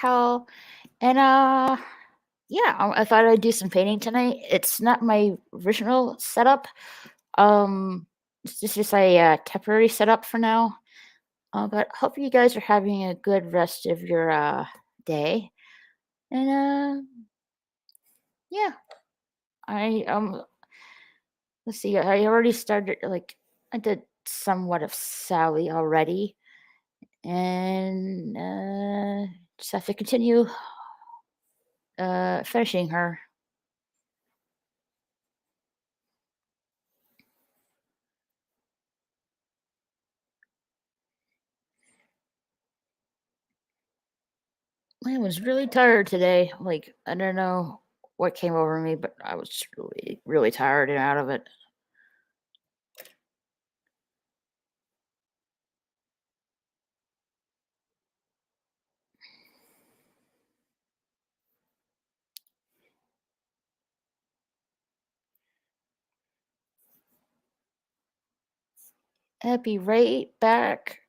Cal, and yeah, I thought I'd do some painting tonight. It's not my original setup. It's just a temporary setup for now. But hope you guys are having a good rest of your day. And yeah, I let's see. I already started I did somewhat of Sally already, and just have to continue finishing her. I was really tired today. Like, I don't know what came over me, but I was really, really tired and out of it. I'll be right back.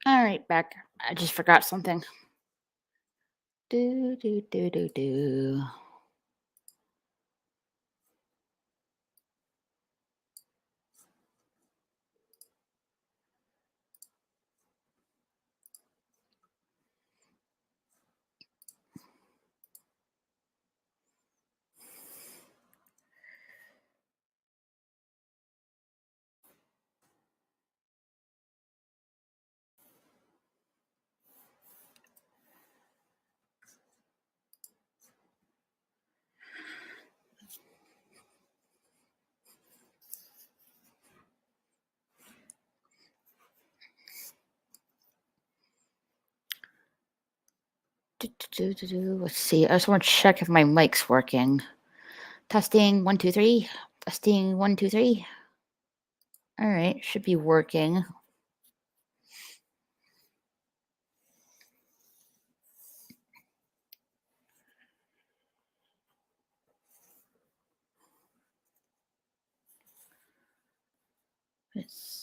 All right, back. I just forgot something. Do, do, do, do, do. Do, do, do, do. Let's see. I just want to check if my mic's working. Testing 1, 2, 3. Testing 1, 2, 3. All right, should be working. It's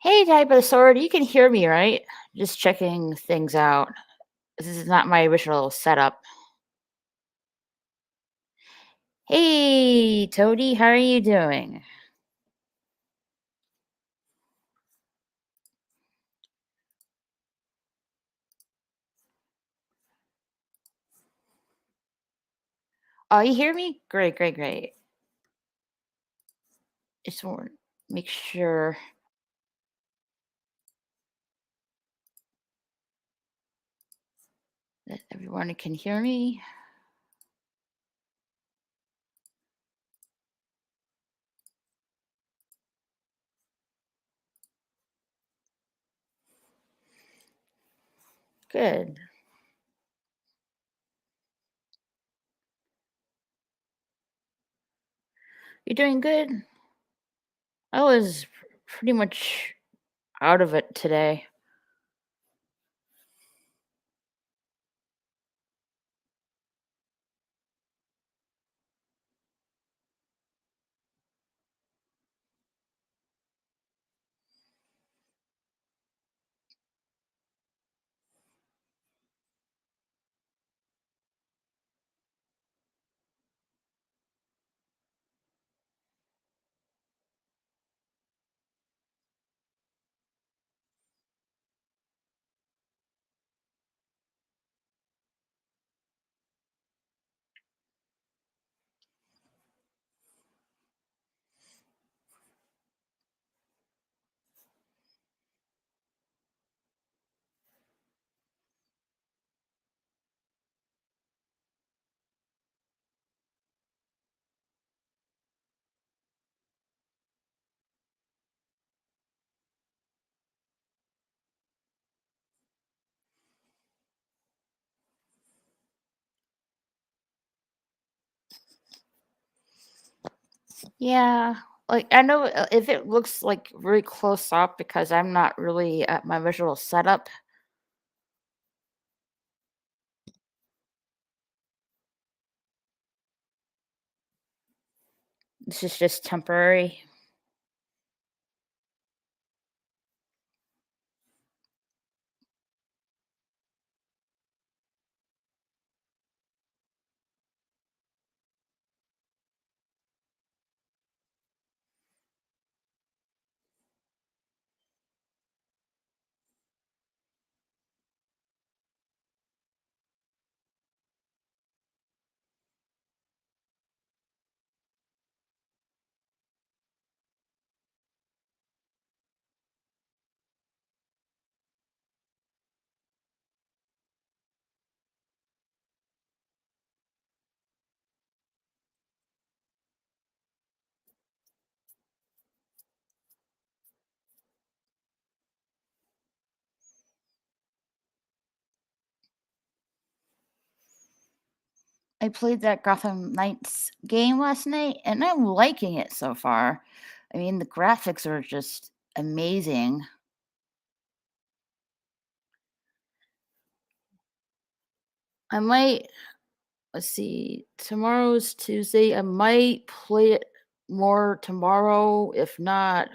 Hey, Type of the Sword, you can hear me, right? Just checking things out. This is not my original setup. Hey, Toady, how are you doing? Oh, you hear me? Great, great, great. Just want to make sure that everyone can hear me. Good. You're doing good? I was pretty much out of it today. Yeah, like, I know, if it looks, like, really close up because I'm not really at my visual setup, this is just temporary. I played that Gotham Knights game last night, and I'm liking it so far. I mean, the graphics are just amazing. I might let's see, tomorrow's Tuesday. I might play it more tomorrow. If not,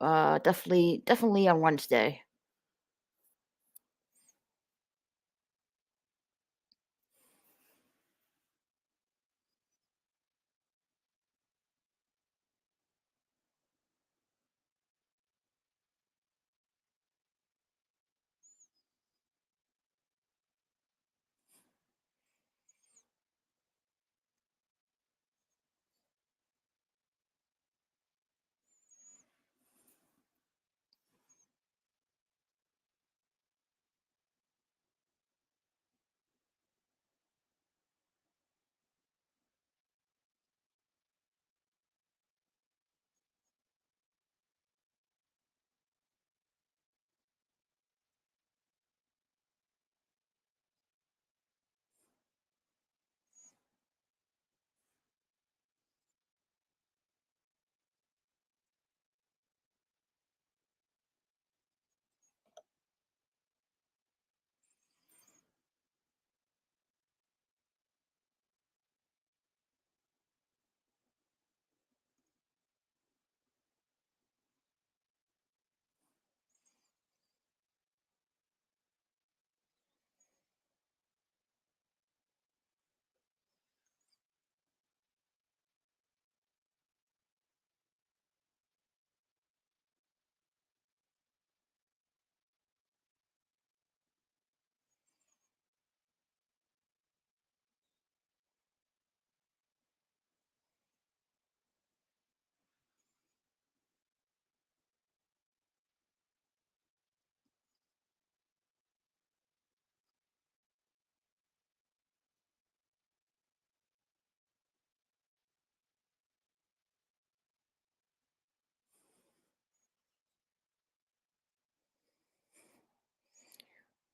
definitely on Wednesday.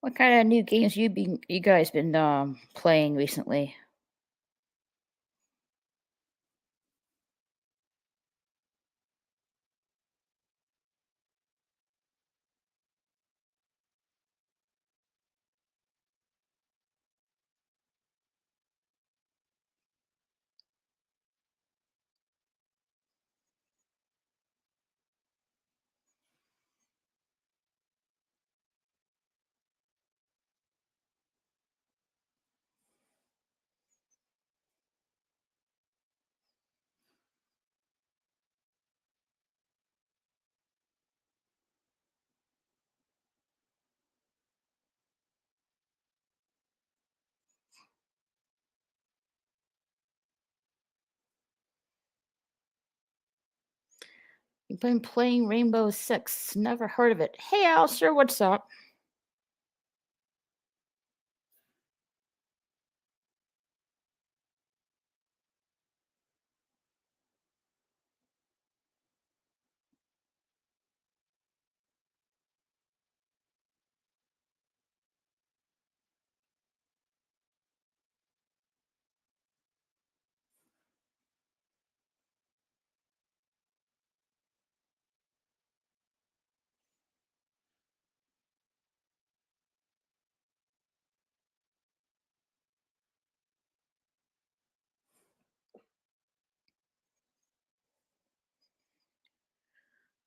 What kind of new games you guys been playing recently? You've been playing Rainbow Six. Never heard of it. Hey, Alistair, what's up?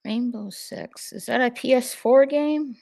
Rainbow Six. Is that a PS4 game?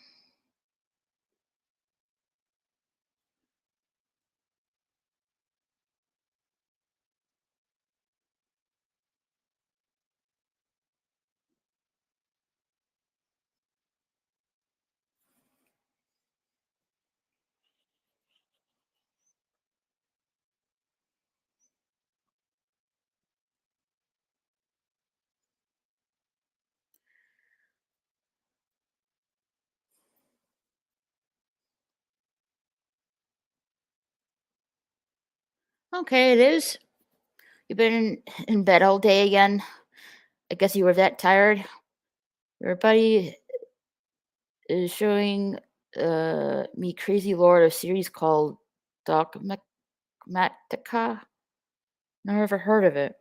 Okay, it is. You've been in bed all day again. I guess you were that tired. Your buddy is showing me Crazy Lord, a series called Dogmatica. Never ever heard of it.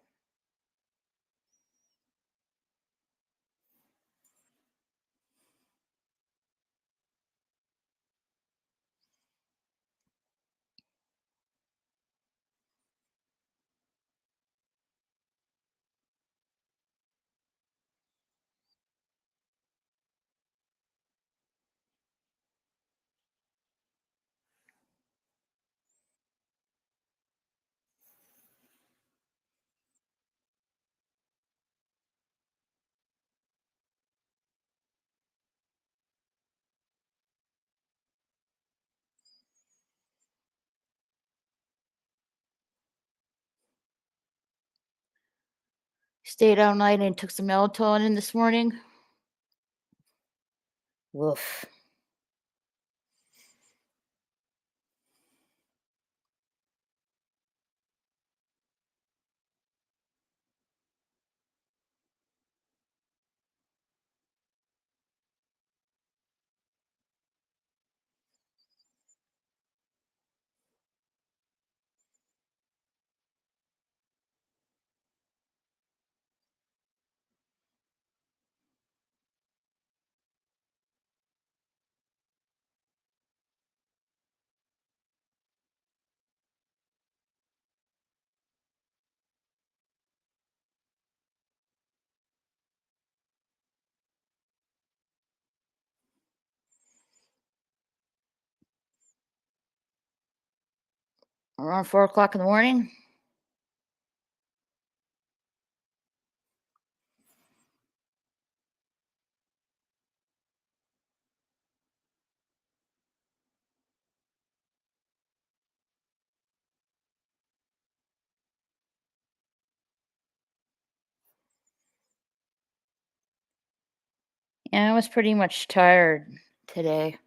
Stayed out night and took some melatonin this morning. Woof. Around 4 o'clock in the morning. Yeah, I was pretty much tired today.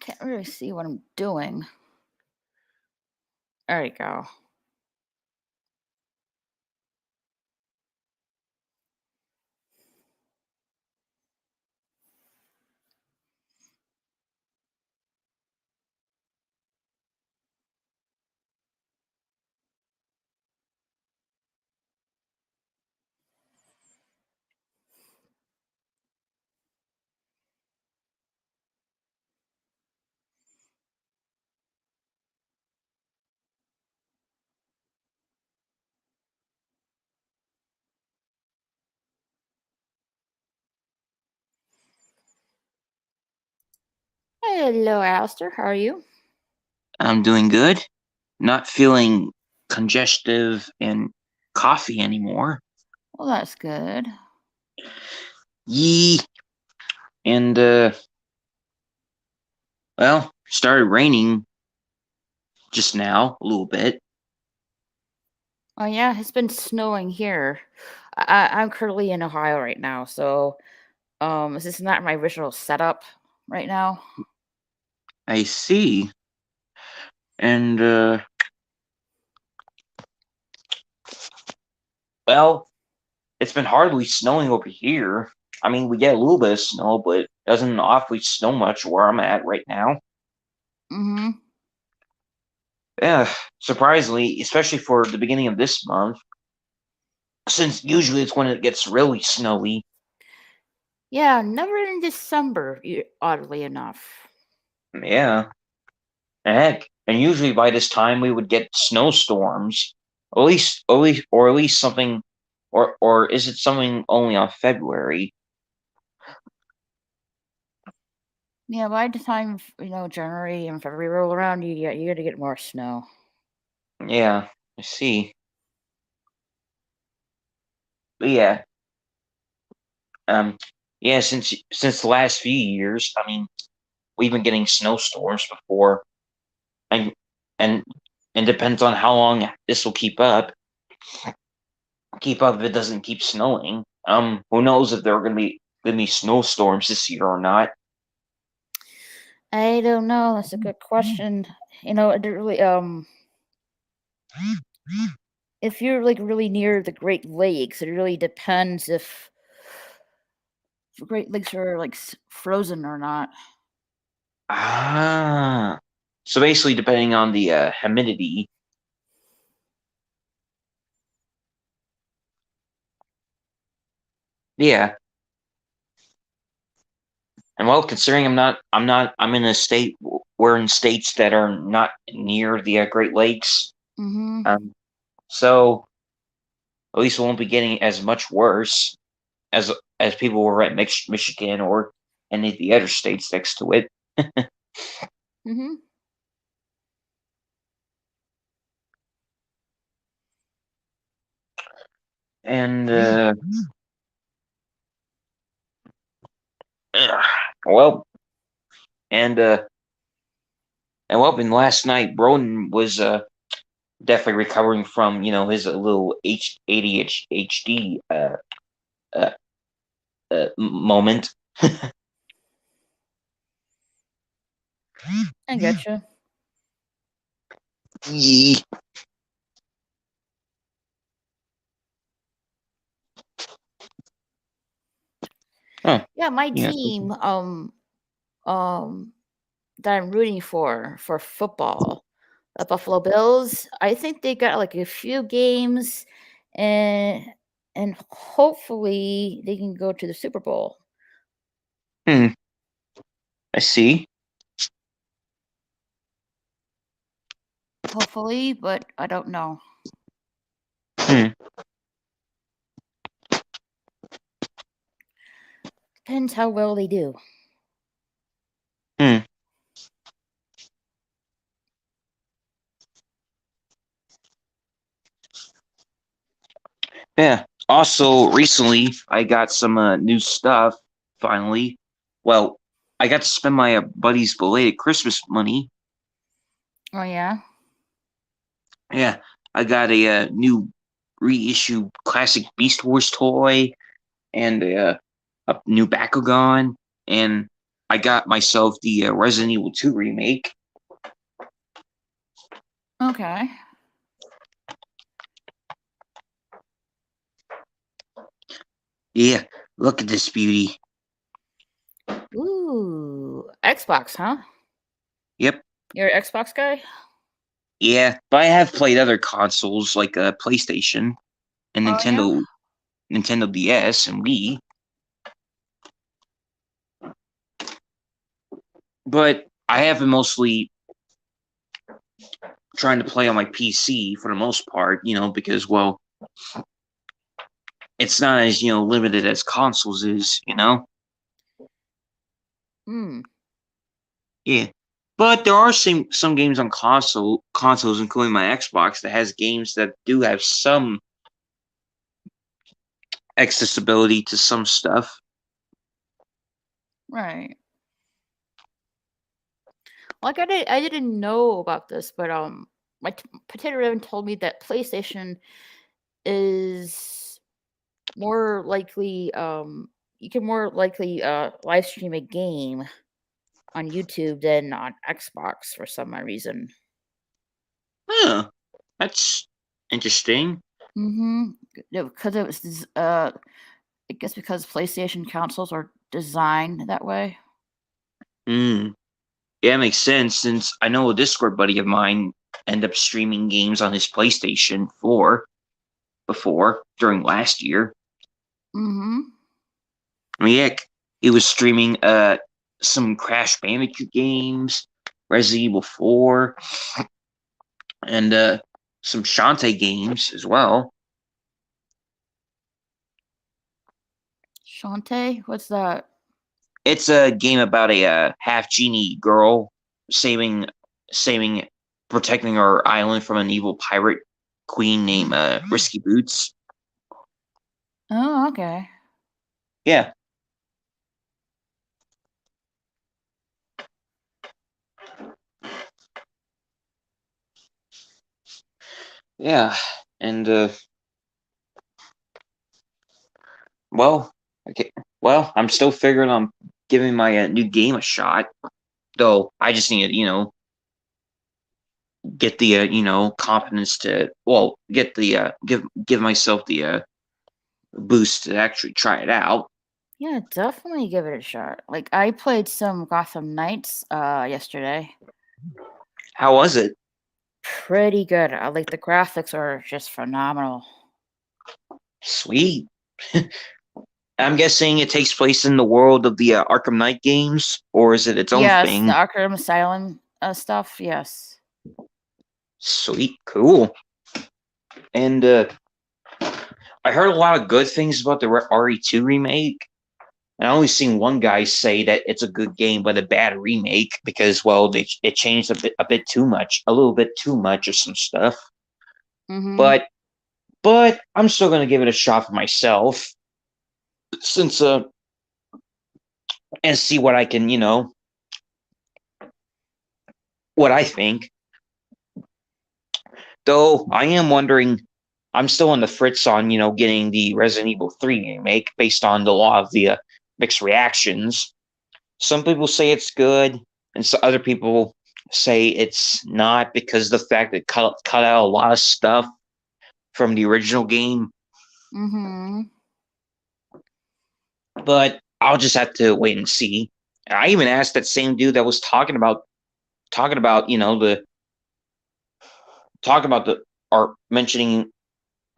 Can't really see what I'm doing. There we go. Hello, Alistair. How are you? I'm doing good. Not feeling congestive and coffee anymore. Well, that's good. Yee. And started raining just now a little bit. Oh, yeah, it's been snowing here. I'm currently in Ohio right now, so this is not my original setup right now. I see. And well, it's been hardly snowing over here. I mean, we get a little bit of snow, but it doesn't awfully snow much where I'm at right now. Mm-hmm. Yeah, surprisingly, especially for the beginning of this month, since usually it's when it gets really snowy. Yeah, never in December, oddly enough. Yeah. Heck, and usually by this time we would get snowstorms, or at least something, or is it something only on February? Yeah, by the time January and February roll around, you gotta get more snow. Yeah, I see. But yeah, um, yeah. Since the last few years, I mean, we've been getting snowstorms before, and and and depends on how long this will keep up. Keep up if it doesn't keep snowing. Who knows if there are gonna be snowstorms this year or not? I don't know. That's a good question. It really if you're like really near the Great Lakes, it really depends if the Great Lakes are like frozen or not. Ah. So basically, depending on the humidity, yeah. And well, considering I'm in a state. We're in states that are not near the Great Lakes. Mm-hmm. Um, so at least it won't be getting as much worse as people were at Michigan or any of the other states next to it. Mm-hmm. And well, and and last night Broden was definitely recovering from his little ADHD uh, moment. I getcha. Yee. Huh. Yeah, my Yeah. team, um, that I'm rooting for football, the Buffalo Bills. I think they got like a few games, and hopefully they can go to the Super Bowl. Hmm. I see. Hopefully, but I don't know. Hmm. Depends how well they do. Hmm. Yeah. Also, recently I got some new stuff. Finally, well, I got to spend my buddy's belated Christmas money. Oh yeah. Yeah, I got a new reissue classic Beast Wars toy and a new Bakugan, and I got myself the Resident Evil 2 remake. Okay. Yeah, look at this beauty. Ooh, Xbox, huh? Yep. You're an Xbox guy? Yeah, but I have played other consoles like PlayStation and Oh yeah. Nintendo DS and Wii, but I have been mostly trying to play on my PC for the most part, because well, it's not as limited as consoles is. Hmm. Yeah. But there are some games on consoles, including my Xbox, that has games that do have some accessibility to some stuff. Right. Like I didn't know about this, but my potato Raven told me that PlayStation is more likely you can more likely live stream a game on YouTube than on Xbox for some reason. Huh. That's interesting. Mm-hmm. Because it was I guess because PlayStation consoles are designed that way. Hmm. Yeah, it makes sense since I know a Discord buddy of mine ended up streaming games on his PlayStation 4 before during last year. Mm-hmm. I mean, heck, he was streaming some Crash Bandicoot games, Resident Evil 4, and some Shantae games as well. Shantae? What's that? It's a game about a half genie girl saving saving protecting her island from an evil pirate queen named Risky Boots. Oh, okay. Yeah. Yeah. And well, okay. Well, I'm still figuring on giving my new game a shot. Though I just need to, get the confidence to get the give myself the boost to actually try it out. Yeah, definitely give it a shot. Like I played some Gotham Knights yesterday. How was it? Pretty good. Like the graphics are just phenomenal. Sweet. I'm guessing it takes place in the world of the Arkham Knight games, or is it its own Yes, the thing? Arkham Asylum stuff. Yes. Sweet, cool. And I heard a lot of good things about the RE2 remake. And I only seen one guy say that it's a good game but a bad remake because, well, it changed a bit too much, a little bit too much of some stuff. Mm-hmm. But I'm still gonna give it a shot for myself since and see what I can, what I think. Though I am wondering, I'm still on the fritz on getting the Resident Evil 3 remake based on the law of the mixed reactions. Some people say it's good, and so other people say it's not because of the fact that cut out a lot of stuff from the original game. Mm-hmm. But I'll just have to wait and see. I even asked that same dude that was talking about the art mentioning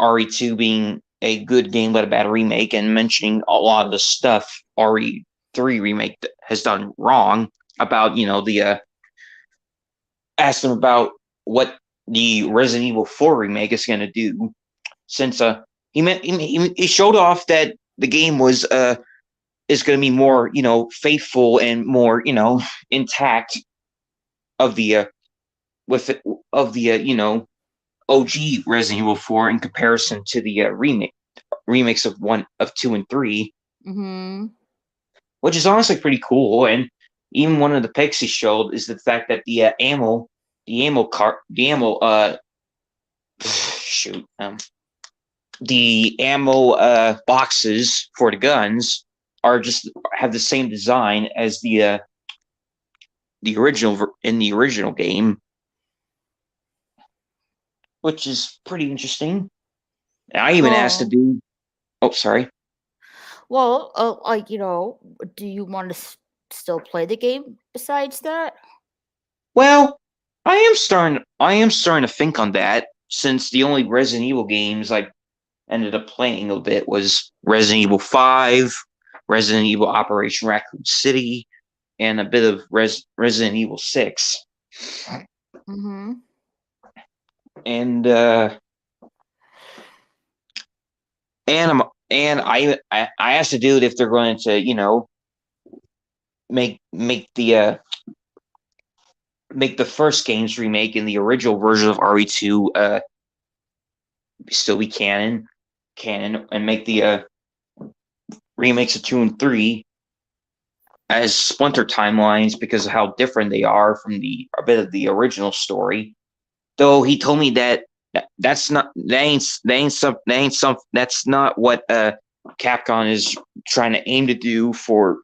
RE2 being a good game but a bad remake, and mentioning a lot of the stuff RE3 remake has done wrong about the asked him about what the Resident Evil 4 remake is going to do, since he showed off that the game was is going to be more faithful and more intact of the with it, of the OG Resident Evil 4 in comparison to the remakes of 2 and 3, Mm-hmm. which is honestly pretty cool. And even one of the pics he showed is the fact that the ammo shoot the ammo boxes for the guns are just have the same design as the original in the original game, which is pretty interesting. And I even asked the Well, dude. Oh, sorry. like do you want to still play the game besides that? Well, I am starting to think on that, since the only Resident Evil games I ended up playing a bit was Resident Evil 5, Resident Evil Operation Raccoon City, and a bit of Resident Evil 6. Mm-hmm. And and I asked the dude if they're going to make the make the first game's remake in the original version of RE2 still be canon, and make the remakes of 2 and 3 as splinter timelines because of how different they are from a bit of the original story. Though he told me that that's not what Capcom is trying to aim to do for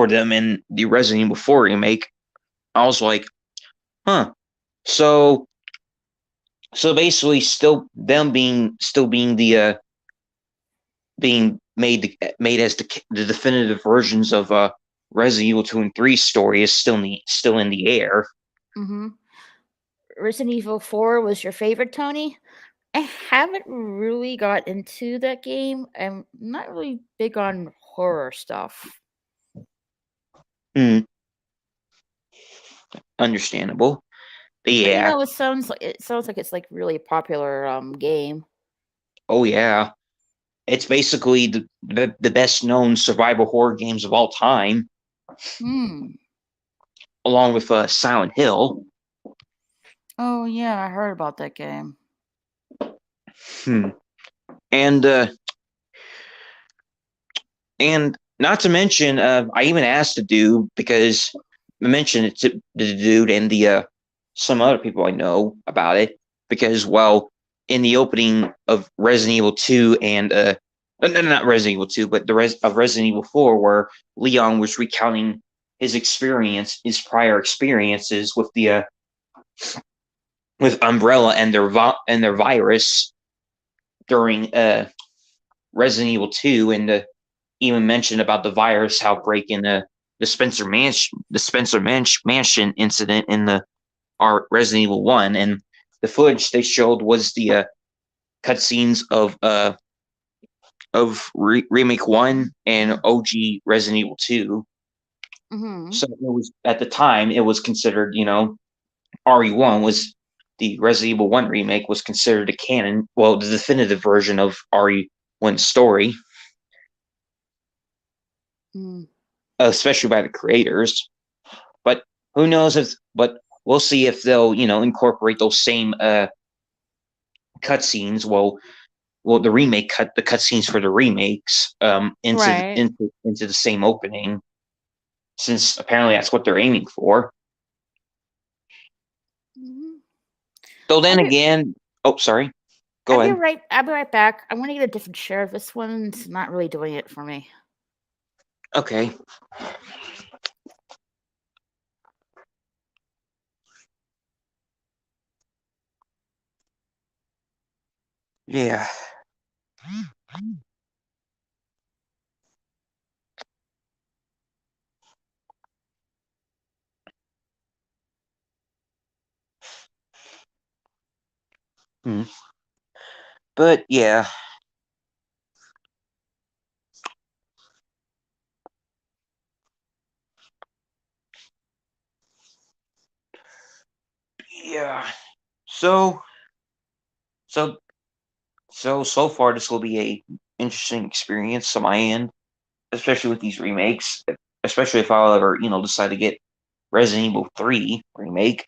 them in the Resident Evil 4 remake. I was like, huh. So basically, still being the being made as the definitive versions of Resident Evil 2 and 3 story is still in the air. Mm-hmm. Resident Evil 4 was your favorite, Tony? I haven't really got into that game. I'm not really big on horror stuff. Hmm, understandable. But Yeah. it sounds like it's like really popular game. Oh yeah. It's basically the best known survival horror games of all time, Hmm. along with Silent Hill. Oh yeah, I heard about that game. Hmm. And not to mention, I even asked the dude because I mentioned it to the dude and the some other people I know about it because well, in the opening of Resident Evil 2 and no, not Resident Evil 2, but of Resident Evil 4, where Leon was recounting his prior experiences with the with Umbrella and their virus during Resident Evil 2, and even mentioned about the virus outbreak in the Spencer Mansion incident in the our Resident Evil 1, and the footage they showed was the cutscenes of remake 1 and OG Resident Evil 2. Mm-hmm. So it was at the time it was considered, RE1 was the Resident Evil 1 remake was considered a canon, well, the definitive version of RE1's story, Mm. especially by the creators. But who knows if? But we'll see if they'll incorporate those same cutscenes. Well, the cutscenes for the remakes Right. into the same opening, since apparently that's what they're aiming for. Mhm. Though then I'll be again, oh sorry, go ahead. I'll be right back. I want to get a different share of this one. It's not really doing it for me. Okay. Yeah. Hmm. But yeah. Yeah. So so so far this will be a interesting experience on my end, especially with these remakes, especially if I'll ever, decide to get Resident Evil 3 remake.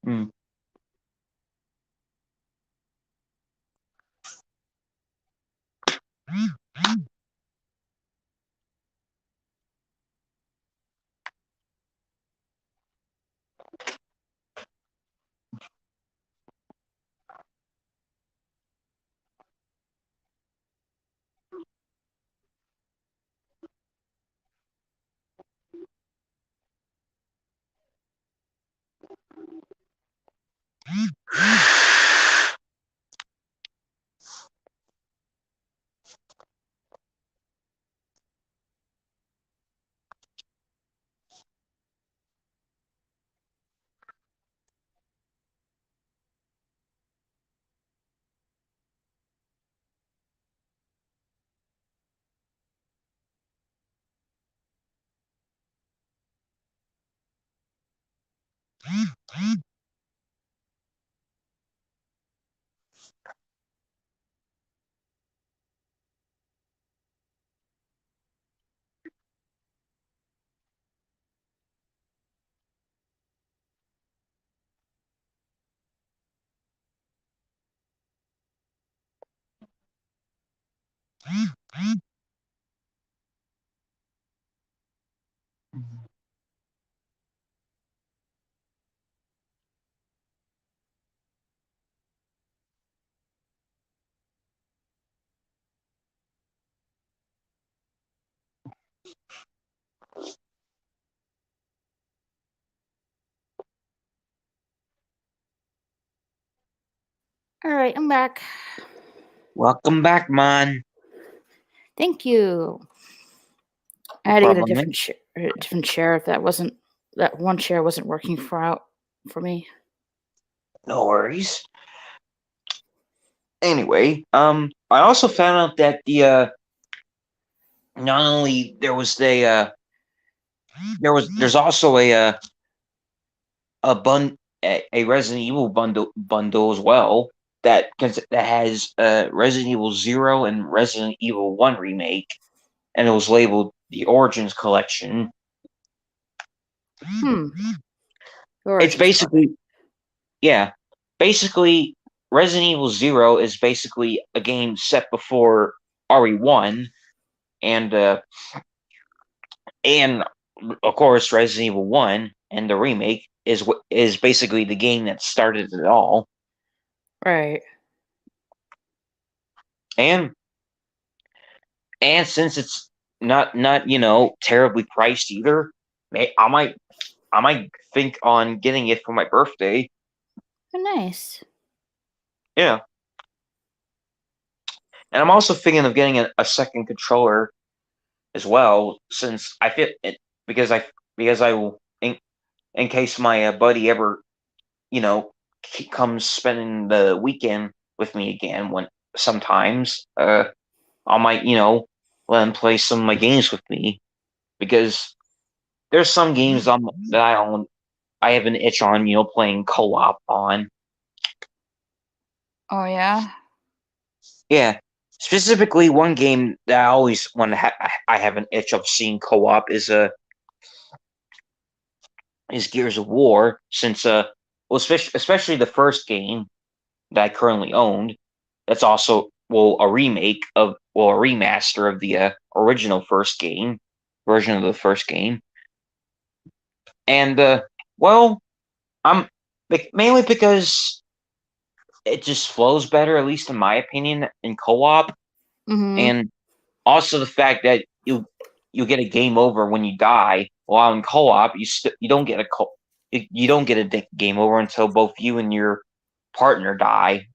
Hmm. All right, I'm back. Welcome back, man. Thank you. I No had to get a problem, man. different chair if that one chair wasn't working for me. No worries. Anyway, I also found out that not only there's also a Resident Evil bundle as well that has Resident Evil 0 and Resident Evil 1 remake, and it was labeled the Origins Collection. Hmm. It's Origins part. basically yeah, basically Resident Evil 0 is basically a game set before RE1, and and of course Resident Evil 1 and the remake is basically the game that started it all. Right. And since it's not terribly priced either, I might think on getting it for my birthday. Oh, nice. Yeah. And I'm also thinking of getting a second controller as well, since I fit it because I will in case my buddy ever comes spending the weekend with me again when sometimes I might let him play some of my games with me, because there's some games that I have an itch on playing co-op on. Oh yeah. Yeah, specifically one game that I always want to I have an itch of seeing co-op is Gears of War, since well, especially the first game that I currently owned. That's also a remake of a remaster of the original first game version of the first game. And well, I'm mainly because it just flows better, at least in my opinion, in co-op, Mm-hmm. and also the fact that you get a game over when you die, while in co-op you don't get you don't get a game over until both you and your partner die.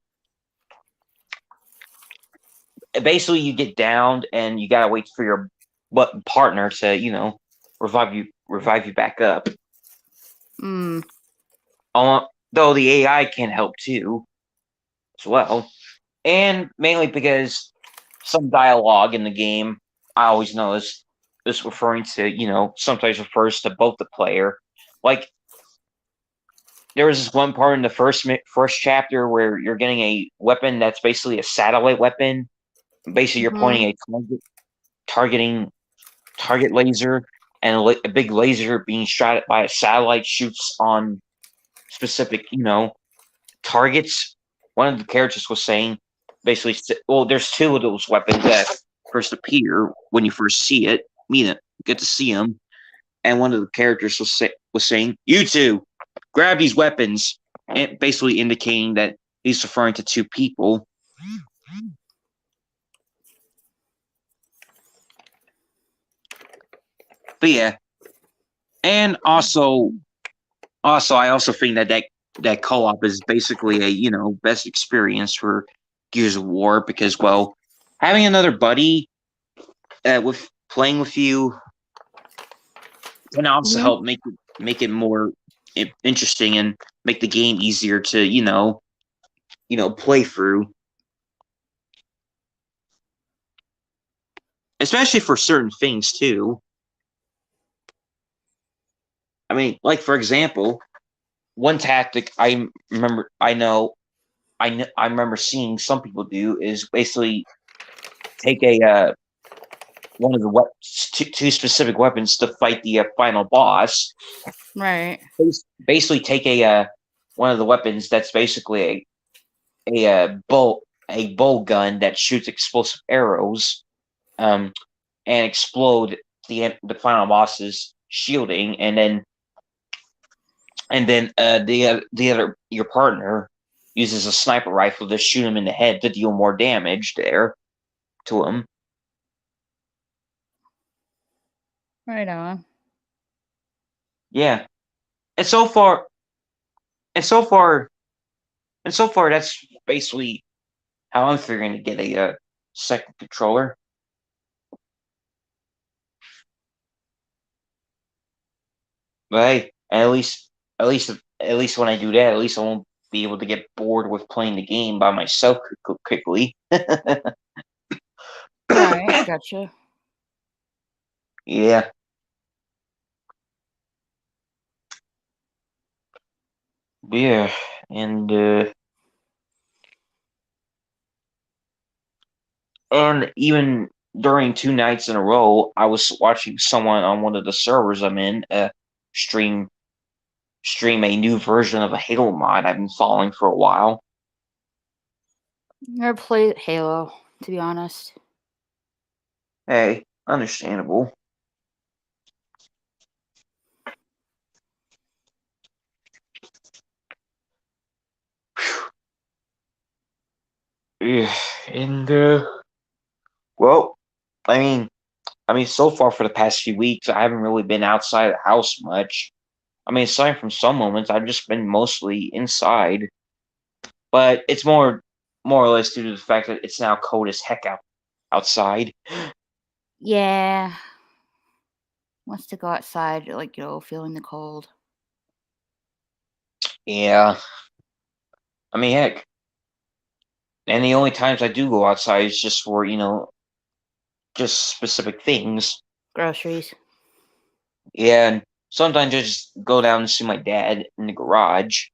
Basically, you get downed and you gotta wait for your partner to revive you back up. Mm. Though the AI can help too as well, and mainly because some dialogue in the game I always know is referring to sometimes refers to both the player. Like there was this one part in the first chapter where you're getting a weapon that's basically a satellite weapon. Basically, you're Mm-hmm. pointing a targeting target laser, and a big laser being shot at by a satellite shoots on specific targets. One of the characters was saying basically, well, there's two of those weapons that first appear when you first see it, get to see them, and one of the characters was saying, "You two, grab these weapons," and basically indicating that he's referring to two people. But yeah, and I also think that co-op is basically a best experience for Gears of War, because having another buddy with playing with you can also Mm-hmm. help make it more interesting and make the game easier to play through, especially for certain things too. I mean, like for example, one tactic I remember, I remember seeing some people do is basically take a one of the two specific weapons to fight the final boss. Right. Basically, take a one of the weapons that's basically a bow gun that shoots explosive arrows, and explode the final boss's shielding, and then the other your partner uses a sniper rifle to shoot him in the head to deal more damage there to him. Right on. Yeah, and so far, and so far, and so far, that's basically how I'm figuring to get a second controller. But hey, at least when I do that, at least I won't be able to get bored with playing the game by myself quickly. Right. I gotcha. Yeah, yeah, and even during 2 nights in a row, I was watching someone on one of the servers I'm in stream stream a new version of a Halo mod I've been following for a while. Never played Halo, to be honest. Hey, understandable. Yeah, and well, I mean, so far for the past few weeks, I haven't really been outside the house much. I mean, aside from some moments, I've just been mostly inside. But it's more or less due to the fact that it's now cold as heck outside. Yeah. Wants to go outside, like, feeling the cold. Yeah, I mean, heck, and the only times I do go outside is just for just specific things. Groceries. Yeah, and sometimes I just go down and see my dad in the garage,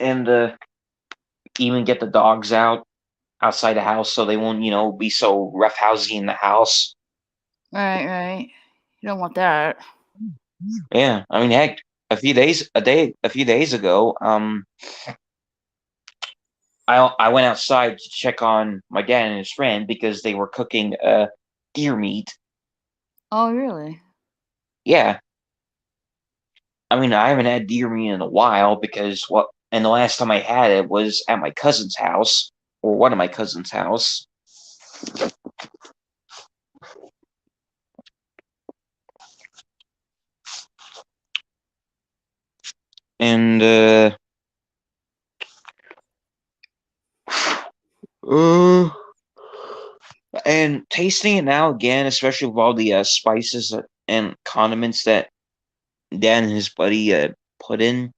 and even get the dogs outside the house so they won't be so roughhousey in the house. Right, right. You don't want that. Yeah, I mean, heck, a few days ago, I went outside to check on my dad and his friend because they were cooking deer meat. Oh, really? Yeah, I mean, I haven't had deer meat in a while because and the last time I had it was at my cousin's house, or one of my cousin's house. And uh and tasting it now again, especially with all the spices and condiments that Dan and his buddy put in,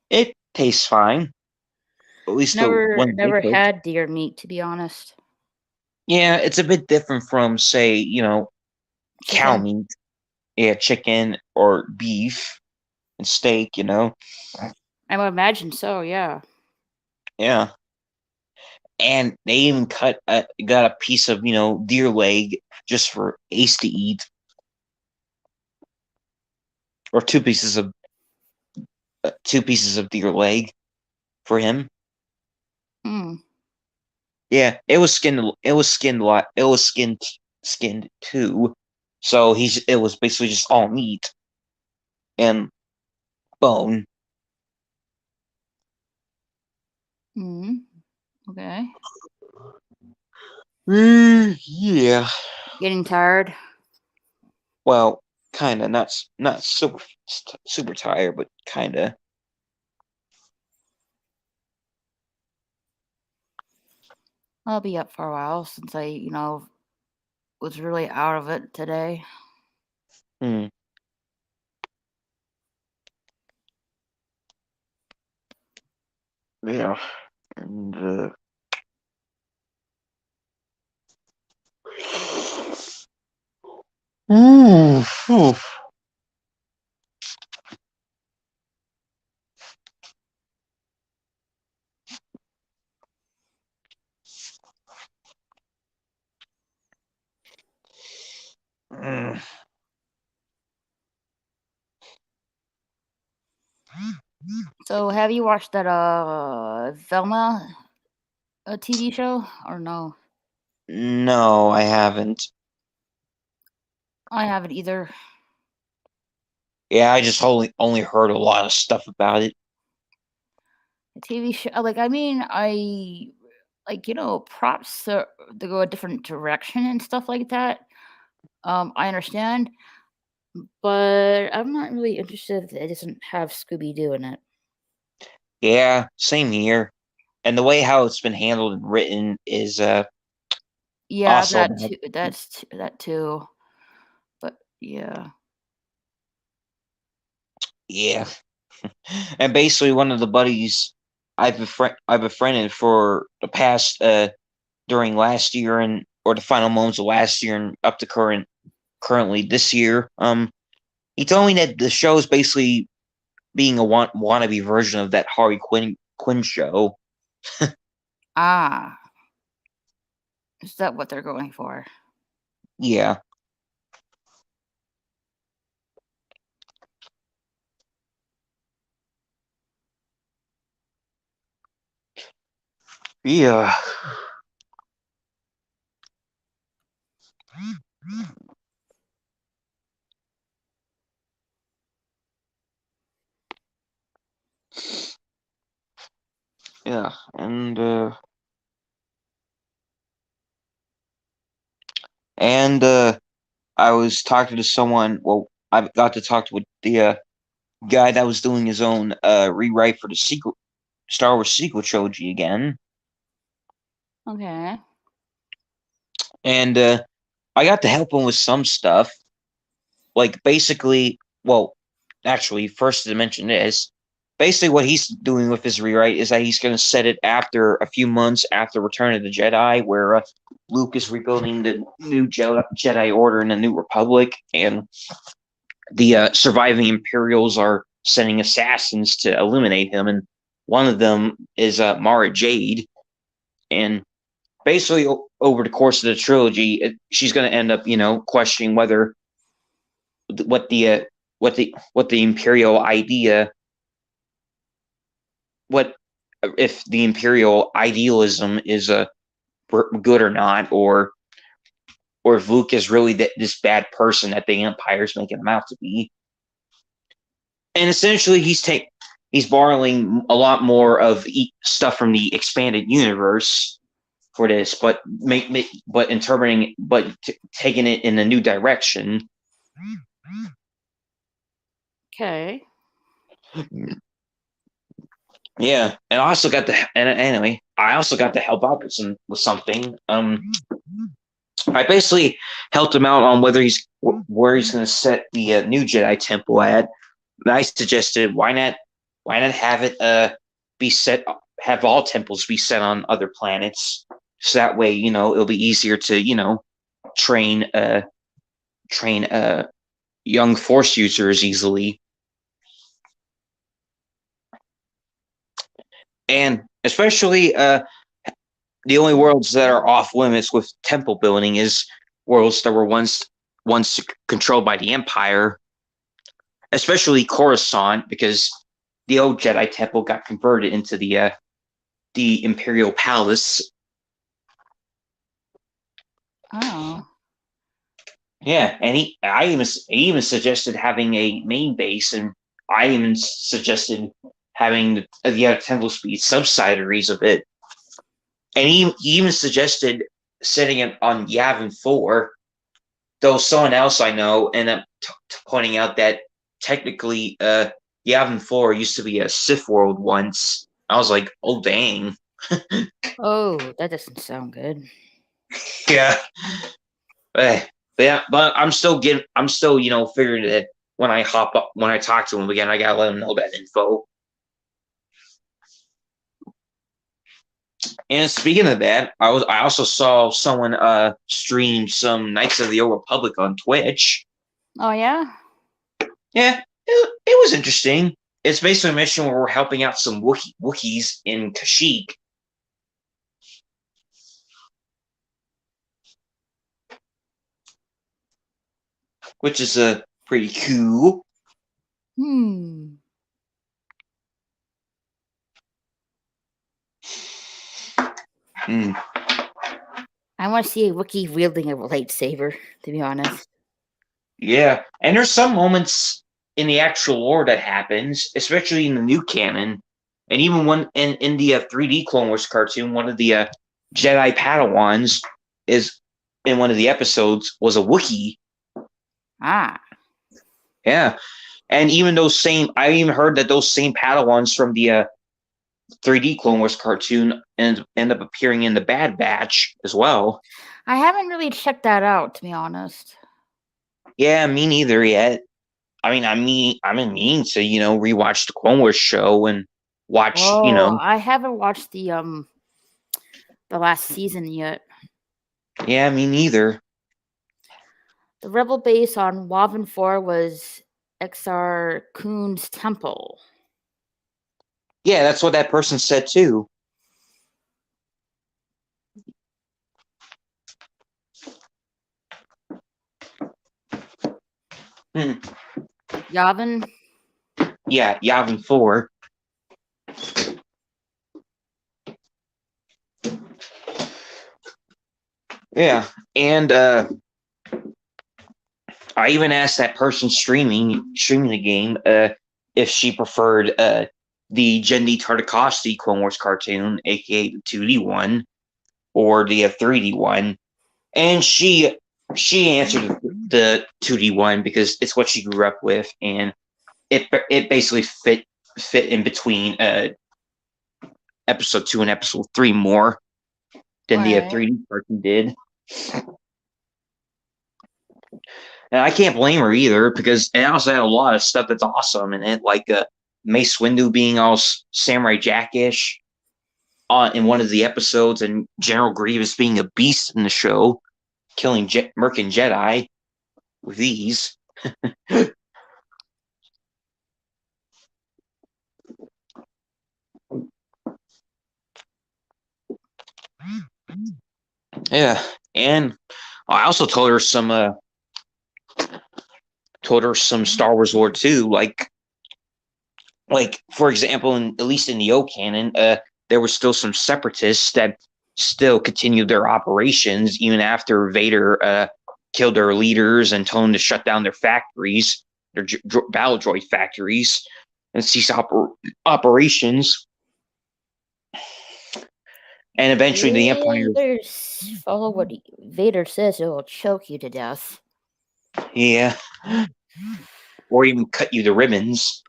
it tastes fine. At least the Never one they never cooked. had deer meat, to be honest. Yeah, it's a bit different from, say, cow Chicken. meat. Yeah, chicken or beef and steak. I would imagine so, yeah. Yeah. And they even got a piece of, deer leg just for Ace to eat, or two pieces of deer leg for him. Hmm. Yeah, it was skinned a lot. It was skinned too. So it was basically just all meat and bone. Hmm. Okay. Yeah. Getting tired? Well, kind of not super tired, but kind of. I'll be up for a while since I was really out of it today. Hmm. Yeah. And ooh, phew. Mm. So, have you watched that Velma TV show or no? No, I haven't. I haven't either. Yeah, I just only heard a lot of stuff about it. The TV show, I props to go a different direction and stuff like that. I understand, but I'm not really interested if it doesn't have Scooby Doo in it. Yeah, same here. And the way how it's been handled and written is Yeah, also that too. That too. But yeah. yeah. And basically one of the buddies I've befriended for the past during last year and or the final moments of last year and up to currently this year. He told me that the show is basically being a wannabe version of that Harley Quinn show. Ah, is that what they're going for? Yeah. Yeah. Yeah. And I was talking to someone. Well, I got to talk to the guy that was doing his own rewrite for the sequel Star Wars sequel trilogy again, Okay. and I got to help him with some stuff. Like basically, well, actually, first to mention this, basically what he's doing with his rewrite is that he's going to set it after a few months after Return of the Jedi, where Luke is rebuilding the new Jedi Order in the New Republic, and the surviving Imperials are sending assassins to eliminate him, and one of them is Mara Jade, and basically over the course of the trilogy, she's going to end up, questioning whether what the what the imperial idea, what if the imperial idealism is a good or not, or if Luke is really this bad person that the Empire's making him out to be. And essentially, he's borrowing a lot more of stuff from the expanded universe for this, but but interpreting, taking it in a new direction. Okay. Yeah, and I also got to, and anyway, I also got to help out with something. I basically helped him out on where he's going to set the new Jedi Temple at. And I suggested why not have it be set have all temples be set on other planets, so that way it'll be easier to train train young Force users easily, and especially the only worlds that are off limits with temple building is worlds that were once controlled by the Empire, especially Coruscant, because the old Jedi Temple got converted into the Imperial Palace. Oh. Yeah, and he even suggested having a main base, and I even suggested having the other temples be subsidiaries of it. And he even suggested setting it on Yavin 4, though someone else I know ended up pointing out that technically Yavin 4 used to be a Sith world once. I was like, oh dang. Oh, that doesn't sound good. Yeah. Yeah, but I'm still, figuring that when I hop up, when I talk to him again, I gotta let him know that info. And speaking of that, I also saw someone stream some Knights of the Old Republic on Twitch. Oh yeah. Yeah, it was interesting. It's basically a mission where we're helping out some Wookiees in Kashyyyk. which is pretty cool. Hmm. Hmm. I want to see a Wookiee wielding a lightsaber, to be honest. Yeah, and there's some moments in the actual lore that happens, especially in the new canon, and even one in the 3D Clone Wars cartoon. One of the Jedi Padawans is in one of the episodes was a Wookiee. Ah. Yeah, and even those same, I even heard that those same Padawans from the 3D Clone Wars cartoon and end up appearing in the Bad Batch as well. I haven't really checked that out, to be honest. Yeah, me neither yet. I mean, I'm in mean to rewatch the Clone Wars show and watch Oh, I haven't watched the last season yet. Yeah, me neither. The rebel base on Wavin 4 was Exar Kun's temple. Yeah, that's what that person said too. Yavin? Yeah, Yavin 4. Yeah, and I even asked that person streaming the game if she preferred the Jendi Tartakovsky Clone Wars cartoon, aka the 2D one, or the 3D one, and she answered the 2D one because it's what she grew up with, and it basically fit in between episode 2 and episode 3 more than the 3D cartoon did. And I can't blame her either because it also had a lot of stuff that's awesome in it, like Mace Windu being all Samurai Jackish in one of the episodes, and General Grievous being a beast in the show, killing Merkin Jedi with ease. Yeah, and I also told her some Star Wars lore too, like for example, at least in the old canon, there were still some separatists that still continued their operations even after Vader killed their leaders and told them to shut down their factories, their battle droid factories, and cease operations. And eventually, the Empire. Follow what Vader says; it will choke you to death. Yeah. Or even cut you to ribbons.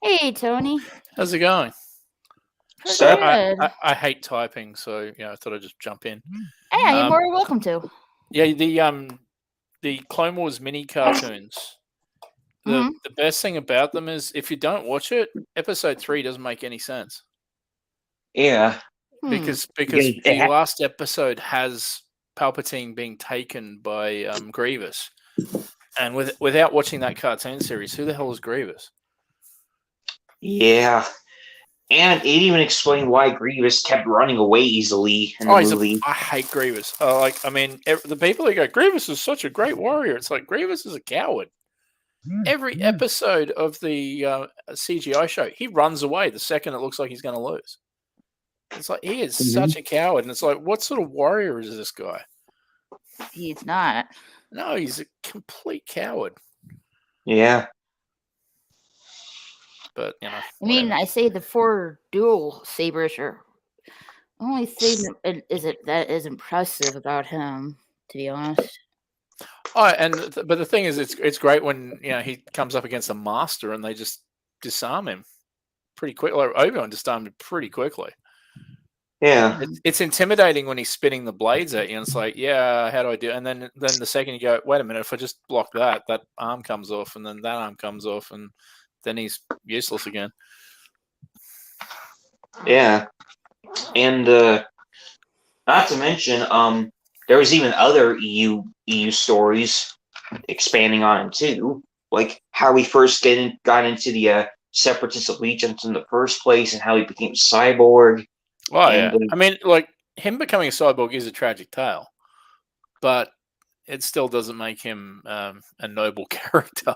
Hey, Tony. How's it going? So I hate typing, so I thought I'd just jump in. Yeah, you're more welcome to. Yeah, the Clone Wars mini cartoons. The best thing about them is if you don't watch it, episode 3 doesn't make any sense. Yeah. Because the last episode has Palpatine being taken by Grievous. And without watching that cartoon series, who the hell is Grievous? Yeah. And it even explained why Grievous kept running away easily in the movie. I hate Grievous. The people that go, Grievous is such a great warrior. It's like, Grievous is a coward. Every episode of the CGI show, he runs away the second it looks like he's going to lose. It's like, he is such a coward. And it's like, what sort of warrior is this guy? He's not. No, he's a complete coward. Yeah. But, I mean, I say the 4 dual sabers are the only thing that is impressive about him, to be honest. Oh, but the thing is, it's great when he comes up against a master and they just disarm him pretty quickly. Like, Obi-Wan disarmed him pretty quickly. Yeah, it's intimidating when he's spinning the blades at you, and it's like, yeah, how do I do? And then the second you go, wait a minute, if I just block that arm comes off, and then that arm comes off, and then he's useless again. Yeah, and not to mention, there was even other EU stories expanding on it too, like how he first got into the Separatist allegiance in the first place, and how he became cyborg. Oh, yeah. I mean, like, him becoming a cyborg is a tragic tale, but it still doesn't make him a noble character.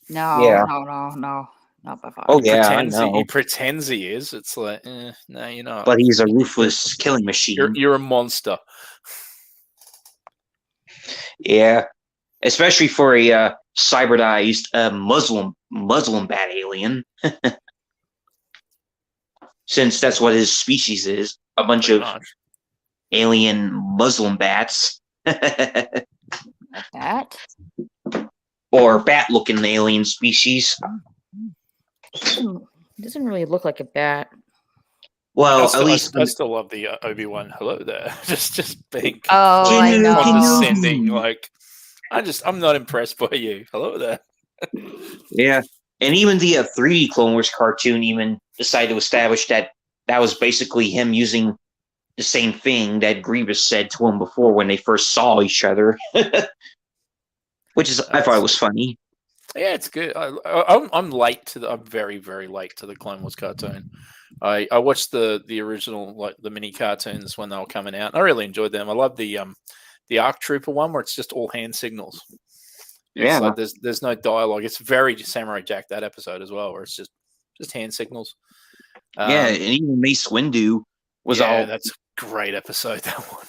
No, Yeah. no, not by far. Oh yeah, I He know. pretends he is. It's like, no, you're not. But he's a ruthless killing machine. You're a monster. Yeah, especially for a cybernized Muslim bat alien, since that's what his species is, a bunch Pretty of much. alien Muslim bats. A bat? Or bat-looking alien species. Doesn't really look like a bat. Well, at least I still love the Obi-Wan hello there. just being Oh, I know. condescending. Like, I'm not impressed by you. Hello there. yeah, and even the 3D Clone Wars cartoon even decided to establish that was basically him using the same thing that Grievous said to him before when they first saw each other, which is I thought it was funny. Yeah, it's good. I'm late to the. I'm very, very late to the Clone Wars cartoon. I watched the original, like the mini cartoons when they were coming out. I really enjoyed them. I love the ARC Trooper one where it's just all hand signals. It's like there's no dialogue. It's very Samurai Jack, that episode as well, where it's just hand signals. Yeah, and even Mace Windu was that's a great episode, that one.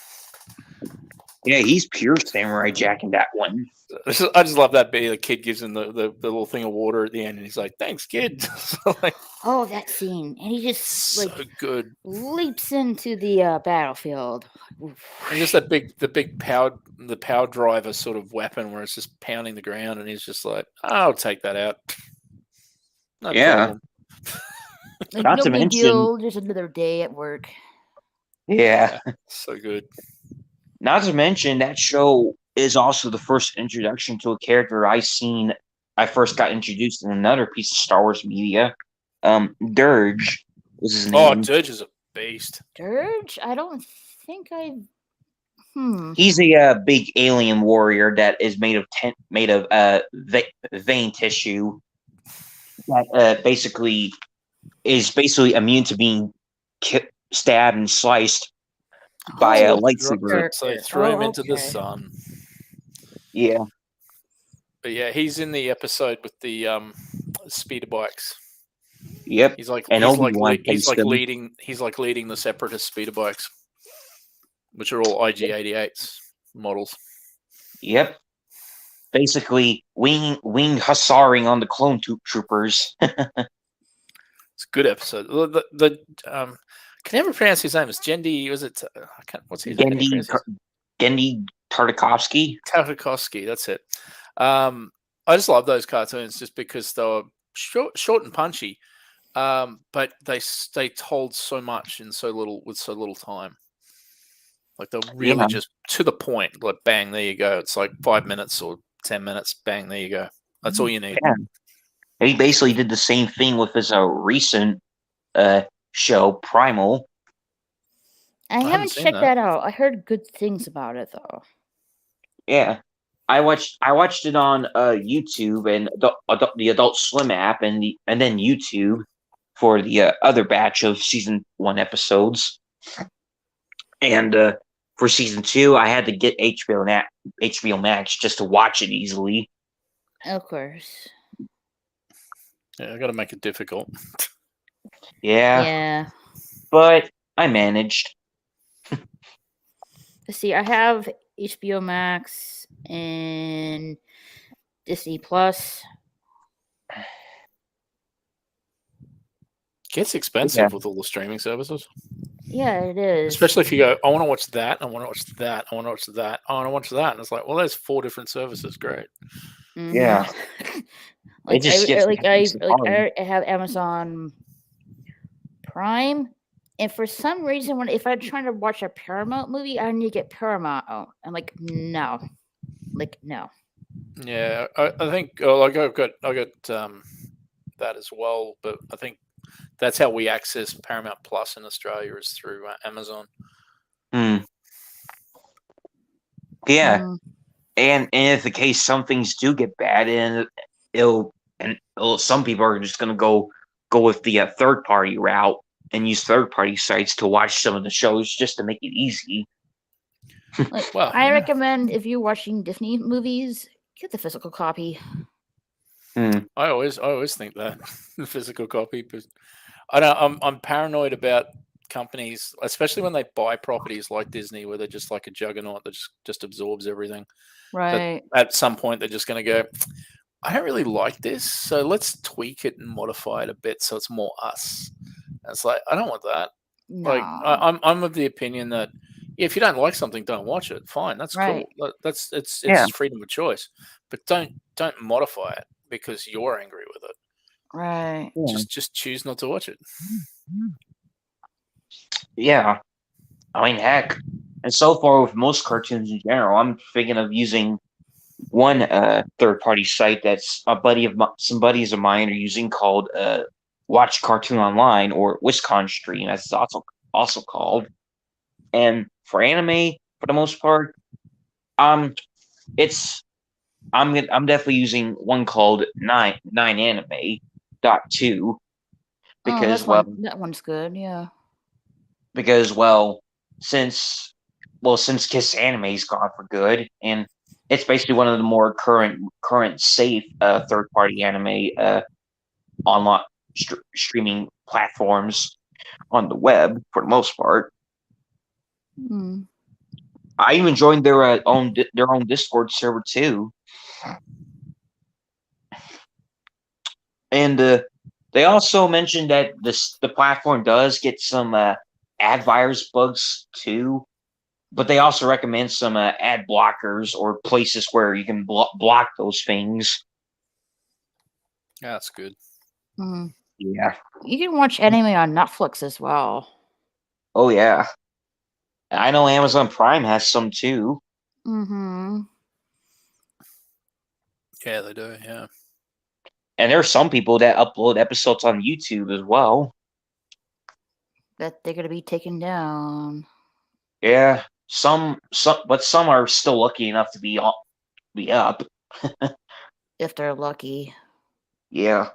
Yeah, he's pure Samurai Jack in that one. I just love that bit. The kid gives him the little thing of water at the end, and he's like, "Thanks, kid." Like, oh, that scene, and he just so good. Leaps into the battlefield. And just the big power driver sort of weapon where it's just pounding the ground, and he's just like, "I'll take that out." No problem. Like, Not no to big mention, deal, just another day at work. Yeah, so good. Not to mention that show is also the first introduction to a character I first got introduced in another piece of Star Wars media. Dirge was his name. Oh, Dirge is a beast. Dirge? I don't think I. He's a big alien warrior that is made of vein tissue that basically is immune to being stabbed and sliced by a lightsaber. So they threw him into the sun. Yeah. But yeah, he's in the episode with the speeder bikes. Yep. He's like leading the separatist speeder bikes, which are all IG-88s models. Yep. Basically, wing hussaring on the clone troopers. It's a good episode. Can never pronounce his name. It's Gendy. Was it? What's his name? Gendy Tartakovsky. Tartakovsky. That's it. I just love those cartoons just because they were short and punchy, but they told so much in so little time. Like they're really just to the point. Like bang, there you go. It's like 5 minutes or 10 minutes. Bang, there you go. That's all you need. Yeah. He basically did the same thing with his recent show Primal. I haven't checked that out. I heard good things about it though. Yeah, I watched it on YouTube and the Adult Swim app and then YouTube for the other batch of season 1 episodes. And for season 2, I had to get HBO Max just to watch it easily. Of course. Yeah, I got to make it difficult. Yeah. But I managed. Let's see. I have HBO Max and Disney Plus. Gets expensive with all the streaming services. Yeah, it is. Especially if you go, I want to watch that, I want to watch that, I want to watch that, I want to watch that. And it's like, well, there's 4 different services. Great. Mm-hmm. Yeah. I have Amazon Prime, and for some reason, if I'm trying to watch a Paramount movie, I need to get Paramount. Oh, I'm like, no. Yeah, I think I got that as well, but I think that's how we access Paramount Plus in Australia is through Amazon. Yeah, and if the case some things do get bad, and some people are just going to go with the third party route and use third party sites to watch some of the shows just to make it easy. Like, Well, I yeah. recommend if you're watching Disney movies, get the physical copy. Hmm. I always think that the physical copy, but I don't. I'm paranoid about companies, especially when they buy properties like Disney, where they're just like a juggernaut that just absorbs everything. That Right. at some point they're just going to go, I don't really like this, so let's tweak it and modify it a bit so it's more us. And it's like I don't want that. Like No. I'm of the opinion that if you don't like something, don't watch it. Fine, that's Right. cool. That's it's Yeah. freedom of choice, but don't modify it because you're angry with it. Right. Yeah. Just choose not to watch it. Yeah. I mean, heck. And so far, with most cartoons in general, I'm thinking of using one third-party site that's some buddies of mine are using called Watch Cartoon Online, or Wisconsin Stream, as it's also called. And for anime, for the most part, it's I'm definitely using one called nine anime .2 Oh, because that one's good. Yeah. because well since since Kiss Anime's gone for good, and it's basically one of the more current safe third party anime online streaming platforms on the web for the most part. Hmm. I even joined their own Discord server too, and they also mentioned that the platform does get some ad virus bugs too, but they also recommend some ad blockers or places where you can block those things. Yeah, that's good. Hmm. Yeah. You can watch anime on Netflix as well. Oh yeah. I know Amazon Prime has some too. Mm-hmm. Yeah, they do. Yeah. And there are some people that upload episodes on YouTube as well. That they're gonna be taken down Yeah. But some are still lucky enough to be up. if they're lucky. Yeah.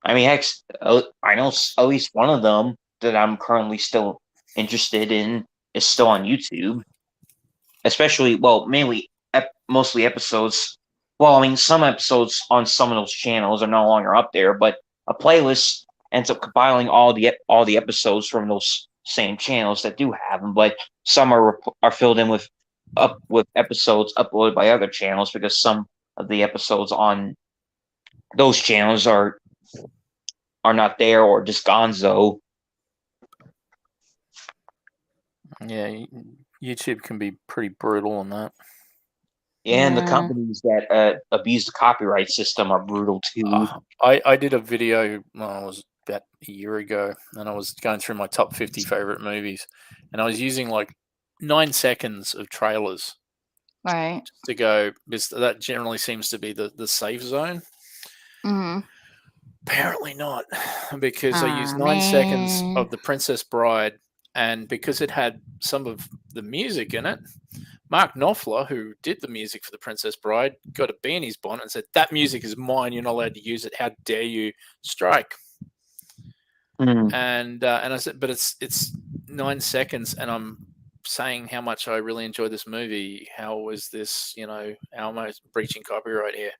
I mean, heck, I know at least one of them that I'm currently still interested in is still on YouTube. Especially, well, mostly episodes. Well, I mean, some episodes on some of those channels are no longer up there, but a playlist ends up compiling all the episodes from those same channels that do have them. But some are filled in with episodes uploaded by other channels, because some of the episodes on those channels are not there or just gonzo. Yeah, YouTube can be pretty brutal on that. And the Yeah. companies that abuse the copyright system are brutal too. I did a video, well, it was about a year ago, and I was going through my top 50 favorite movies, and I was using like 9 seconds of trailers Right. to go, because that generally seems to be the safe zone. Mm-hmm. Apparently not, because I used Aw, 9 seconds man. of The Princess Bride, and because it had some of the music in it, Mark Knopfler, who did the music for The Princess Bride, got a bee in his bonnet and said, "That music is mine. You're not allowed to use it. How dare you strike?" Mm. And I said, "But it's 9 seconds, and I'm saying how much I really enjoy this movie. How is this? How am I breaching copyright here?"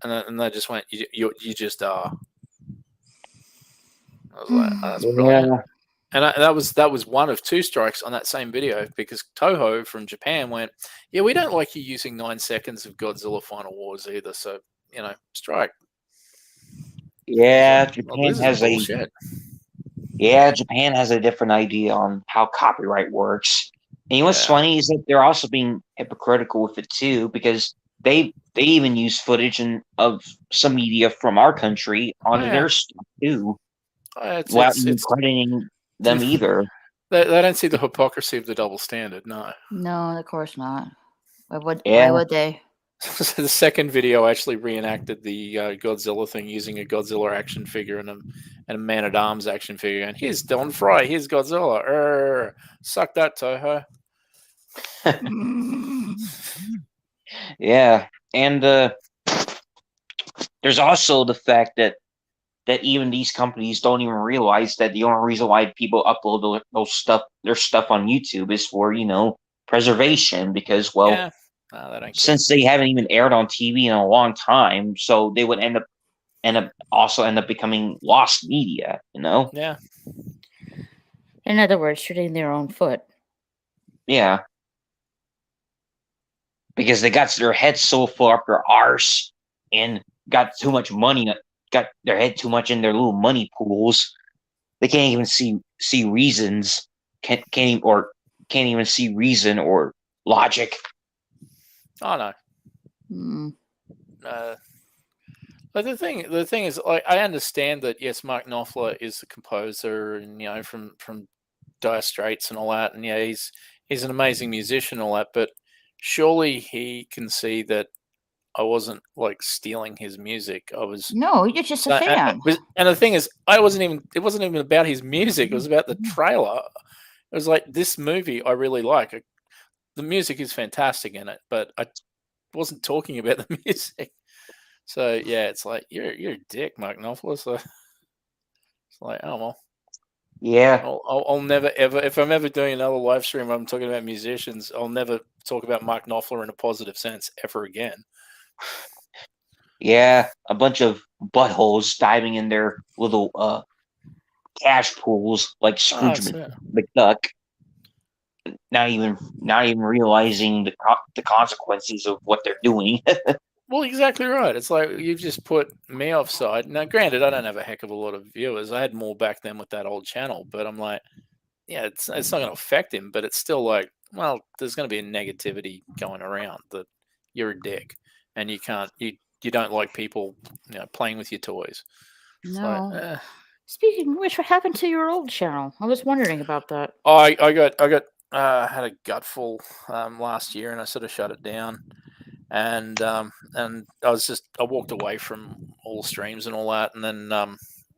And they just went, "You just are." I was like, "Oh, that's brilliant." Yeah. And that was one of 2 strikes on that same video, because Toho from Japan went, "Yeah, we don't like you using 9 seconds of Godzilla Final Wars either, so strike." Yeah, Well, this is bullshit. Japan has a different idea on how copyright works. And what's Yeah, funny is that they're also being hypocritical with it too, because they even use footage of some media from our country oh onto yeah, their stuff too, without it's even crediting them they either. don't see the hypocrisy of the double standard. No. No, of course not. Yeah, Why would they? So the second video actually reenacted the Godzilla thing using a Godzilla action figure and a Man at Arms action figure. And here's Don Fry. Here's Godzilla. Suck that, Toho. yeah, and there's also the fact that even these companies don't even realize that the only reason why people upload their stuff on YouTube is for preservation because, well, Yeah. No, they don't care. since they haven't even aired on TV in a long time, so they would end up becoming lost media, you know? Yeah. In other words, shooting their own foot. Yeah. Because they got their heads so full up their arse and got too much money, got their head too much in their little money pools. They can't even see reasons, can't even see reason or logic. Oh no. Mm. But the thing is, like, I understand that yes, Mark Knopfler is the composer, and from Dire Straits and all that, and yeah, he's an amazing musician and all that. But surely he can see that I wasn't like stealing his music. I was, No, you're just a fan. and the thing is, it wasn't even about his music. It was about the trailer. It was like, this movie I really like. The music is fantastic in it, but I wasn't talking about the music. So yeah, it's like you're a dick, Mark Knopfler. So it's like, oh well. Yeah. I'll never ever, if I'm ever doing another live stream, I'm talking about musicians. I'll never talk about Mark Knopfler in a positive sense ever again. Yeah, a bunch of buttholes diving in their little cash pools like Scrooge McDuck, not even realizing the consequences of what they're doing. Well, exactly right. It's like you've just put me offside. Now, granted, I don't have a heck of a lot of viewers. I had more back then with that old channel, but I'm like, yeah, it's not going to affect him, but it's still like, well, there's going to be a negativity going around that you're a dick and you don't like people playing with your toys. It's No. like, Speaking of which, what happened to your old channel? I was wondering about that. I had a gutful last year, and I sort of shut it down. And I walked away from all streams and all that, and then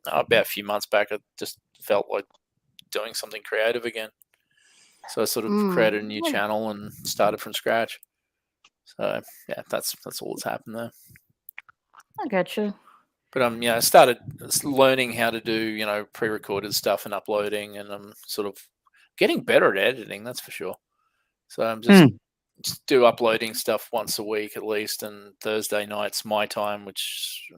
about a few months back, I just felt like doing something creative again. So I sort of created a new channel and started from scratch. So yeah, that's all that's happened there. I gotcha. But I started learning how to do pre-recorded stuff and uploading, and I'm sort of getting better at editing. That's for sure. So I'm just do uploading stuff once a week at least, and Thursday nights my time, which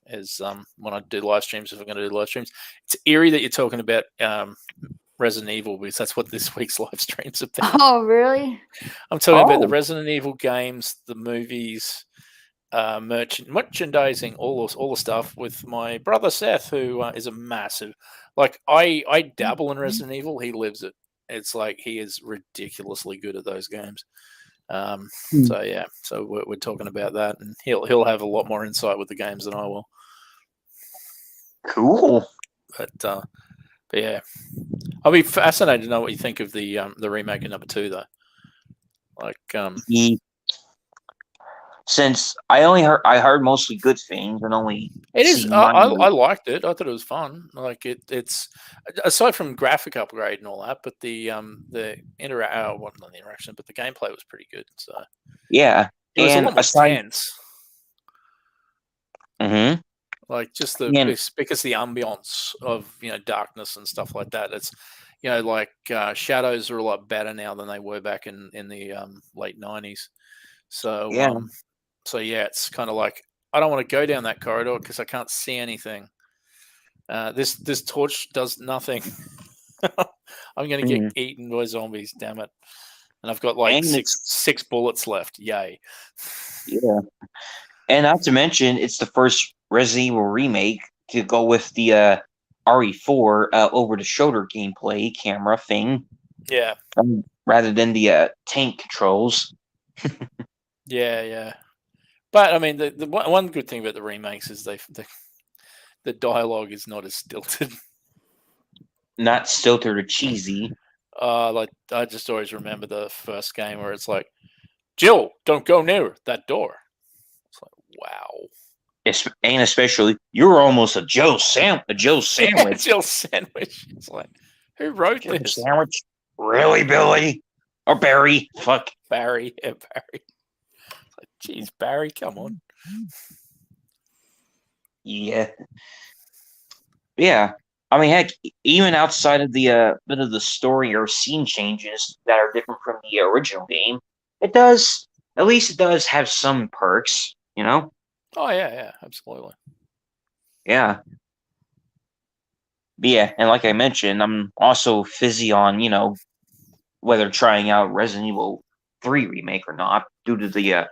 is when I do live streams. If I'm going to do live streams, it's eerie that you're talking about Resident Evil, because that's what this week's live stream's about. Oh, really? I'm talking about the Resident Evil games, the movies, merchandising, all the stuff with my brother Seth, who is a massive. Like I dabble in Resident Evil, he lives it. It's like he is ridiculously good at those games. So yeah, so we're talking about that, and he'll have a lot more insight with the games than I will. Cool. But yeah, I'll be fascinated to know what you think of the remake of number 2, though. Like, since I heard mostly good things and only it is. I liked it. I thought it was fun. Like it's aside from graphic upgrade and all that, but the not the interaction, but the gameplay was pretty good. So yeah, it was a lot more tense. Mm-hmm. Like just because the ambience of darkness and stuff like that. It's like shadows are a lot better now than they were back in the late 90s. So yeah. So yeah, it's kind of like I don't want to go down that corridor because I can't see anything. This torch does nothing. I'm going to get eaten by zombies. Damn it! And I've got like six bullets left. Yay! Yeah, and not to mention, it's the first Resident Evil remake to go with the RE4 over-the-shoulder gameplay camera thing. Yeah. Rather than the tank controls. Yeah. But I mean, the one good thing about the remakes is the dialogue is not as stilted. Not stilted or cheesy. Like I just always remember the first game where it's like, Jill, don't go near that door. It's like, wow. And especially, you're almost a Joe sandwich. Jill sandwich. It's like, who wrote this? Sandwich? Really, Billy? Or Barry? Fuck. Barry. Yeah, Barry. Jeez, Barry, come on. Yeah. Yeah. I mean, heck, even outside of the bit of the story or scene changes that are different from the original game, it does at least it does have some perks, you know? Oh yeah, absolutely. Yeah. But yeah, and like I mentioned, I'm also fizzy on, whether trying out Resident Evil 3 remake or not, due to the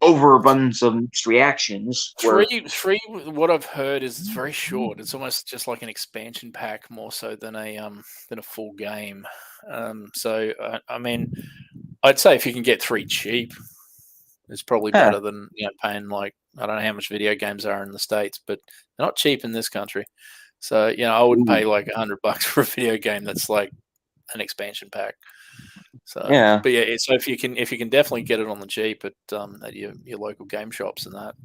overabundance of mixed reactions. Where Three. What I've heard is it's very short. It's almost just like an expansion pack, more so than a full game. So I mean, I'd say if you can get 3 cheap, it's probably huh, better than paying like I don't know how much video games are in the States, but they're not cheap in this country. So I wouldn't ooh, pay like $100 for a video game that's like an expansion pack. So, yeah, but yeah, so if you can definitely get it on the cheap at your local game shops and that,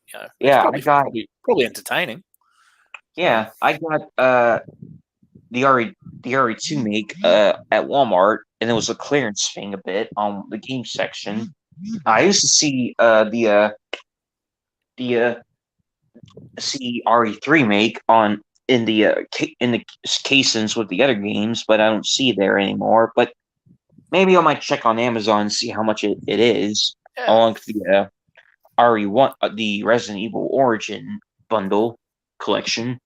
it's yeah, probably entertaining. So, I got the RE2 make at Walmart, and it was a clearance thing a bit on the game section. I used to see the see RE3 make on in the casings with the other games, but I don't see it there anymore. But maybe I might check on Amazon and see how much it is, yeah, along with the RE1, the Resident Evil Origin bundle collection.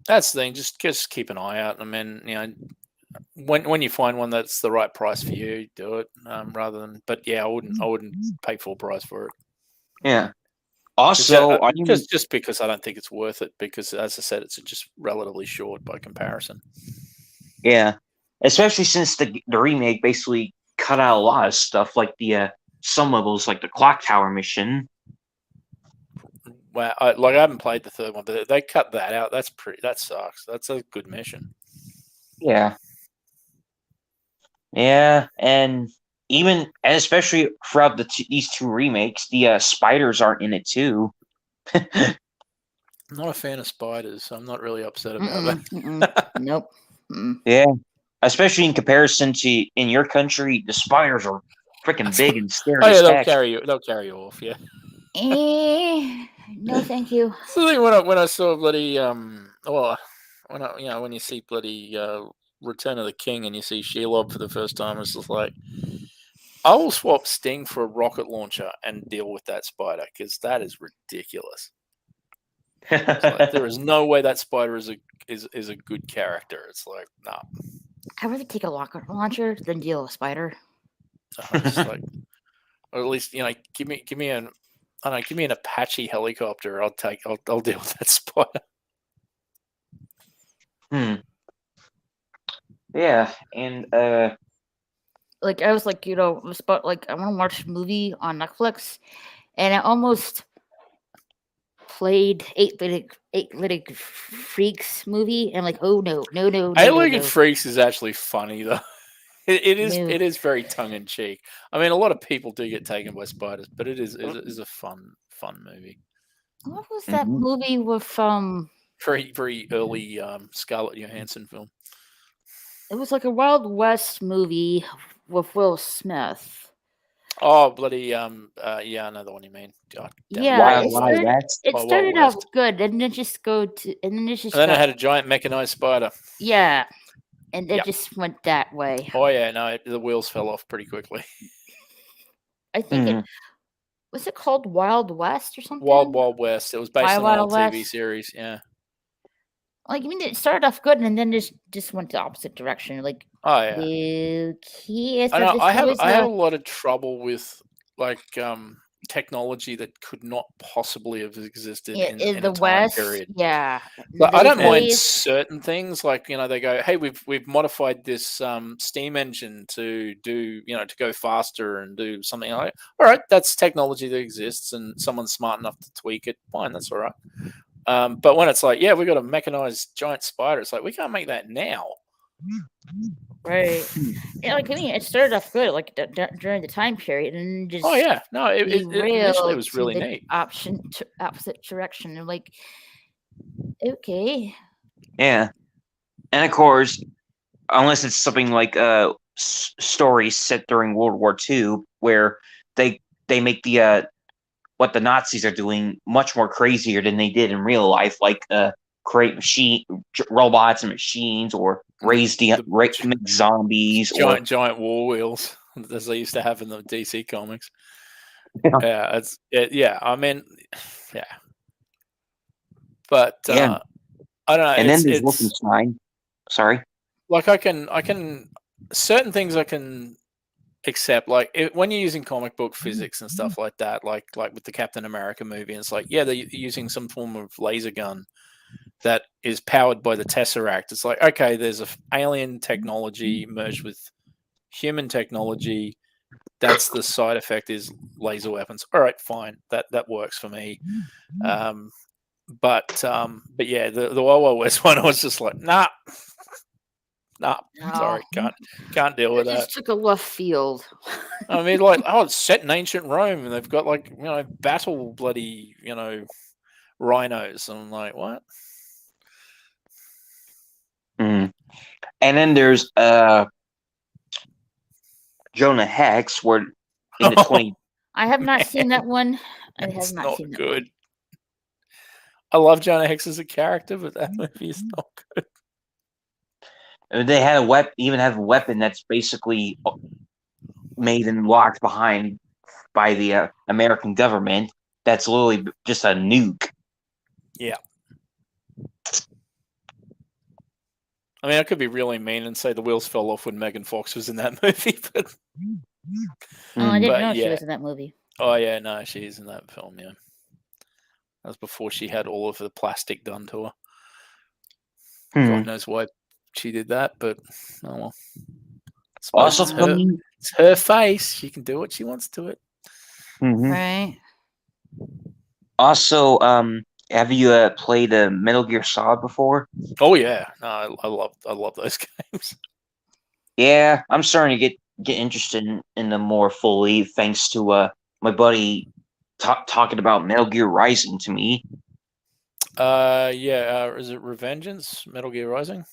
that's the thing. Just keep an eye out. I mean, when you find one that's the right price for you, do it. Rather than, but yeah, I wouldn't pay full price for it. Yeah. Also, Just because I don't think it's worth it. Because as I said, it's just relatively short by comparison. yeah, especially since the remake basically cut out a lot of stuff, like the some levels, like the clock tower mission. Well, I haven't played the third one, but they cut that out. That sucks. That's a good mission. Yeah, yeah, and especially throughout these two remakes, the spiders aren't in it too. I'm not a fan of spiders, so I'm not really upset about that. Nope. Yeah, especially in comparison to in your country, the spiders are freaking big and scary Oh yeah, as heck. they'll carry you off. Yeah. No, thank you. So the thing when I saw bloody when you see bloody Return of the King and you see Shelob for the first time, it's just like I will swap Sting for a rocket launcher and deal with that spider because that is ridiculous. It's like, there is no way that spider is a good character. It's like, nah. I'd rather take a rocket launcher than deal with a spider. It's like, or at least give me an Apache helicopter. I'll deal with that spider. Yeah, and Like I was like, about like I want to watch a movie on Netflix, and I almost played Eight-Legged Freaks movie, and I'm like, oh no. Eight-Legged Freaks is actually funny though. It is very tongue in cheek. I mean, a lot of people do get taken by spiders, but it is a fun movie. What was that movie with very very early Scarlett Johansson film? It was like a Wild West movie with Will Smith. Oh bloody yeah, I know the one you mean. God, yeah, it started out good, and then it had a giant mechanized spider. Yeah, and it just went that way. Oh yeah, no, the wheels fell off pretty quickly. I think was it called Wild West or something? Wild West. It was based on an old TV series. Yeah. Like, I mean, it started off good, and then just went the opposite direction. Like, oh yeah. I have a lot of trouble with like technology that could not possibly have existed in the West period. Yeah, but I don't mind certain things. Like they go, hey, we've modified this steam engine to do to go faster and do something like. All right, that's technology that exists, and someone's smart enough to tweak it. Fine, that's all right. But when it's like, yeah, we got a mechanized giant spider, it's like we can't make that now. Right. Yeah, like I mean, it started off good, like during the time period, and just initially it was really neat. Opposite direction, and like, okay. Yeah, and of course, unless it's something like stories set during World War II, where they make the what the Nazis are doing much more crazier than they did in real life, like create robots and machines, or make zombies, or giant war wheels as they used to have in the DC comics. Yeah. Yeah. I mean, yeah. But Yeah. I don't know. And then there's It's Wolfenstein. Sorry. like I can certain things I can accept. Like when you're using comic book physics and stuff like that, like with the Captain America movie, and it's like, yeah, they're using some form of laser gun that is powered by the Tesseract. It's like, okay, there's alien technology merged with human technology. That's the side effect is laser weapons. All right, fine, that works for me. But yeah, the Wild Wild West one, I was just like, nah, sorry, can't deal with It that. just took a left field. I mean, like, oh, it's set in ancient Rome, and they've got like battle bloody rhinos. And I'm like, what? And then there's Jonah Hex, where in the 20. I have not seen that one. I have It's not not seen that good. one. I love Jonah Hex as a character, but that movie is not good. They had even have a weapon that's basically made and locked behind by the American government. That's literally just a nuke. Yeah. I mean, I could be really mean and say the wheels fell off when Megan Fox was in that movie, but Oh, I didn't know she yeah. was in that movie. Oh yeah, no, she's in that film. Yeah, that was before she had all of the plastic done to her. God knows why she did that, but oh well. Also, it's her face. She can do what she wants to it. Right. Also, have you played a Metal Gear Solid before? Oh yeah, no, I love those games. Yeah, I'm starting to get interested in them more fully, thanks to my buddy talking about Metal Gear Rising to me. Yeah, is it Revengeance? Metal Gear Rising?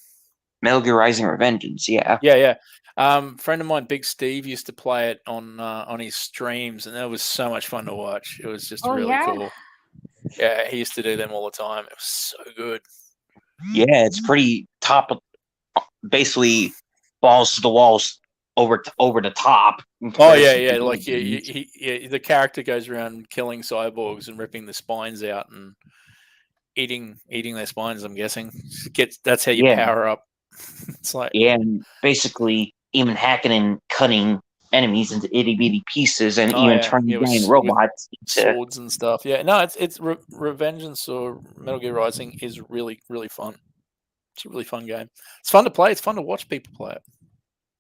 Metal Gear Rising Revengeance, yeah. Yeah. Friend of mine, Big Steve, used to play it on his streams, and that was so much fun to watch. It was just really cool. Yeah, he used to do them all the time. It was so good. Yeah, it's pretty basically balls to the walls, over the top. Oh yeah. Like the character goes around killing cyborgs and ripping the spines out and eating their spines. I'm guessing that's how you power up. It's like and basically even hacking and cutting enemies into itty bitty pieces, and even turning giant robots swords and stuff. Yeah, no, it's Revengeance or Metal Gear Rising is really fun. It's a really fun game. It's fun to play. It's fun to watch people play it.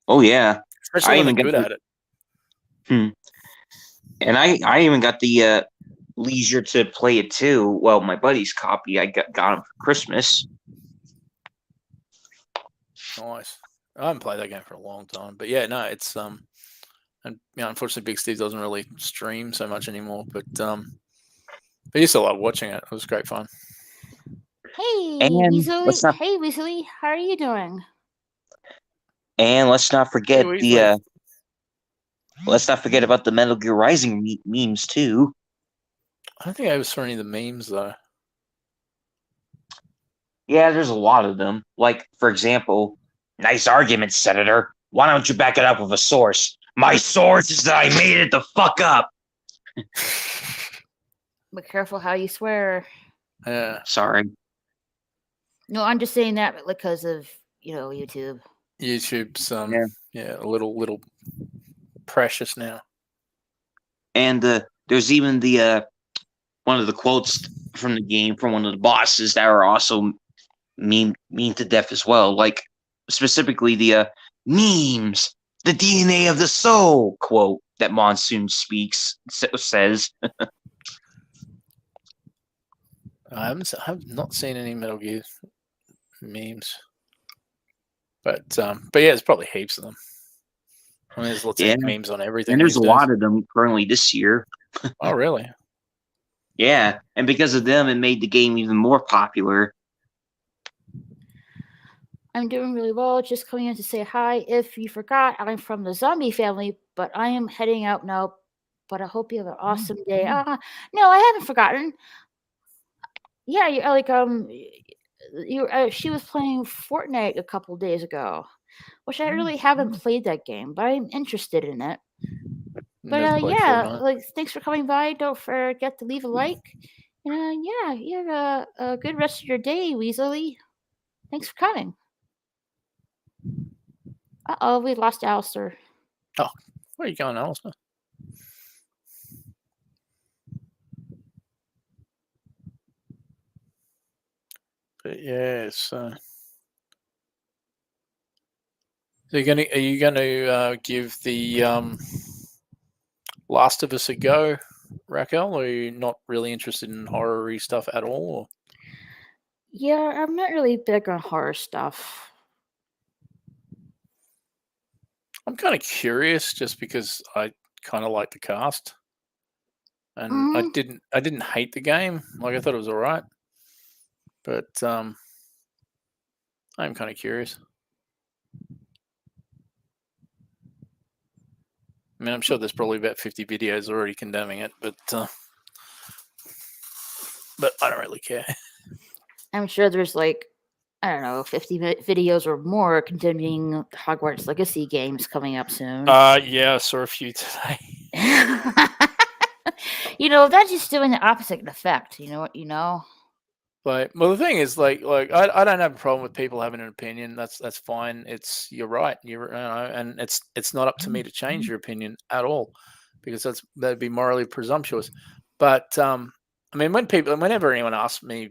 Oh yeah, especially when they're good at it. And I even got the leisure to play it too. Well, my buddy's copy I got him for Christmas. Nice. I haven't played that game for a long time, but yeah, no, it's and unfortunately, Big Steve doesn't really stream so much anymore. But I used to love watching it. It was great fun. Hey, Weasley. Hey, Weasley. How are you doing? And let's not forget let's not forget about the Metal Gear Rising memes too. I don't think I ever saw any of the memes though. Yeah, there's a lot of them. Like, for example, nice argument, Senator. Why don't you back it up with a source? My source is that I made it the fuck up. Be careful how you swear. Yeah. Sorry. No, I'm just saying that because of YouTube. YouTube's a little precious now. And there's even the one of the quotes from the game from one of the bosses that are also mean to death as well. Like specifically the memes, the DNA of the soul quote that Monsoon says. I've not seen any Metal Gear memes, but yeah, there's probably heaps of them. I mean, there's lots of memes on everything. And there's a lot of them currently this year. Oh, really? Yeah, and because of them, it made the game even more popular. I'm doing really well. Just coming in to say hi. If you forgot, I'm from the zombie family, but I am heading out now. But I hope you have an awesome day. No, I haven't forgotten. Yeah, she was playing Fortnite a couple days ago, which I really haven't played that game, but I'm interested in it. But Never played yeah, Fortnite. like thanks for coming by. Don't forget to leave a like. And yeah, you have a good rest of your day, Weasley. Thanks for coming. Uh-oh, we lost Alistair. Oh, where are you going, Alistair? But yeah, so are you gonna give the Last of Us a go, Raquel? Or are you not really interested in horror-y stuff at all? Or? Yeah, I'm not really big on horror stuff. I'm kind of curious, just because I kind of like the cast, and I didn't hate the game. Like, I thought it was all right, but I'm kind of curious. I mean, I'm sure there's probably about 50 videos already condemning it, but I don't really care. I'm sure there's like, I don't know, 50 videos or more condemning Hogwarts Legacy games coming up soon. Yeah, I saw a few today. That's just doing the opposite effect. You know what? Like, well, the thing is, like I don't have a problem with people having an opinion. That's fine. You're right. And it's not up to me to change your opinion at all, because that'd be morally presumptuous. But I mean, whenever anyone asks me,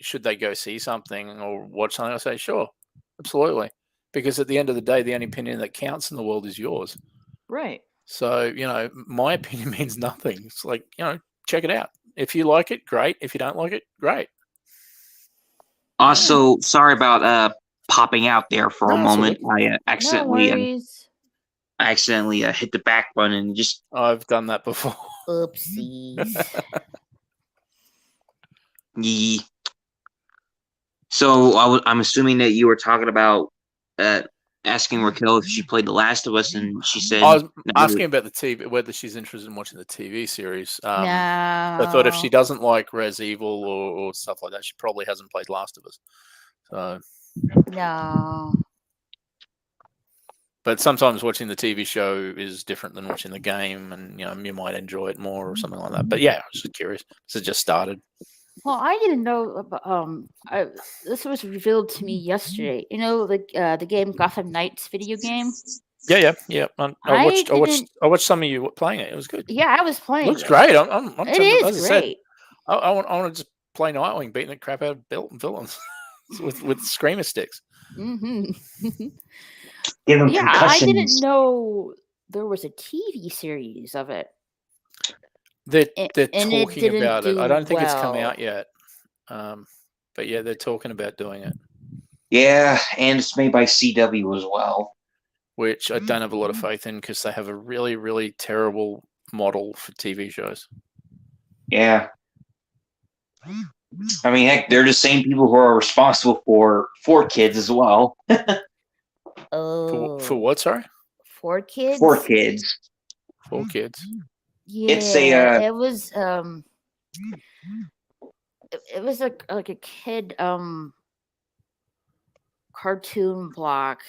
should they go see something or watch something, I say, sure, absolutely, because at the end of the day, the only opinion that counts in the world is yours. Right. So my opinion means nothing. It's like, check it out. If you like it, great. If you don't like it, great. Also, sorry about popping out there for a moment. I accidentally hit the back button and just. I've done that before. Oopsies. Yeah. So I'm assuming that you were talking about asking Raquel if she played The Last of Us, and she said. I was asking about the TV, whether she's interested in watching the TV series. No. I thought if she doesn't like Res Evil or stuff like that, she probably hasn't played Last of Us. So. No. But sometimes watching the TV show is different than watching the game, and you might enjoy it more or something like that. But yeah, I was just curious. This has just started. Well, I didn't know about, this was revealed to me yesterday. The game Gotham Knights video game? Yeah. I watched some of you playing it. It was good. Yeah, I was playing. It looks great. It is great. I want to just play Nightwing beating the crap out of villains with screamer sticks. Mm-hmm. Give them yeah, concussions. I didn't know there was a TV series of it. They're talking about it. I don't think it's come out yet. But yeah, they're talking about doing it. Yeah, and it's made by CW as well. Which I don't have a lot of faith in, because they have a really, really terrible model for TV shows. Yeah. I mean, heck, they're the same people who are responsible for 4Kids as well. Oh. For what, sorry? 4Kids? 4Kids. 4Kids. Yeah, it's a. It was it was like a kid cartoon block,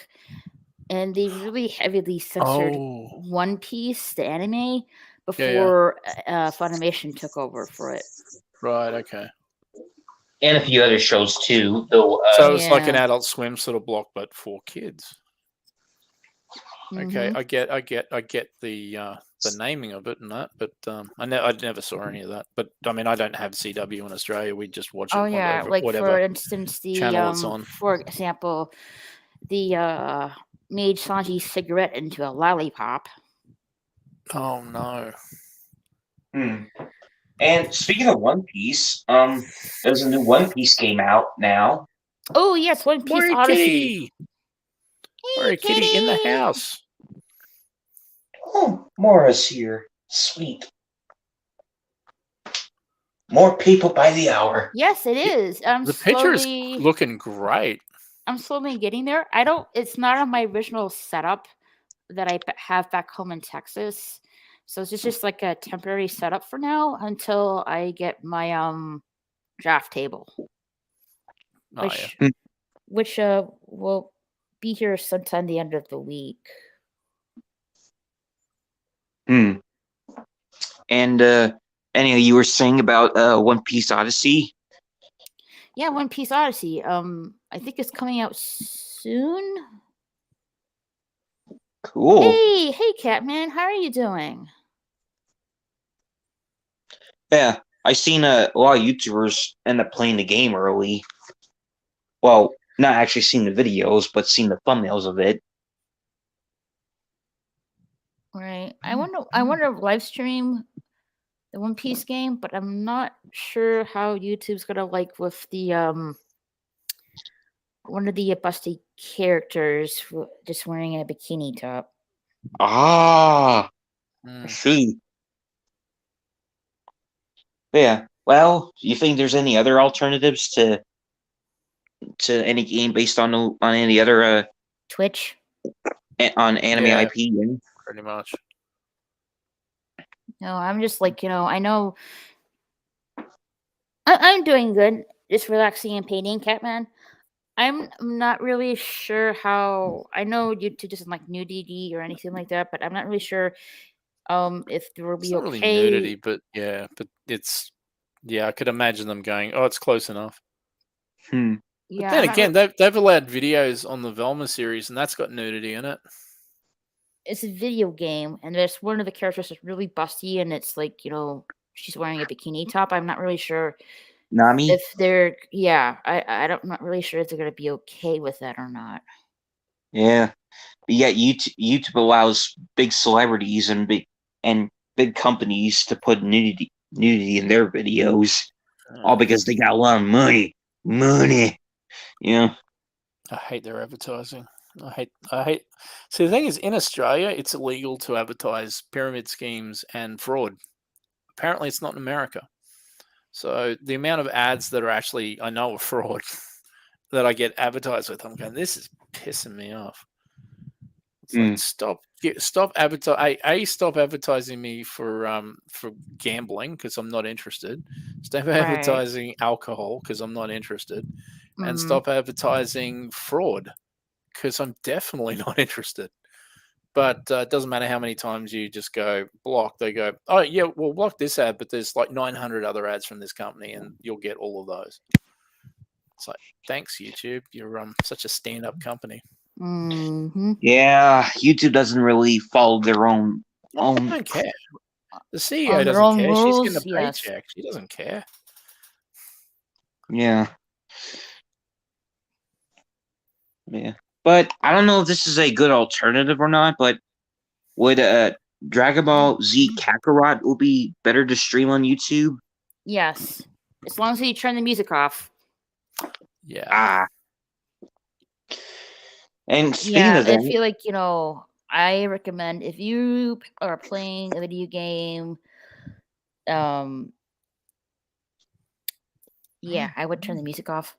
and they really heavily censored One Piece, the anime, before Funimation took over for it. Right. Okay. And a few other shows too, though. So it's like an Adult Swim sort of block, but for kids. Okay, Mm-hmm. I get the naming of it and that, but I never saw any of that. But I mean, I don't have CW in Australia. We just watch it. Oh yeah, whatever for instance, the channel it's on. For example, the made Sanji's cigarette into a lollipop. Oh no. And speaking of One Piece, there's a new One Piece game out now. Oh yes, One Piece Odyssey. Hey, Kitty in the house. Oh, Mora's here. Sweet. More people by the hour. Yes, it is. The picture is looking great. I'm slowly getting there. It's not on my original setup that I have back home in Texas. So it's just like a temporary setup for now until I get my draft table. Oh yeah. which will be here sometime the end of the week. Hmm. And anyway, you were saying about One Piece Odyssey. Yeah, One Piece Odyssey. I think it's coming out soon. Cool. Hey, Catman, how are you doing? Yeah, I seen a lot of YouTubers end up playing the game early. Well, not actually seen the videos, but seen the thumbnails of it. Right. I wonder if live stream the One Piece game, but I'm not sure how YouTube's gonna like with the one of the busty characters just wearing a bikini top. Ah, I see. Yeah. Well, you think there's any other alternatives to any game based on any other Twitch. on anime Yeah. IP? Game? Pretty much. No, I'm just like, I know I'm doing good. Just relaxing and painting, Catman. I'm not really sure how. I know YouTube doesn't like nudity or anything like that, but I'm not really sure if there will It's be not really okay. nudity, but it's I could imagine them going, "Oh, it's close enough." Hmm. But Yeah, then I'm not again, re- they've allowed videos on the Velma series, and that's got nudity in it. it's a video game, and there's one of the characters that's really busty, and it's like she's wearing a bikini top. I'm not really sure Nami? if they're. Yeah, I'm not really sure if they're gonna be okay with that or not. Yeah. But yet YouTube allows big celebrities and big companies to put nudity in their videos, all because they got a lot of money. Money. Yeah. I hate their advertising. I hate. See, the thing is, in Australia, it's illegal to advertise pyramid schemes and fraud. Apparently, it's not in America. So the amount of ads that are actually I know are fraud that I get advertised with, I'm going, this is pissing me off. It's like stop advertising. Stop advertising me for gambling because I'm not interested. Stop Right. advertising alcohol because I'm not interested, and Mhm. stop advertising fraud because I'm definitely not interested. But it doesn't matter how many times you just go block. They go, oh yeah, well block this ad, but there's like 900 other ads from this company, and you'll get all of those. It's like, thanks YouTube, you're such a stand-up company. Mhm. Yeah, YouTube doesn't really follow their own. I don't care. The CEO On their doesn't own care. She's getting a rules, yes. paycheck. She doesn't care. Yeah. Yeah. But I don't know if this is a good alternative or not, but would Dragon Ball Z Kakarot will be better to stream on YouTube? Yes, as long as you turn the music off. Yeah. Ah. And speaking Yeah, of that, I feel like I recommend if you are playing a video game, yeah, I would turn the music off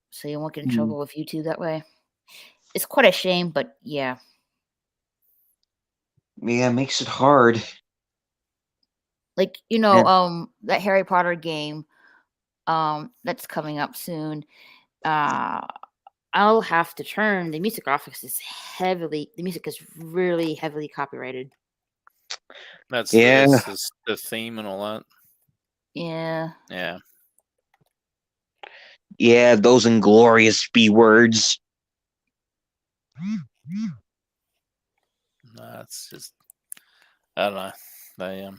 so you won't get in trouble with YouTube that way. It's quite a shame, but yeah. yeah, it makes it hard. Like, that Harry Potter game, that's coming up soon. I'll have to turn the music off because the music is really heavily copyrighted. That's Yeah. the theme and all that. Yeah. Yeah. Yeah, those inglorious B words. It's just I don't know. They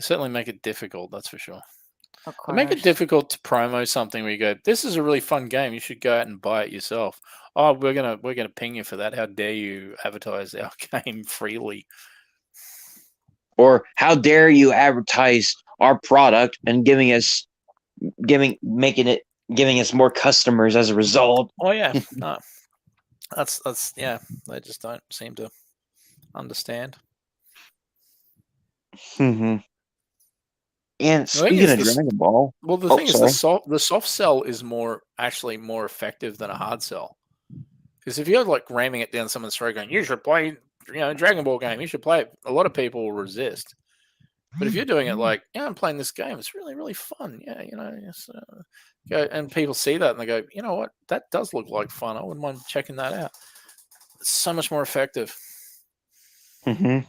certainly make it difficult, that's for sure. Of They make it course. difficult to promo something where you go, this is a really fun game, you should go out and buy it yourself. Oh, we're gonna ping you for that. How dare you advertise our game freely? Or how dare you advertise our product and giving us more customers as a result. Oh yeah. No. That's yeah, they just don't seem to understand. Mm-hmm. And The thing speaking is of Dragon Ball, well, the thing is the soft sell is actually more effective than a hard sell. Because if you're like ramming it down someone's throat, going, "You should play, Dragon Ball game. You should play it," a lot of people will resist. But if you're doing it like, yeah, I'm playing this game, it's really, really fun. Yeah, go, and people see that and they go, you know what, that does look like fun. I wouldn't mind checking that out. It's so much more effective. Mm-hmm.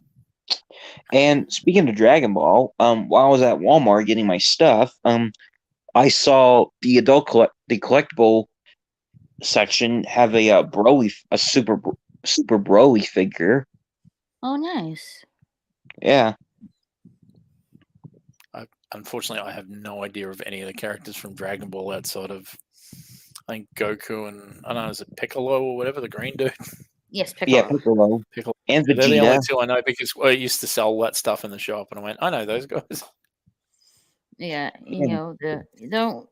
And speaking of Dragon Ball, while I was at Walmart getting my stuff, I saw the the collectible section have a Broly, a super Broly figure. Oh, nice. Yeah. Unfortunately, I have no idea of any of the characters from Dragon Ball outside of, I think, Goku and, I don't know, is it Piccolo or whatever, the green dude? Yes, Yeah, Piccolo. Piccolo and They're the only Vegeta. two I know because I used to sell that stuff in the shop, and I went, I know those guys. Yeah, Yeah. you don't.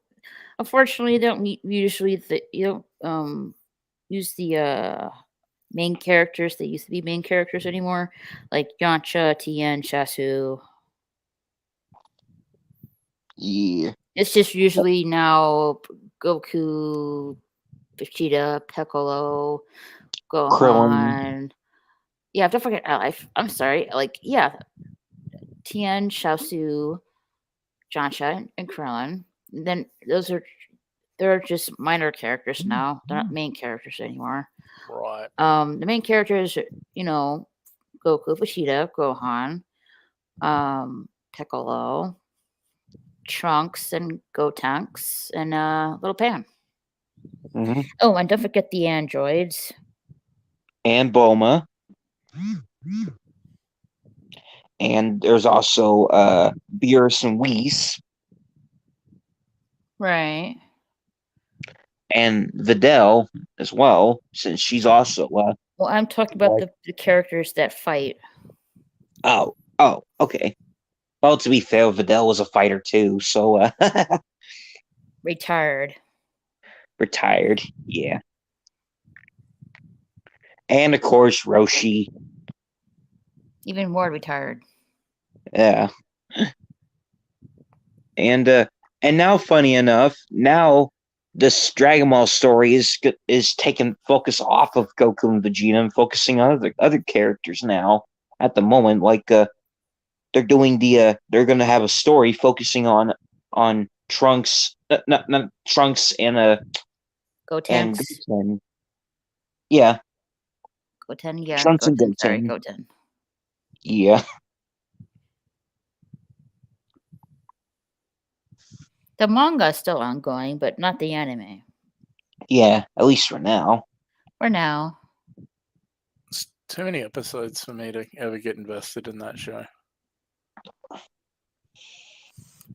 Unfortunately, you don't you don't use the main characters that used to be main characters anymore, like Yamcha, Tien, Shasu. Yeah. It's just usually now Goku, Vegeta, Piccolo, Krillin. Gohan. Yeah, don't forget. I'm sorry. Like, yeah, Tien, Shasu, Jansha, and Krillin. Then they're just minor characters now. They're not main characters anymore. Right. The main characters, Goku, Vegeta, Gohan, Piccolo, Trunks, and Gotenks, and Little Pan. Mm-hmm. Oh, and don't forget the androids. And Bulma. And there's also Beerus and Whis. Right. And Videl as well, since she's also Well, I'm talking about like, the characters that fight. oh, okay. Well, to be fair, Videl was a fighter too, so Retired. retired, yeah. And of course, Roshi. Even more retired. Yeah. And now, funny enough, now this Dragon Ball story is taking focus off of Goku and Vegeta and focusing on other characters now. At the moment, like they're doing they're gonna have a story focusing on Trunks, not Trunks and Gotenks. Goten. Yeah, Goten, yeah. Trunks and Goten, sorry, Goten. Goten. Yeah. The manga is still ongoing, but not the anime. Yeah, at least for now. For now. It's too many episodes for me to ever get invested in that show.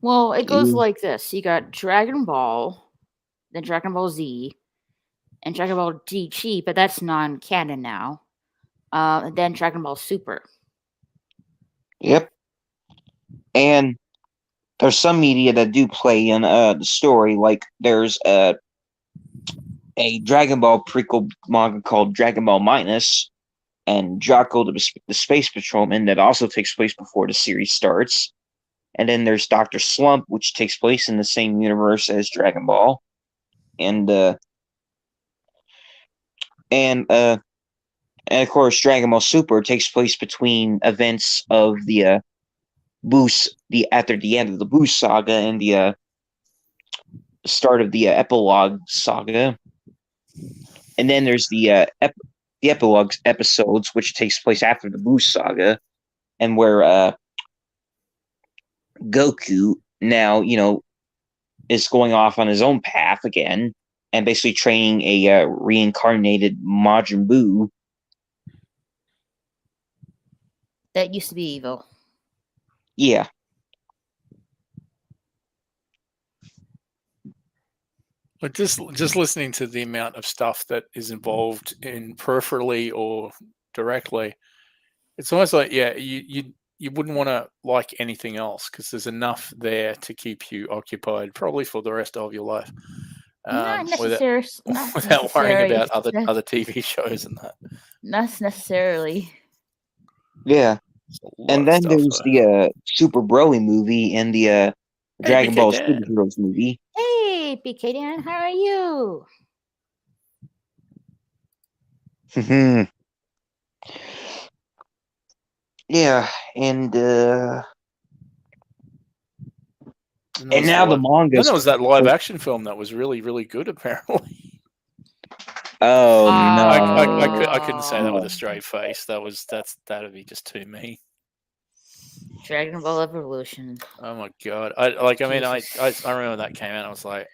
Well, it goes Yeah. like this. You got Dragon Ball, then Dragon Ball Z, and Dragon Ball GT, but that's non-canon now. Then Dragon Ball Super. Yep. And there's some media that do play in the story, like there's a Dragon Ball prequel manga called Dragon Ball Minus, and Jocko the Space Patrolman that also takes place before the series starts. And then there's Dr. Slump, which takes place in the same universe as Dragon Ball. And of course Dragon Ball Super takes place between events of the after the end of the Boost saga and the start of the epilogue saga. And then there's the epilogue episodes, which takes place after the Boost saga, and where Goku now, is going off on his own path again, and basically training a reincarnated Majin Buu. That used to be evil. Yeah. But just listening to the amount of stuff that is involved in peripherally or directly, it's almost like, yeah, you wouldn't want to like anything else because there's enough there to keep you occupied probably for the rest of your life. Not without necessarily. worrying about other TV shows and that. Not necessarily. Yeah. There's a lot And of then stuff there's there. the Super Broly movie and the Hey, Dragon Ball BK Dan. Superheroes movie. Hey, BK Dan, how are you? Yeah, and And now the manga. Then there was that live action film that was really, really good, apparently. Oh no! I couldn't say that with a straight face. That'd be just too me. Dragon Ball Evolution. Oh my god! I remember that came out. I was like,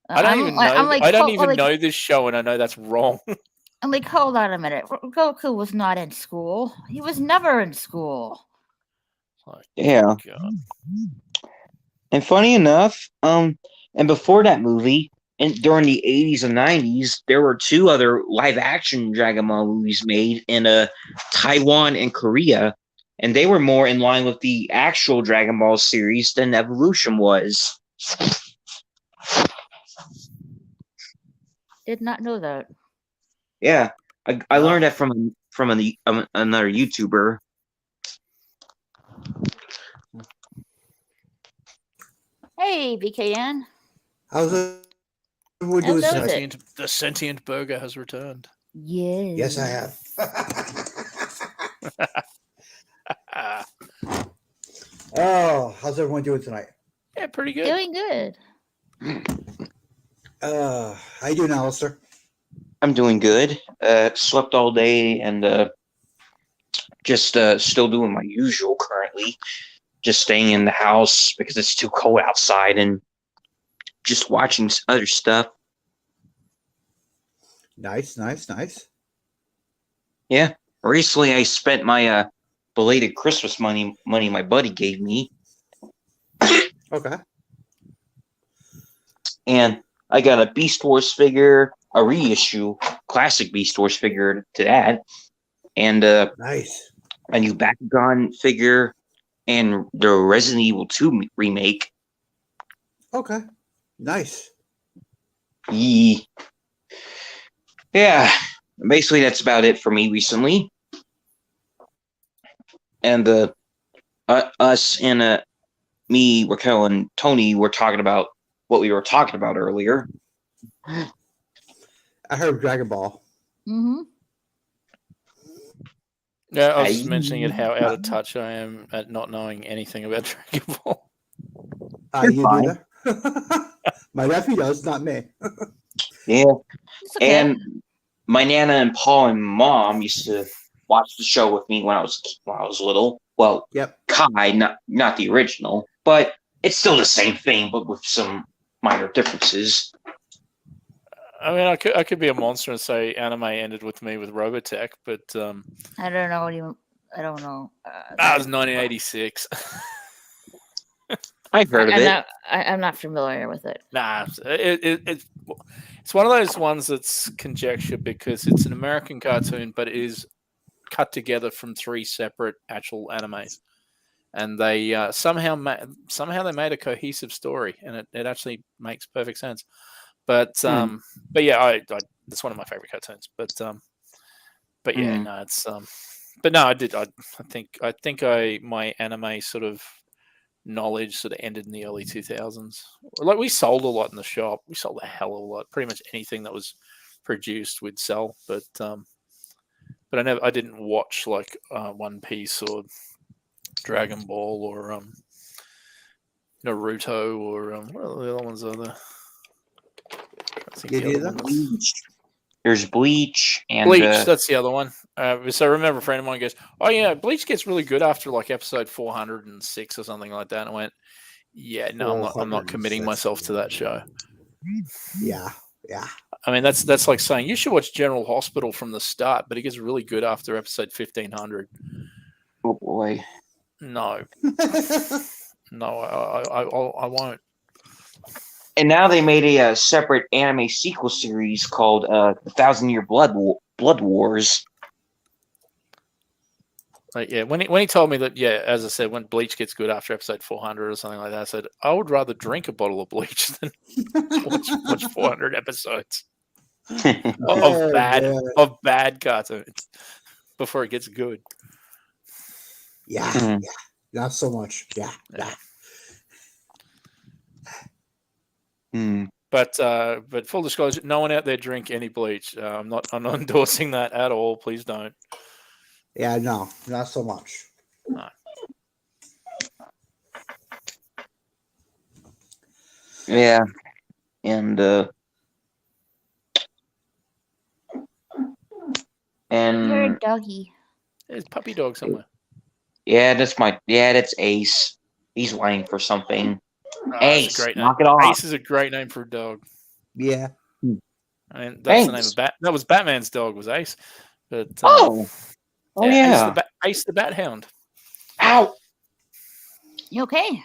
I don't I'm even like- know. I'm like, I don't hold- even like- know this show, and I know that's wrong. I'm like, hold on a minute. Goku was not in school. He was never in school. Like, Yeah. God. And funny enough, and before that movie, and during the 80s and 90s, there were 2 other live action Dragon Ball movies made in Taiwan and Korea, and they were more in line with the actual Dragon Ball series than Evolution was. Did not know that. Yeah, I learned that from another YouTuber. Hey, BKN. How's it? We're How doing goes tonight? it? The sentient burger has returned. Yes. Yes, I have. Oh, how's everyone doing tonight? Yeah, pretty good. Doing good. How you doing, Alistair? I'm doing good. Slept all day and just still doing my usual currently. Just staying in the house because it's too cold outside and just watching other stuff. Nice. Yeah. Recently, I spent my belated Christmas money my buddy gave me, Okay. and I got a Beast Wars figure, a reissue, classic Beast Wars figure to that, and Nice. a new Bakugan figure, and the Resident Evil 2 remake. Okay. Nice. Yeah. Basically, that's about it for me recently. And us and me, Raquel, and Tony were talking about what we were talking about earlier. I heard Dragon Ball. Mm-hmm. Yeah, I was just mentioning how out of touch I am at not knowing anything about Dragon Ball. You're You fine. do that? My nephew does, not me. Yeah. It's okay. And my Nana and Paul and Mom used to watch the show with me when I was little. Well, Yep. Kai, not the original, but it's still the same thing, but with some minor differences. I mean, I could be a monster and say anime ended with me with Robotech, but I don't know what you. I don't know. that was 1986. I've heard of it. I'm not familiar with it. Nah, it's one of those ones that's conjecture because it's an American cartoon, but it is cut together from 3 separate actual animes, and they somehow they made a cohesive story, and it actually makes perfect sense. But yeah, it's one of my favorite cartoons. But yeah, no, it's but no, I think my anime sort of knowledge sort of ended in the early 2000s. Like, we sold a lot in the shop. We sold a hell of a lot. Pretty much anything that was produced we'd sell. But I didn't watch like One Piece or Dragon Ball or Naruto or what are the other ones are there? You do that? Bleach. There's Bleach and Bleach, that's the other one. So I remember a friend of mine goes, "Oh yeah, Bleach gets really good after like episode 406 or something like that." And I went, "Yeah, no, I'm not committing 406, myself to that show." Yeah. I mean, that's like saying you should watch General Hospital from the start, but it gets really good after episode 1500. oh boy. No, I won't. And now they made a separate anime sequel series called The 1,000-Year Blood Wars. Like, yeah, when he told me that, yeah, as I said, when Bleach gets good after episode 400 or something like that, I said I would rather drink a bottle of Bleach than watch 400 episodes Oh, of bad cartoons before it gets good. Yeah. Not so much. Yeah. But full disclosure, no one out there drink any Bleach. I'm not endorsing that at all. Please don't. Yeah, no, not so much. No. Yeah, and You're a and doggy. There's puppy dog somewhere. that's Ace. He's whining for something. Oh, Ace, it's a great name. knock it off. Ace is a great name for a dog. Yeah. I mean, that's the name Ace. of That was Batman's dog, was Ace. But Oh yeah. Ace the Bat Hound. Ow. You okay?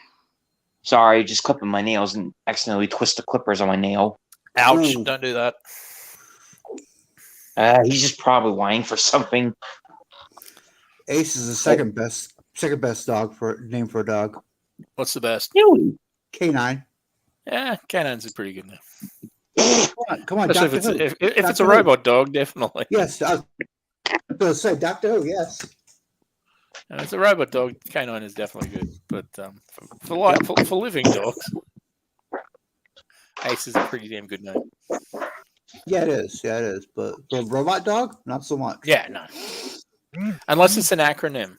Sorry, just clipping my nails and accidentally twist the clippers on my nail. Ouch! Ooh. Don't do that. He's just probably whining for something. Ace is the second best dog name for a dog. What's the best? Really? K9. Yeah, Canine's a pretty good name. Come on, Especially Doctor Who. if it's Doctor a Who. robot dog, definitely. Yes, I was going to say Doctor Who. Yes. And it's a robot dog. Canine is definitely good, but for living dogs, Ace is a pretty damn good name. Yeah, it is. Yeah, it is. But for a robot dog, not so much. Yeah, no. Unless it's an acronym.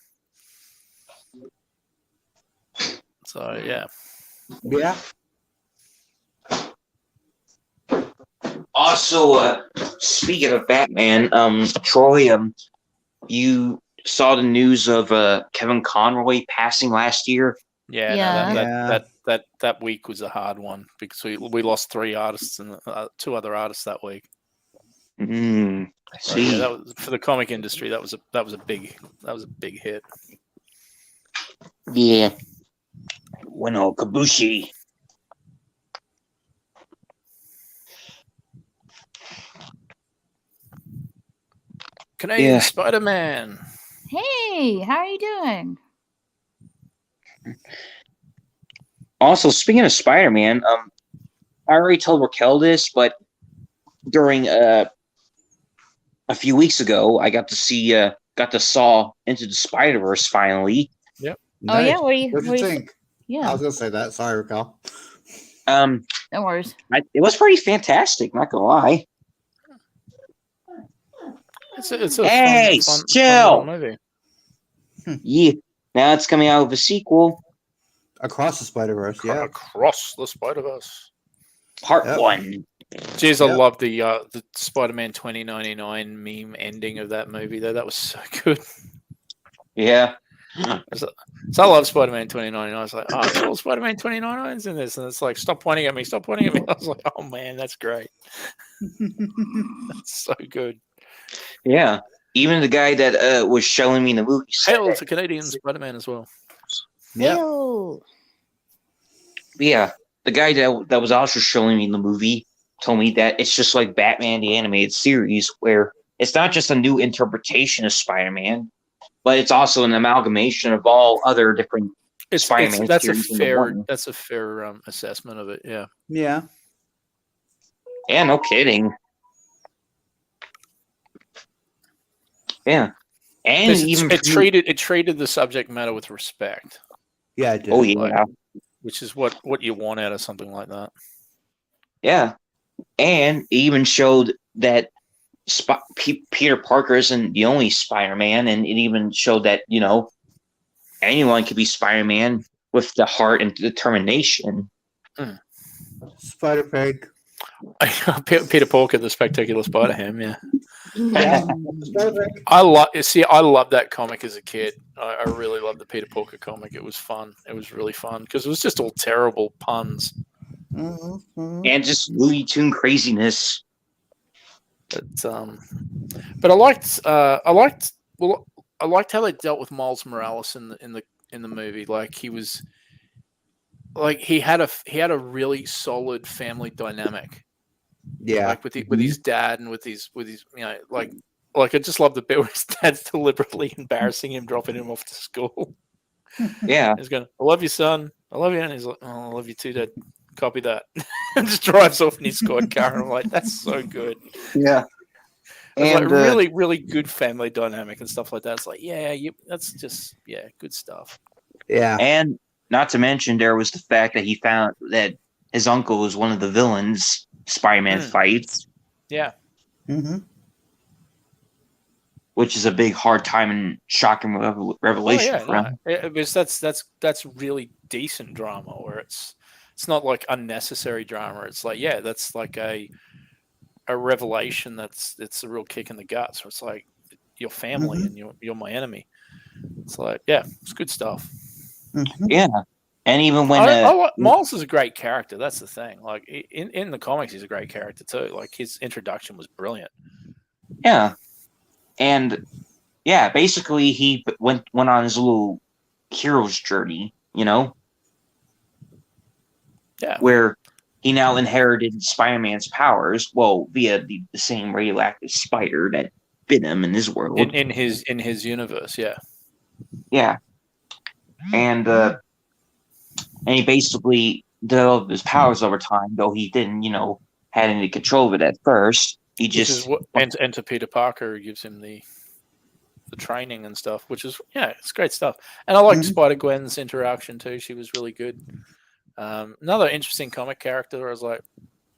So yeah. Yeah. Also, speaking of Batman, Troy, you saw the news of Kevin Conroy passing last year. Yeah, Yeah. No, that week was a hard one because we lost 3 artists and 2 other artists that week. I So, see. yeah, that was for the comic industry. That was a big hit. Yeah. Bueno, Kabushi. Canadian Yeah. Spider-Man. Hey, how are you doing? Also, speaking of Spider-Man, I already told Raquel this, but during a few weeks ago, I got to saw Into the Spider-Verse finally. Oh yeah, Nice. What'd you think? I Yeah, was going to say that. Sorry, Raquel. no worries. It was pretty fantastic. Not gonna lie. It's a Hey, fun chill. little movie. Yeah. Now it's coming out with a sequel, Across the Spider-Verse, yeah. Across the Spider-Verse. part Yep. 1. Jeez, I Yep. love the Spider-Man 2099 meme ending of that movie. Though that was so good. Yeah. So I love Spider-Man 2099. I was like, oh, cool, Spider-Man 2099's in this, and it's like, stop pointing at me, stop pointing at me. I was like, oh man, that's great. That's so good. Yeah. Even the guy that was showing me the movie said Hail that. to Canadian Spider-Man as well. Yeah. Ew. Yeah. The guy that was also showing me the movie told me that it's just like Batman the Animated Series, where it's not just a new interpretation of Spider-Man, but it's also an amalgamation of all other different Spider-Man That's a series into fair one. assessment of it. Yeah. Yeah. Yeah, no kidding. Yeah. And it treated the subject matter with respect. Yeah, I did. Oh yeah. Like, which is what you want out of something like that. Yeah. And it even showed that Peter Parker isn't the only Spider-Man, and it even showed that, anyone could be Spider-Man with the heart and determination. Spider-Pig. Peter Parker, the Spectacular Spider-Ham, yeah. Yeah. Spider-Pig. I love that comic as a kid. I really loved the Peter Parker comic. It was fun. It was really fun because it was just all terrible puns. Mm-hmm. And just Looney Tune craziness. But I liked how they dealt with Miles Morales in the movie. Like he had a really solid family dynamic. Yeah. Like with his dad and with his like I just love the bit where his dad's deliberately embarrassing him, dropping him off to school. Yeah. He's going, I love you, son. I love you. And he's like, oh, I love you too, Dad. Copy that. And just drives off in his squad car. And I'm like, that's so good. Yeah. It's And like really, really good family dynamic and stuff like that. It's like, that's just, good stuff. Yeah. And not to mention, there was the fact that he found that his uncle was one of the villains Spider-Man fights. Yeah. Mm-hmm. Which is a big, hard time and shocking revelation for him. Because that's really decent drama where it's It's not like unnecessary drama. It's like, yeah, that's like a revelation. It's a real kick in the guts. Where it's like your family and you're my enemy. It's like, yeah, it's good stuff. Yeah, and even when Miles is a great character. That's the thing. Like in the comics, he's a great character too. Like his introduction was brilliant. Yeah, and yeah, basically he went on his little hero's journey, Yeah, where he now inherited Spider-Man's powers, well, via the same radioactive spider that bit him in his world. in his universe, yeah. Yeah, and he basically developed his powers over time, though he didn't, had any control of it at first. He just enter Peter Parker gives him the training and stuff, which is it's great stuff. And I liked Spider-Gwen's interaction too. She was really good. Another interesting comic character. Where I was like,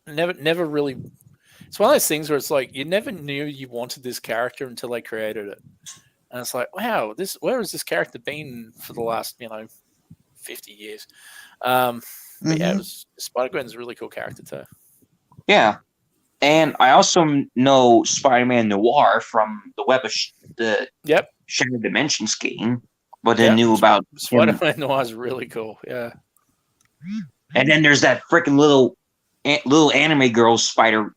never really. It's one of those things where it's like you never knew you wanted this character until they created it, and it's like, wow, where has this character been for the last 50 years? But yeah, Spider-Gwen's a really cool character too. Yeah, and I also know Spider-Man Noir from the Web of the Shattered Dimensions game, but I knew about Spider-Man Noir is really cool. Yeah. And then there's that freaking little anime girl, Spider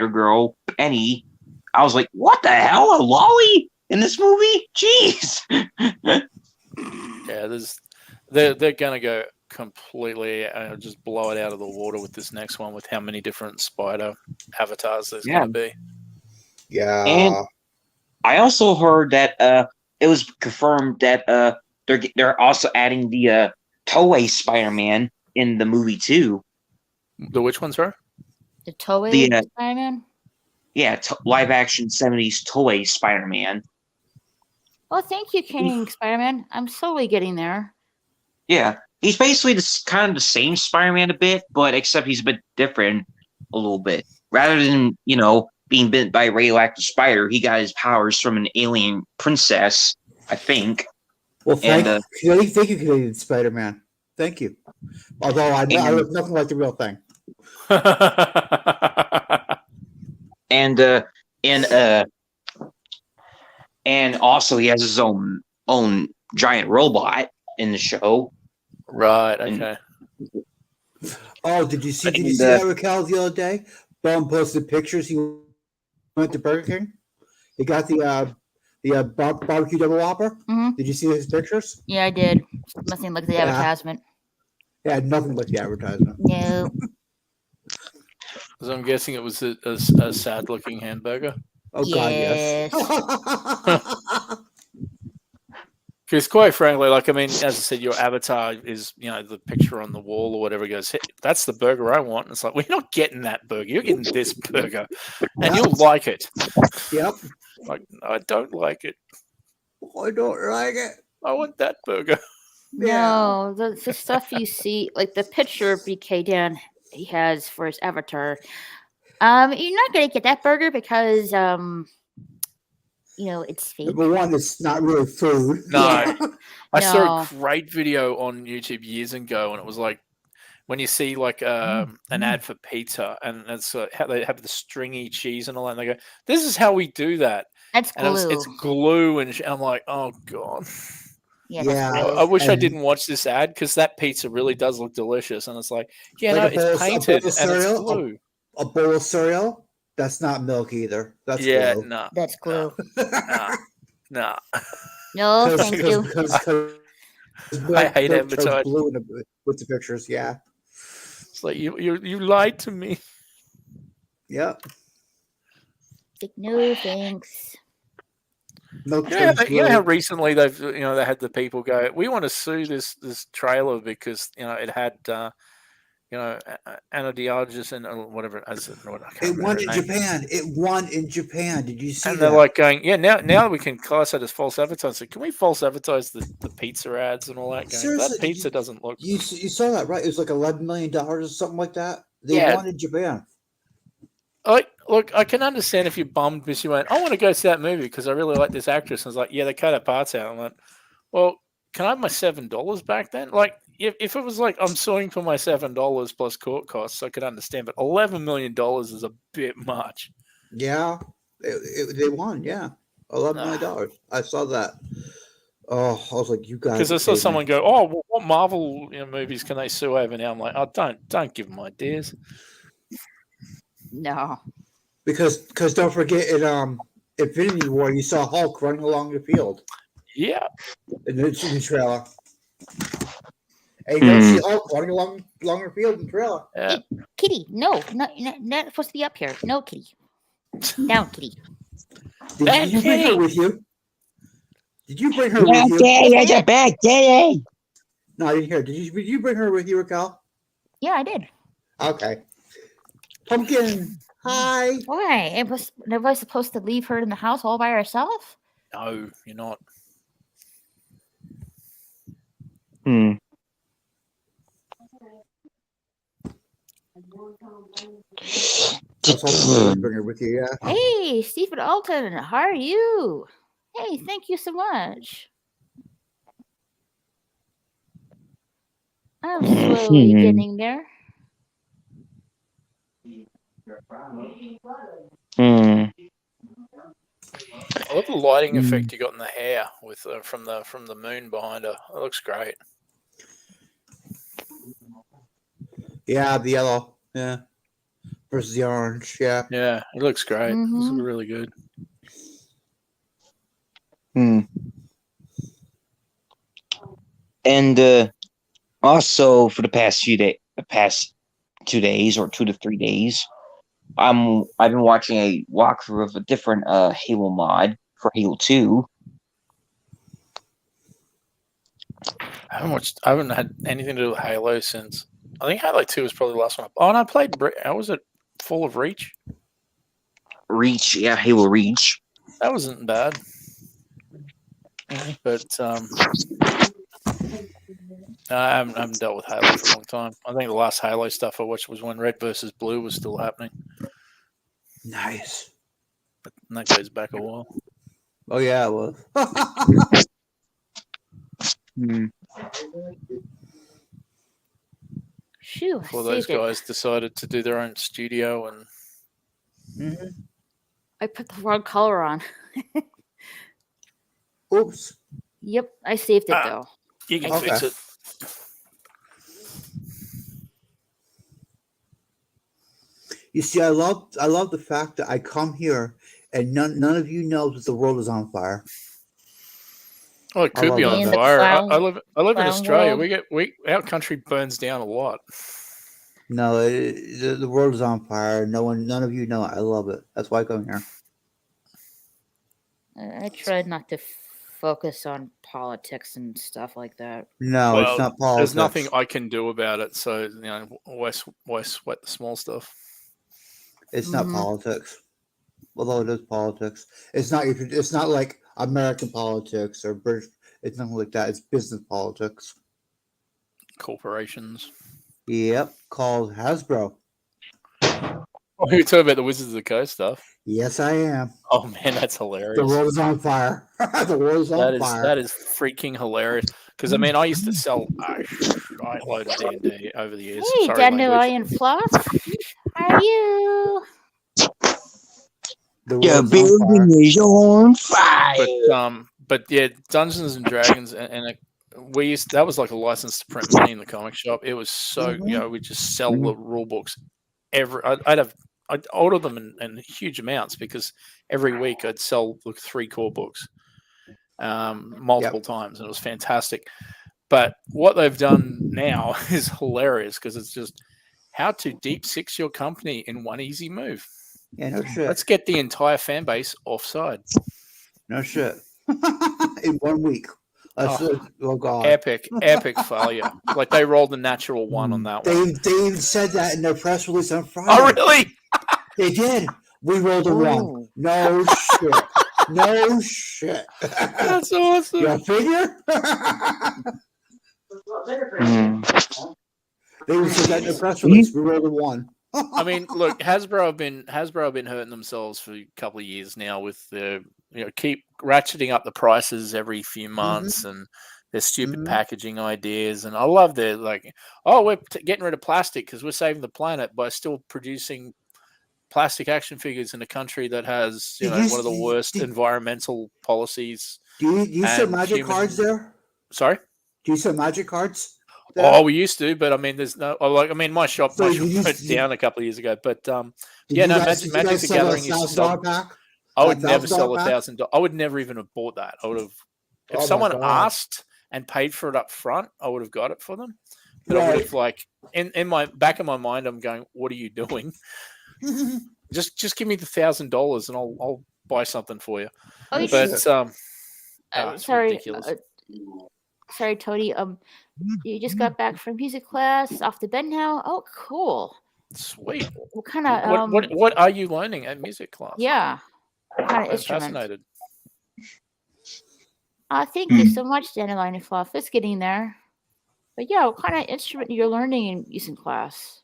Girl, Penny. I was like, what the hell? A lolly in this movie? Jeez. Yeah, they're gonna go completely just blow it out of the water with this next one, with how many different spider avatars there's gonna be. Yeah. And I also heard that it was confirmed that they're also adding the Toei Spider-Man in the movie too. The which ones are? The Toei Spider-Man? Yeah, live action 70s Toei Spider-Man. Oh, thank you, King Spider-Man. I'm slowly getting there. Yeah, he's basically kind of the same Spider-Man a bit, but except he's a bit different a little bit. Rather than, being bit by a radioactive spider, he got his powers from an alien princess, I think. Well, thank you, Canadian Spider-Man. Thank you. Although I look nothing like the real thing. And also he has his own giant robot in the show. Right. Okay. Did you see that, Raquel, the other day? Bum posted pictures. He went to Burger King. He got the barbecue double whopper. Mm-hmm. Did you see his pictures? Yeah, I did. Nothing like the advertisement. Yeah, nothing like the advertisement. No. So I'm guessing it was a sad-looking hamburger. Oh God, yes. Because quite frankly, as I said, your avatar is, the picture on the wall or whatever goes, hey, that's the burger I want. And it's like, well, you're not getting that burger. You're getting this burger. And you'll like it. Yep. Like, I don't like it. I don't like it. I want that burger. No, the stuff you see, like the picture BK Dan he has for his avatar, you're not going to get that burger because, it's fake. Number one, it's not really food. No. I saw a great video on YouTube years ago, and it was like when you see like an ad for pizza, and that's how they have the stringy cheese and all that, and they go, this is how we do that. That's glue. And it's glue, and I'm like, oh God. Yeah. I wish I didn't watch this ad, because that pizza really does look delicious, and it's like, it's painted and it's glue. A bowl of cereal? That's not milk either. That's glue. No. That's glue. No. No, thank you. I hate advertising. Glue with the pictures, yeah. It's like you lied to me. Yep. Like, no thanks. No, you know how recently they had the people go, we want to sue this trailer because it had Anna Diargis and whatever. It won in Japan. It won in Japan. Did you see that? And they're like going, now we can class that as false advertising. Can we false advertise the pizza ads and all that? Seriously, that pizza doesn't look. You saw that, right? It was like $11 million or something like that. They won in Japan. Look, I can understand if you're bummed because you went, I want to go see that movie because I really like this actress. And I was like, yeah, they cut her parts out. I'm like, well, can I have my $7 back then? Like, if it was like I'm suing for my $7 plus court costs, I could understand. But $11 million is a bit much. Yeah, they won. Yeah, $11 million. I saw that. Oh, I was like, you guys. Because I saw someone go, "Oh, well, what Marvel movies can they sue over now?" I'm like, "Oh, don't give them ideas." No. Because don't forget in Infinity War you saw Hulk running along the field Yeah. in the trailer. And you don't see Hulk running along the field in the trailer. Yeah. Hey, Kitty, no, not supposed to be up here. No, Kitty. Down, Kitty. Did you bring her with you? Did you bring her with you? Yes, I did. back, Daddy. No, I didn't hear. Did you bring her with you, Raquel? Yeah, I did. Okay. Pumpkin, hi. Why? Was I supposed to leave her in the house all by herself? No, you're not. I was hoping to bring her with you, yeah. Hey, Stephen Alton, how are you? Hey, thank you so much. I'm slowly getting there. I love the lighting effect you got in the hair with from the moon behind her. It looks great. Yeah, the yellow, yeah, versus the orange, yeah. Yeah, it looks great. Mhm. This is really good. And also for the past 2 days or 2 to 3 days, I've been watching a walkthrough of a different Halo mod for Halo 2. I haven't had anything to do with Halo since. I think Halo 2 was probably the last one. Oh, and I played. How was it? Full of Reach. Reach, yeah, Halo Reach. That wasn't bad. But I haven't dealt with Halo for a long time. I think the last Halo stuff I watched was when Red versus Blue was still happening. Nice. And that goes back a while. Oh yeah, it was. Shoo, Before those saved it. guys decided to do their own studio and I put the wrong color on. Oops. Yep, I saved it though. you can Okay. fix it. You see, I love the fact that I come here and none of you knows that the world is on fire. Oh, it I could love be that. on In the fire. clown- I live in clown Australia. world. Our country burns down a lot. No, the world is on fire. None of you know it. I love it. That's why I come here. I tried not to focus on politics and stuff like that. No, Well, it's not politics. there's nothing I can do about it. So why sweat the small stuff? It's not politics. Although it is politics. It's not like American politics or British. It's nothing like that. It's business politics. Corporations. Yep, called Hasbro. Oh, you're talking about the Wizards of the Coast stuff. Yes, I am. Oh man, that's hilarious. The world is on fire. The world is on fire. That is freaking hilarious. Because I mean, I used to sell a shitload of D&D over the years. Hey, Sorry, Dandelion Fluff. How are you? The world is on fire. is on fire. But yeah, Dungeons and Dragons and that was like a license to print money in the comic shop. It was so we just sell the rule books. I'd order them in huge amounts because every week I'd sell 3 core books multiple times, and it was fantastic. But what they've done now is hilarious because it's just how to deep six your company in one easy move. Yeah, no shit. Let's get the entire fan base offside. No shit. In 1 week. Oh God. Epic failure. Like they rolled a natural 1 on that one. They even said that in their press release on Friday. Oh, really? They did. We rolled a 1. No shit. No shit. That's awesome. You figure? They even said that in their press release. We rolled a 1. I mean, look, Hasbro have been hurting themselves for a couple of years now with the keep ratcheting up the prices every few months and their stupid Mhm. packaging ideas, and I love their like, oh, we're getting rid of plastic because we're saving the planet by still producing plastic action figures in a country that has Did you one of the worst environmental policies do you sell and magic cards there? Sorry. Do you sell magic cards? There? Oh, we used to, but I mean, there's no. I mean, my shop So you burnt used to- down a couple of years ago. But Did yeah, you no, guys, did you Magic guys the sell a Gathering used to sell. $1,000 pack? I would A never sell $1,000 pack? $1,000. I would never even have bought that. I would have, if Oh my someone God. asked and paid for it up front, I would have got it for them. But I would Right. have like in my back of my mind, I'm going, what are you doing? Just give me the $1,000 and I'll buy something for you. Oh, you But just, it's sorry, ridiculous. Sorry, Tony. You just got back from music class, off the bed now. Oh, cool. Sweet. What kind of What are you learning at music class? Yeah, what kind of I'm instrument? fascinated. Thank you so much, Dandelion and Fluff. It's getting there. But yeah, what kind of instrument you're learning in music class?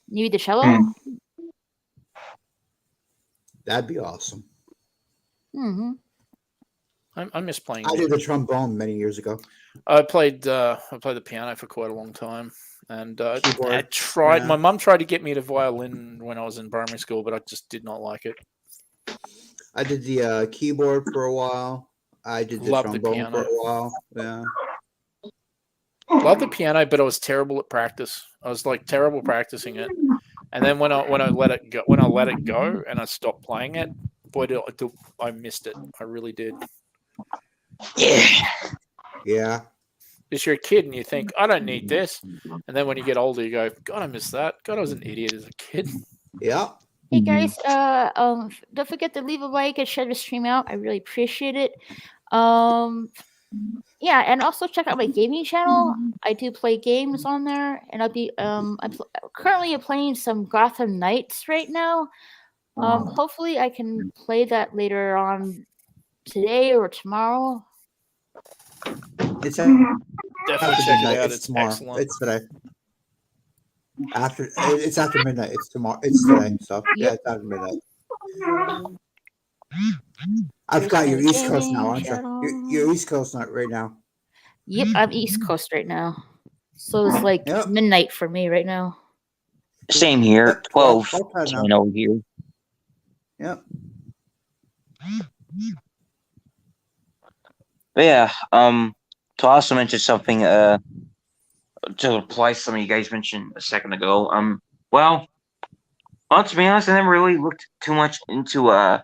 Maybe the cello? That'd be awesome. Mm-hmm. I miss playing. I did the trombone many years ago. I played the piano for quite a long time, and I Keyboard, tried. yeah. My mum tried to get me to violin when I was in primary school, but I just did not like it. I did the keyboard for a while. I did the Love the trombone for piano. a while. Yeah. Love the piano, but I was terrible at practice. I was like terrible practicing it, and then when I let it go and I stopped playing it, boy, I missed it. I really did. Yeah. Because you're a kid and you think, I don't need this. And then when you get older, you go, God, I miss that. God, I was an idiot as a kid. Yeah. Hey guys, don't forget to leave a like and share the stream out. I really appreciate it. Yeah, and also check out my gaming channel. I do play games on there, and I'll be currently playing some Gotham Knights right now. Hopefully I can play that later on today or tomorrow. It's Definitely check it out. It's It's tomorrow. excellent. It's today. It's after midnight. It's tomorrow. It's today. So yeah, it's after midnight. I've got your East Coast now, aren't you? You're East Coast right now. Yep, I'm East Coast right now. So it's like midnight for me right now. Same here. Yep, 12 12 10 over here. Yep. But yeah, to also mention something, to apply to something you guys mentioned a second ago. Well, to be honest, I never really looked too much into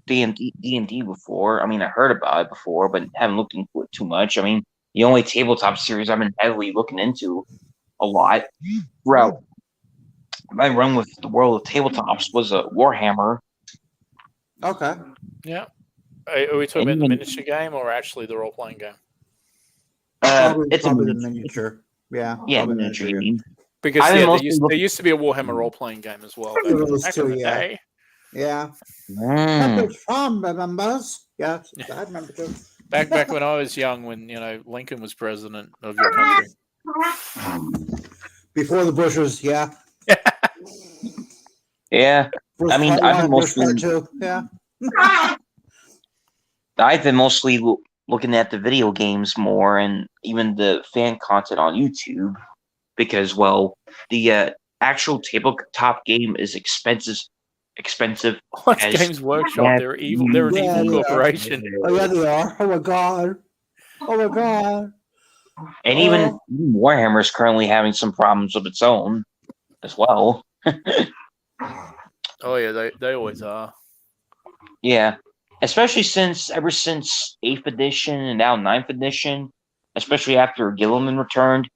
D&D before. I mean, I heard about it before, but haven't looked into it too much. I mean, the only tabletop series I've been heavily looking into a lot throughout my run with the world of tabletops was Warhammer. Okay. Yeah. Are we talking about the miniature game or actually the role-playing game? It's probably the miniature. Yeah. Yeah, miniature game. Because there used to be a Warhammer role-playing game as well. Back in the day. Yeah. Remembers? Yeah, I remember too. Back when I was young, when Lincoln was president of your country. Before the Bushes, yeah. Yeah. I mean, I've been mostly I've been mostly looking at the video games more, and even the fan content on YouTube, because the actual tabletop game is expensive. What's Games Workshop? They're evil. They're an evil corporation. Oh yeah, they are. Oh my god. And even Warhammer is currently having some problems of its own as well. Oh yeah, they always are. Yeah, especially ever since 8th edition and now 9th edition, especially after Gilliman returned,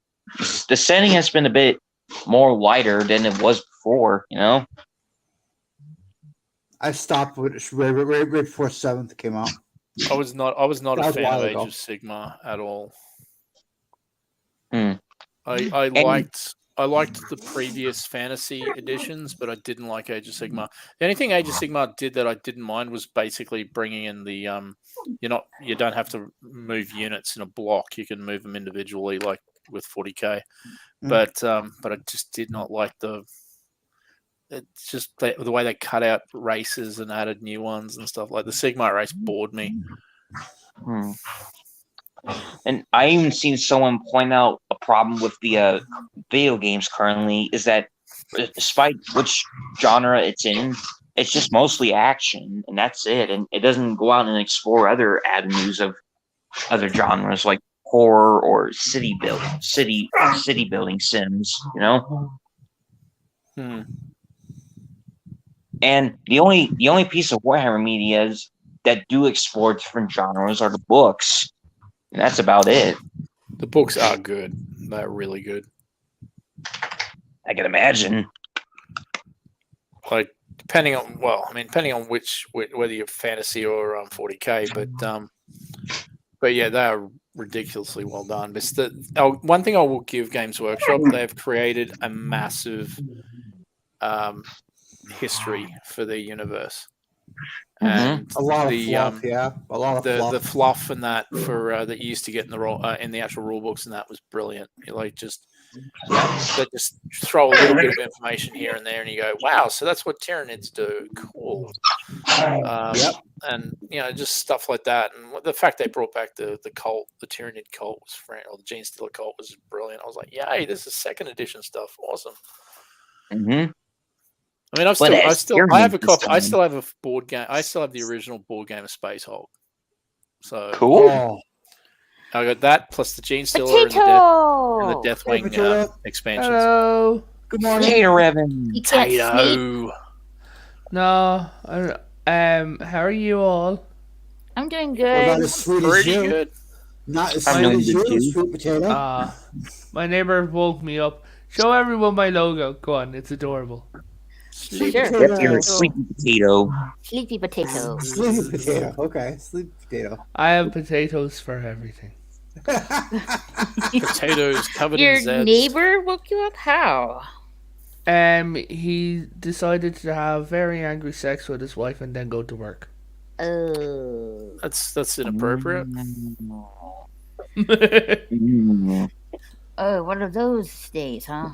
the setting has been a bit more lighter than it was before. I stopped right before 7th came out. I was not a fan of Age of Sigmar at all. I liked the previous fantasy editions, but I didn't like Age of Sigmar. The only thing Age of Sigmar did that I didn't mind was basically bringing in the you don't have to move units in a block. You can move them individually, like with 40k. But I just did not like it's just the way they cut out races and added new ones and stuff. Like the Sigmar race bored me. And I even seen someone point out a problem with the video games currently is that despite which genre it's in, it's just mostly action, and that's it. And it doesn't go out and explore other avenues of other genres like horror or city building sims. Hmm. And the only piece of Warhammer media that do explore different genres are the books, and that's about it. The books are good. They're really good. I can imagine. Like depending on whether you're fantasy or 40k, but yeah, they are ridiculously well done. But one thing I will give Games Workshop, they've created a massive history for their universe. And a lot of fluff, a lot of fluff. The fluff and that that you used to get in the actual rule books, and that was brilliant. You like they just throw a little bit of information here and there, and you go, "Wow!" So that's what Tyranids do. Cool. And just stuff like that. And the fact they brought back the cult, the Tyranid cult, or the Gene Stealer cult was brilliant. I was like, "Yay! This is second edition stuff. Awesome." Mm-hmm. I mean, I have a copy. I still have a board game. I still have the original board game of Space Hulk. So cool. I got that plus the Gene Stealer and the Deathwing expansions. Hello. Good morning. Potato Revan. You can't sneak. Potato. No, how are you all? I'm doing Not good. as sweet as Pretty you. good. Not as I'm sweet doing as good you, too. sweet potato. My neighbor woke me up. Show everyone my logo. Go on, it's adorable. Sure. That's your sleepy potato. Sleepy potato. Sleepy potato. Okay, sleepy potato. I have potatoes for everything. Potatoes covered Your in Zeds. neighbor woke you up? How? He decided to have very angry sex with his wife and then go to work. Oh. That's inappropriate. Oh, one of those days, huh?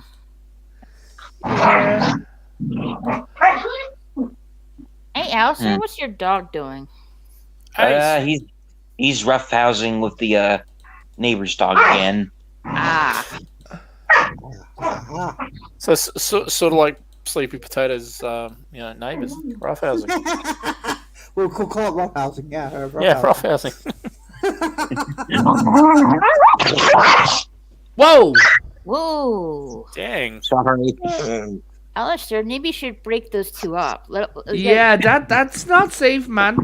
Yeah. Hey, Alistair, what's your dog doing? He's roughhousing with the neighbor's dog again. Ah. So sort of like Sleepy Potatoes, neighbors, roughhousing. We'll call it roughhousing. Yeah, Roughhousing. Whoa! Whoa. Dang. Sorry. Alistair, maybe you should break those two up. Yeah, that's not safe, man.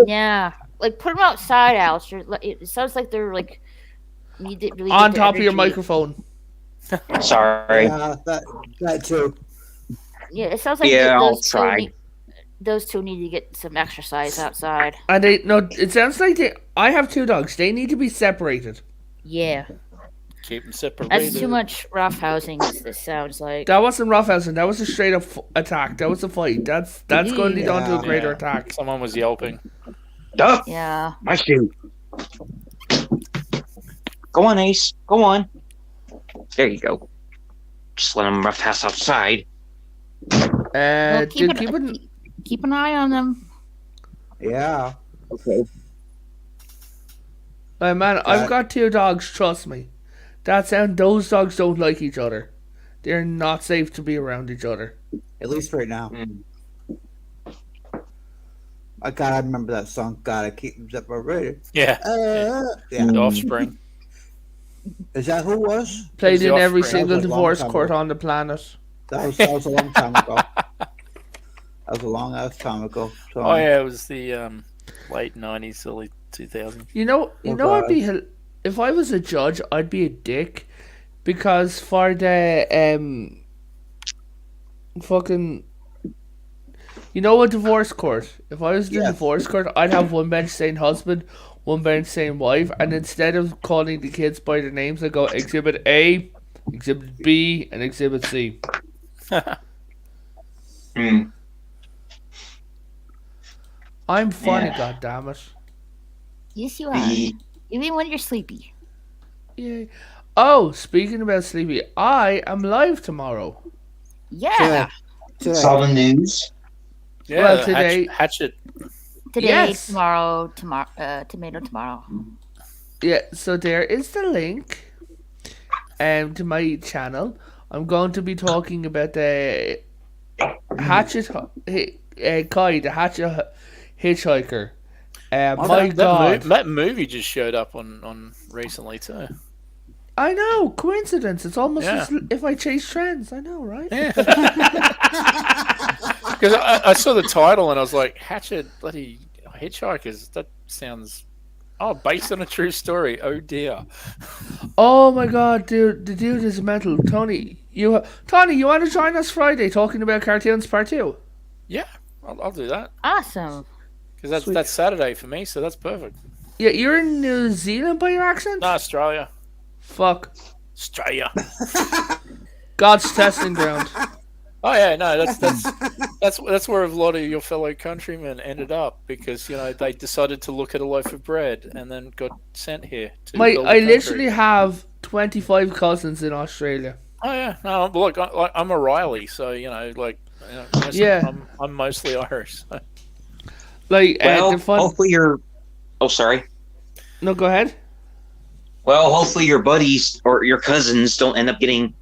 Yeah. Like, put them outside, Alistair. It sounds like they're, like... really On get top of your energy. microphone. Sorry. Yeah, that too. Yeah, it sounds like I'll try. Those two need to get some exercise outside. And it sounds like I have two dogs. They need to be separated. Yeah. Keep them separated. That's too much roughhousing, it sounds like. That wasn't roughhousing. That was a straight up attack. That was a fight. That's going to lead on to a greater attack. Someone was yelping. Duh. Yeah. My shoe. Go on, Ace. Go on. There you go. Just let him roughhouse outside. Well, keep an eye on them. Yeah. Okay. Man, I've got two dogs. Trust me. Those dogs don't like each other. They're not safe to be around each other. At least right now. Mm. I gotta remember that song. Gotta keep them separated. Yeah. Yeah. The Offspring. Is that who it was? Played in The every Offspring. single That was a long divorce time court ago. on the planet. That was a long time ago. That was a long ass time ago. So, Oh yeah, it was the late 90s, early 2000s. I'd be if I was a judge, I'd be a dick because for the fucking a divorce court. If I was in the divorce court, I'd have one bench saying husband, one bench saying wife, and instead of calling the kids by their names, I go Exhibit A, Exhibit B, and Exhibit C. Mm. I'm funny, Yeah. goddammit. Yes, you are. Even when you're sleepy. Yay. Oh, speaking about sleepy, I am live tomorrow. Yeah. today. Saw the news. Yeah, Well, today- Hatchet. Today, Yes. tomorrow, tomato tomorrow. Yeah, so there is the link to my channel. I'm going to be talking about the Kai, the Hatchet Hitchhiker. My God. That movie just showed up on recently too. I know, coincidence. It's almost Yeah. as if I chase trends. I know, right? Yeah. Because I saw the title and I was like, Hatchet bloody Hitchhikers. That sounds based on a true story. Oh dear. Oh my God, dude, the dude is mental. Tony, you want to join us Friday talking about cartoons part 2? Yeah, I'll do that Awesome. because that's Saturday for me, so that's perfect. Yeah, you're in New Zealand by your accent? No, Australia. Fuck. Australia. God's testing ground. Oh yeah, no, that's where a lot of your fellow countrymen ended up because they decided to look at a loaf of bread and then got sent here to build a I country. literally have 25 cousins in Australia. Oh yeah, no, look, I'm a Riley, so Yeah. I'm mostly Irish. So. Like, Well, the fun. hopefully your. Oh, sorry. No, go ahead. Well, hopefully your buddies or your cousins don't end up getting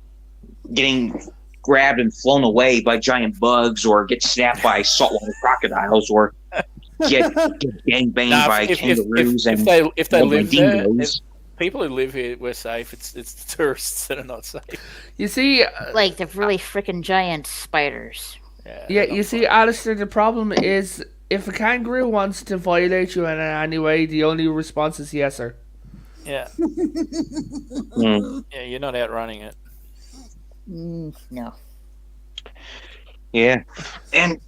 grabbed and flown away by giant bugs, or get snapped by saltwater crocodiles, or get gangbanged by kangaroos if they live there, dingoes. people who live here, we're safe. It's the tourists that are not safe. You see, Like the really freaking giant spiders. yeah, you see, Alistair, the problem is if a kangaroo wants to violate you in any way, the only response is yes, sir. Yeah, Mm, yeah, you're not outrunning it. No. yeah, and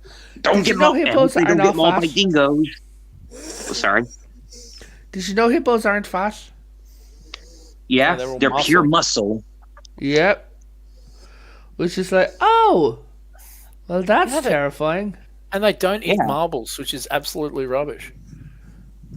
don't get know mauled. hippos Don't are get not mauled by fast? dingoes. Oh, sorry. Did you know hippos aren't fat? Yeah, they're all they're pure muscle. Yep. Which is like, oh, well, that's Yeah, terrifying. And they don't eat Yeah. marbles, which is absolutely rubbish.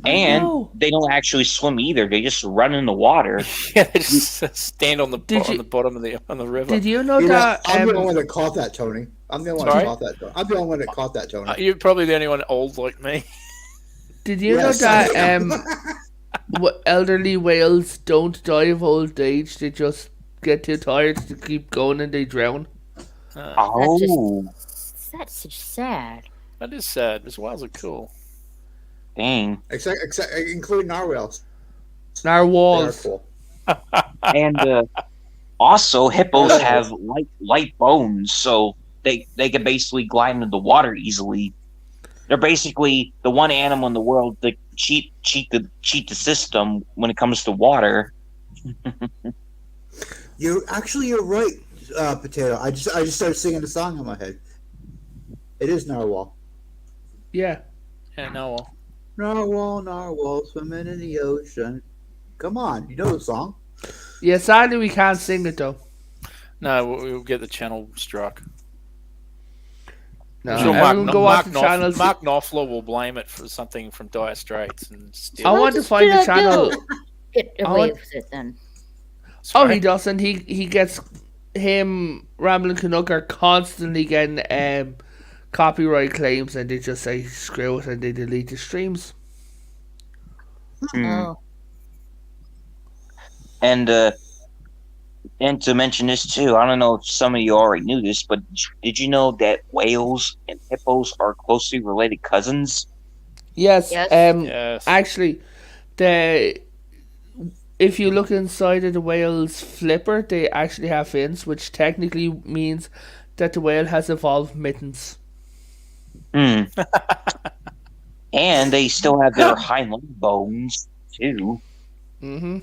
And know. they don't actually swim either. They just run in the water. Yeah, they just stand on the Did you- on the bottom of the river. Did you know You know, that? I'm the only one that caught that, Tony. I'm the only one that Sorry? caught that. I'm the only one that caught that, Tony. You're probably the only one old like me. Did you Yes, know I that am. elderly whales don't die of old age? They just get too tired to keep going and they drown. Oh, That's such sad. That is sad. These whales are cool. dang. except including narwhals. They are Narwhals. cool. And also, hippos have light bones, so they can basically glide into the water easily. They're basically the one animal in the world that cheat the system when it comes to water. You're right, Potato. I just started singing the song in my head. It is narwhal. Yeah. Yeah, no. Narwhal, swimming in the ocean. Come on, you know the song. Yeah, sadly we can't sing it though. No, we'll get the channel struck. No, I'm sure everyone go watch the channels. Mark Knopfler will blame it for something from Dire Straits and steal. I it. want to find the channel. Get I away want- with it then. Oh, Sorry. he doesn't. He gets him Ramblin' Canuck are constantly getting copyright claims, and they just say screw it and they delete the streams. Hmm. Oh. And to mention this too, I don't know if some of you already knew this, but did you know that whales and hippos are closely related cousins? Yes. Yes. Yes. Actually, if you look inside of the whale's flipper, they actually have fins, which technically means that the whale has evolved mittens. Hmm. And they still have their hind leg bones too. Mm-hmm.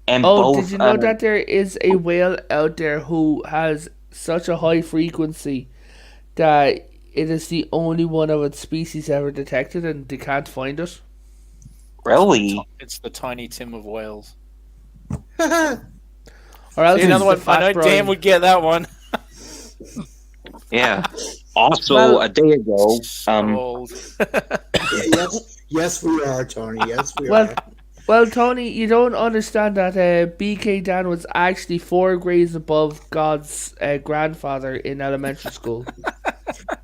And Oh, both. did you know that there is a whale out there who has such a high frequency that it is the only one of its species ever detected and they can't find it? Really? It's the Tiny Tim of Wales. Or else See, another it's the one. I Fat know Brian. Dan would get that one. Yeah. Also, Well- a day ago, So old. Yes, we are, Tony. Yes, we Well, are. well, Tony, you don't understand that BK Dan was actually 4 grades above God's grandfather in elementary school.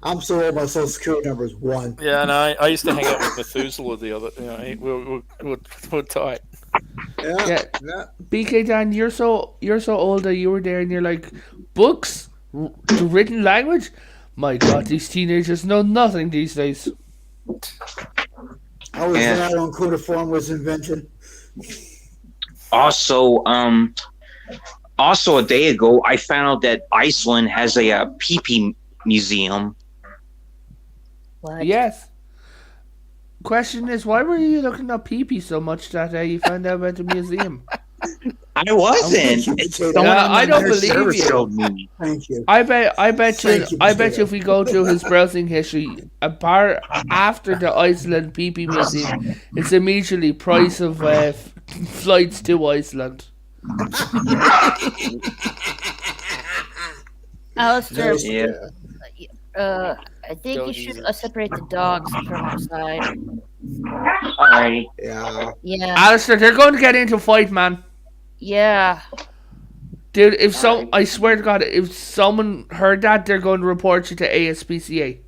I'm sorry, my social security number is 1. Yeah, and I used to hang out with Methuselah the other. We're tight. Yeah. Yeah. Yeah. BK Dan, you're so old that you were there, and you're like, books, the written language. My God, these teenagers know nothing these days. I was Yeah. there when cuneiform was invented. Also, a day ago, I found out that Iceland has a pee-pee museum. What? Yes. Question is, why were you looking up pee-pee so much that you found out about the museum? I wasn't. Someone on I the don't internet believe service you. showed me. Thank you. I bet you. Thank you, I bet you, potato. if we go through his browsing history, apart after the Iceland pee-pee museum, it's immediately price of flights to Iceland. Alistair, Yeah. I think Go you should easy. separate the dogs from outside. Alrighty. Yeah. Yeah, Alistair, they're going to get into a fight, man. yeah. Dude, I swear to God, if someone heard that, they're going to report you to ASPCA.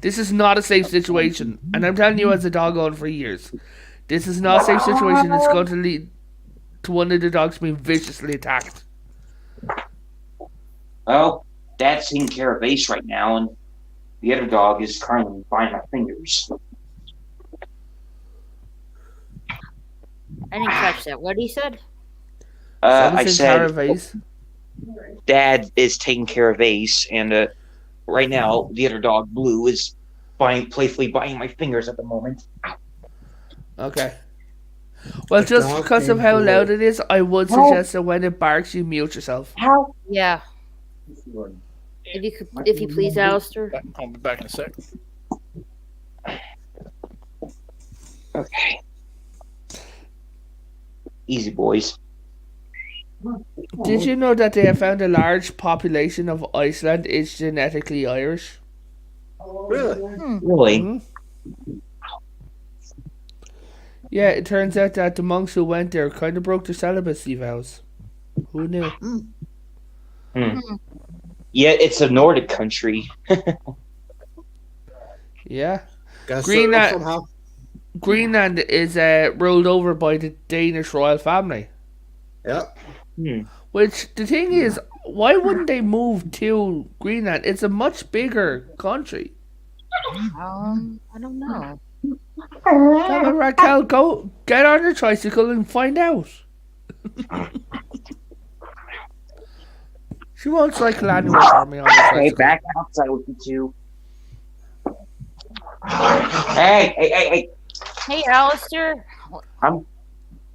This is not a safe situation, and I'm telling you as a dog owner for years, this is not a safe situation. It's going to lead to one of the dogs being viciously attacked. Well, Dad's taking care of Ace right now, and the other dog is currently biting my fingers. I didn't catch that. What he said? Someone I said said Caravase. Dad is taking care of Ace, and right now the other dog, Blue, is playfully biting my fingers at the moment. Okay. Well, just dog because of named how Blue. loud it is, I would suggest that when it barks, you mute yourself. Yeah. If you please, Alistair. I'll be back in a sec. Okay. Easy, boys. Did you know that they have found a large population of Iceland is genetically Irish? Really? Really? Mhm. Yeah, it turns out that the monks who went there kind of broke their celibacy vows. Who knew? Yeah, it's a Nordic country. Yeah. Got Greenland- somehow. Greenland is ruled over by the Danish royal family. Yep. Which, the thing is, why wouldn't they move to Greenland? It's a much bigger country. I don't know. Damn it, Raquel, go get on your tricycle and find out. She won't cycle anywhere for me on the Okay, tricycle. back outside with you two. Hey! Hey, Alistair.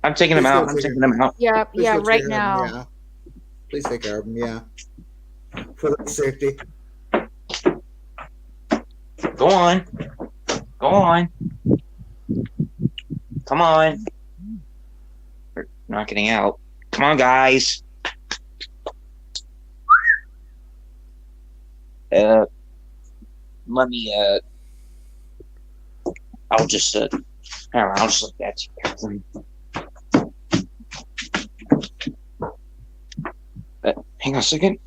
I'm taking him out. I'm taking him out. Yeah, Please yeah, go take right care of now. him, yeah. Please take care of him, yeah. For their safety. Go on. Go on. Come on. We're not getting out. Come on, guys. Let me, I'll just, I don't know, I'll just look at you. Hang on a second.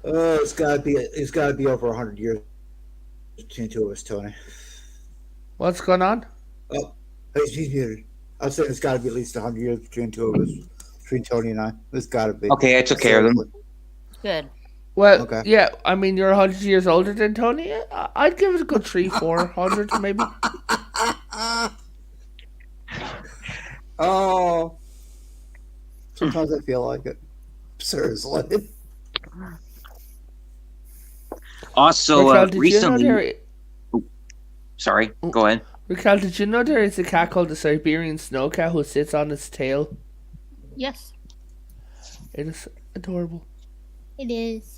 It's gotta be over 100 years between the two of us, Tony. What's going on? Oh, he's muted. I was saying it's gotta be at least 100 years between the two of us. Between Tony and I. It's gotta be. Okay, I took care of them. Good. Well, Okay. yeah, I mean, you're 100 years older than Tony. I'd give it a good 400 maybe. Oh. Sometimes I feel like it. Seriously. Also, Raquel, did recently, you know there? sorry, go ahead. Raquel, did you know there is a cat called the Siberian snow cat who sits on its tail? Yes, It is adorable. it is.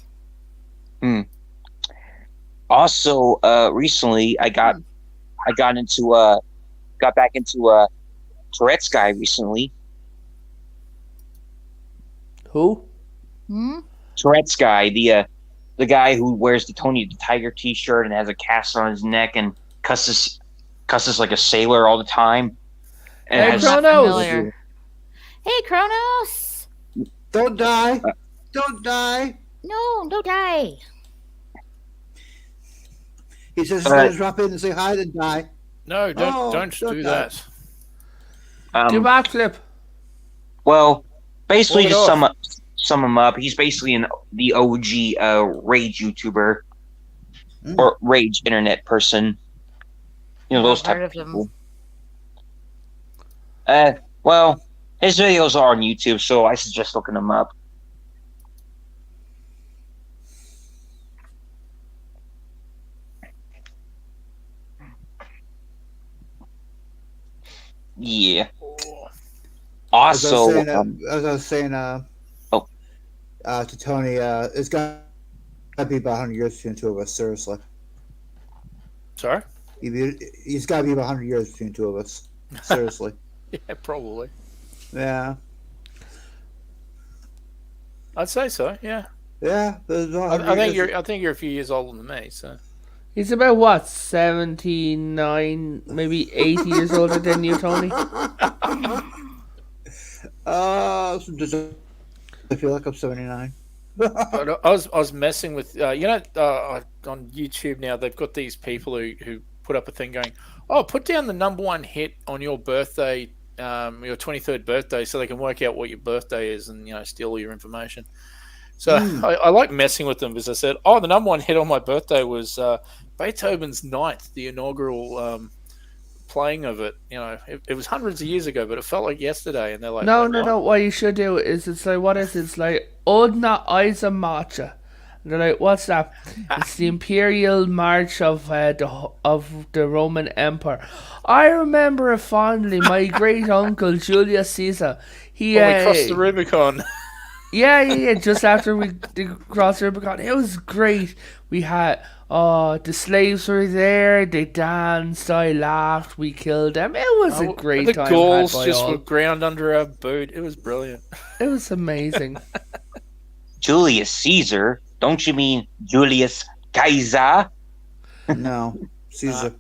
Also, recently I got back into Tourette's guy recently. Who? Tourette's guy, the guy who wears the Tony the Tiger T-shirt and has a cast on his neck and cusses like a sailor all the time. And Hey, has, Chronos. Familiar. Hey, Kronos! Don't die. Don't die. No, don't die. He says he's gonna drop in and say hi, then die. No, don't don't do die. that. Do backflip. Well, basically, Pull it just off. sum him up. He's basically the OG rage YouTuber Mm. or rage internet person. You know, Never those type heard of of him. people. Well, his videos are on YouTube, so I suggest looking them up. Yeah. Also, as I was saying, Oh. To Tony, it's got to be about 100 years between the two of us. Seriously, Sorry? he's got to be about 100 years between the two of us. Seriously, Yeah, probably. yeah, I'd say so. Yeah. yeah. There's about 100 I think years. I think you're a few years older than me. So. He's about what, 79, maybe 80 years older than you, Tony? I feel like I'm 79. But I was messing with on YouTube now. They've got these people who put up a thing going, oh, put down the #1 hit on your birthday, your 23rd birthday, so they can work out what your birthday is and steal all your information. So I like messing with them because I said, oh, the #1 hit on my birthday was Beethoven's Ninth, the inaugural playing of it. It was hundreds of years ago, but it felt like yesterday. And they're like, No. "What?" What you should do is it's like, what is it? It's like Odna Isa Matcha. And they're like, what's that? It's the Imperial March of the Roman Empire. I remember it fondly. My great uncle Julius Caesar. He When we crossed the Rubicon. Yeah. Just after we crossed the Rubicon, it was great. We had the slaves were there. They danced. I laughed. We killed them. It was a great the time. The Gauls had by just all. were ground under our boot. It was brilliant. It was amazing. Julius Caesar? Don't you mean Julius Caesar? No, Caesar.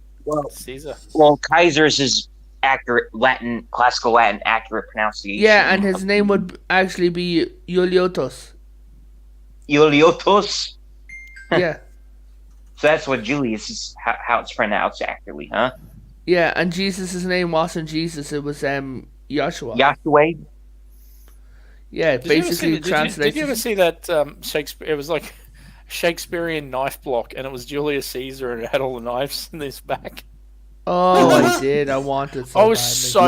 Caesar. Well, Kaiser is his classical Latin accurate pronunciation. Yeah, and his name would actually be Iuliotos. Iuliotos? Yeah. So that's what Julius is, how it's pronounced accurately, huh? Yeah, and Jesus' name wasn't Jesus, it was Joshua. Yahweh? Yeah, basically translated. Did you ever see that Shakespeare? It was like Shakespearean knife block, and it was Julius Caesar, and it had all the knives in his back. Oh, I did. I wanted so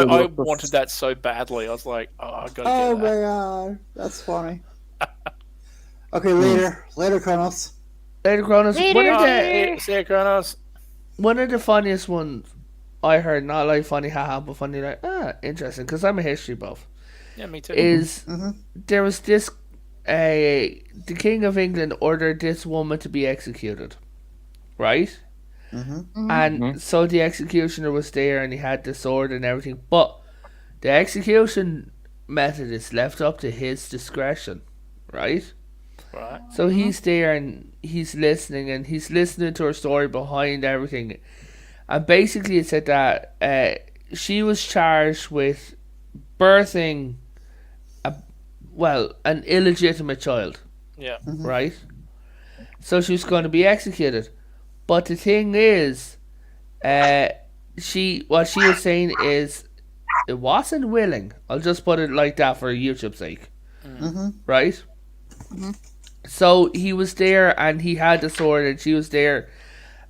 badly. I wanted that so badly. I was like, oh, I gotta get that. Oh my god, that's funny. Okay, later, Kronos. Later, Kronos. Later, See ya, Kronos. One of the funniest ones I heard, not like funny, haha, but funny, like, interesting, because I'm a history buff. Yeah, me too. Is there was this, the King of England ordered this woman to be executed, right? And so the executioner was there and he had the sword and everything, but the execution method is left up to his discretion, right? Right. So he's there and he's listening to her story behind everything. And basically it said that she was charged with birthing an illegitimate child. Yeah. Right? So she was going to be executed. But the thing is, what she was saying is, it wasn't willing. I'll just put it like that for YouTube's sake. Right? So he was there and he had the sword and she was there.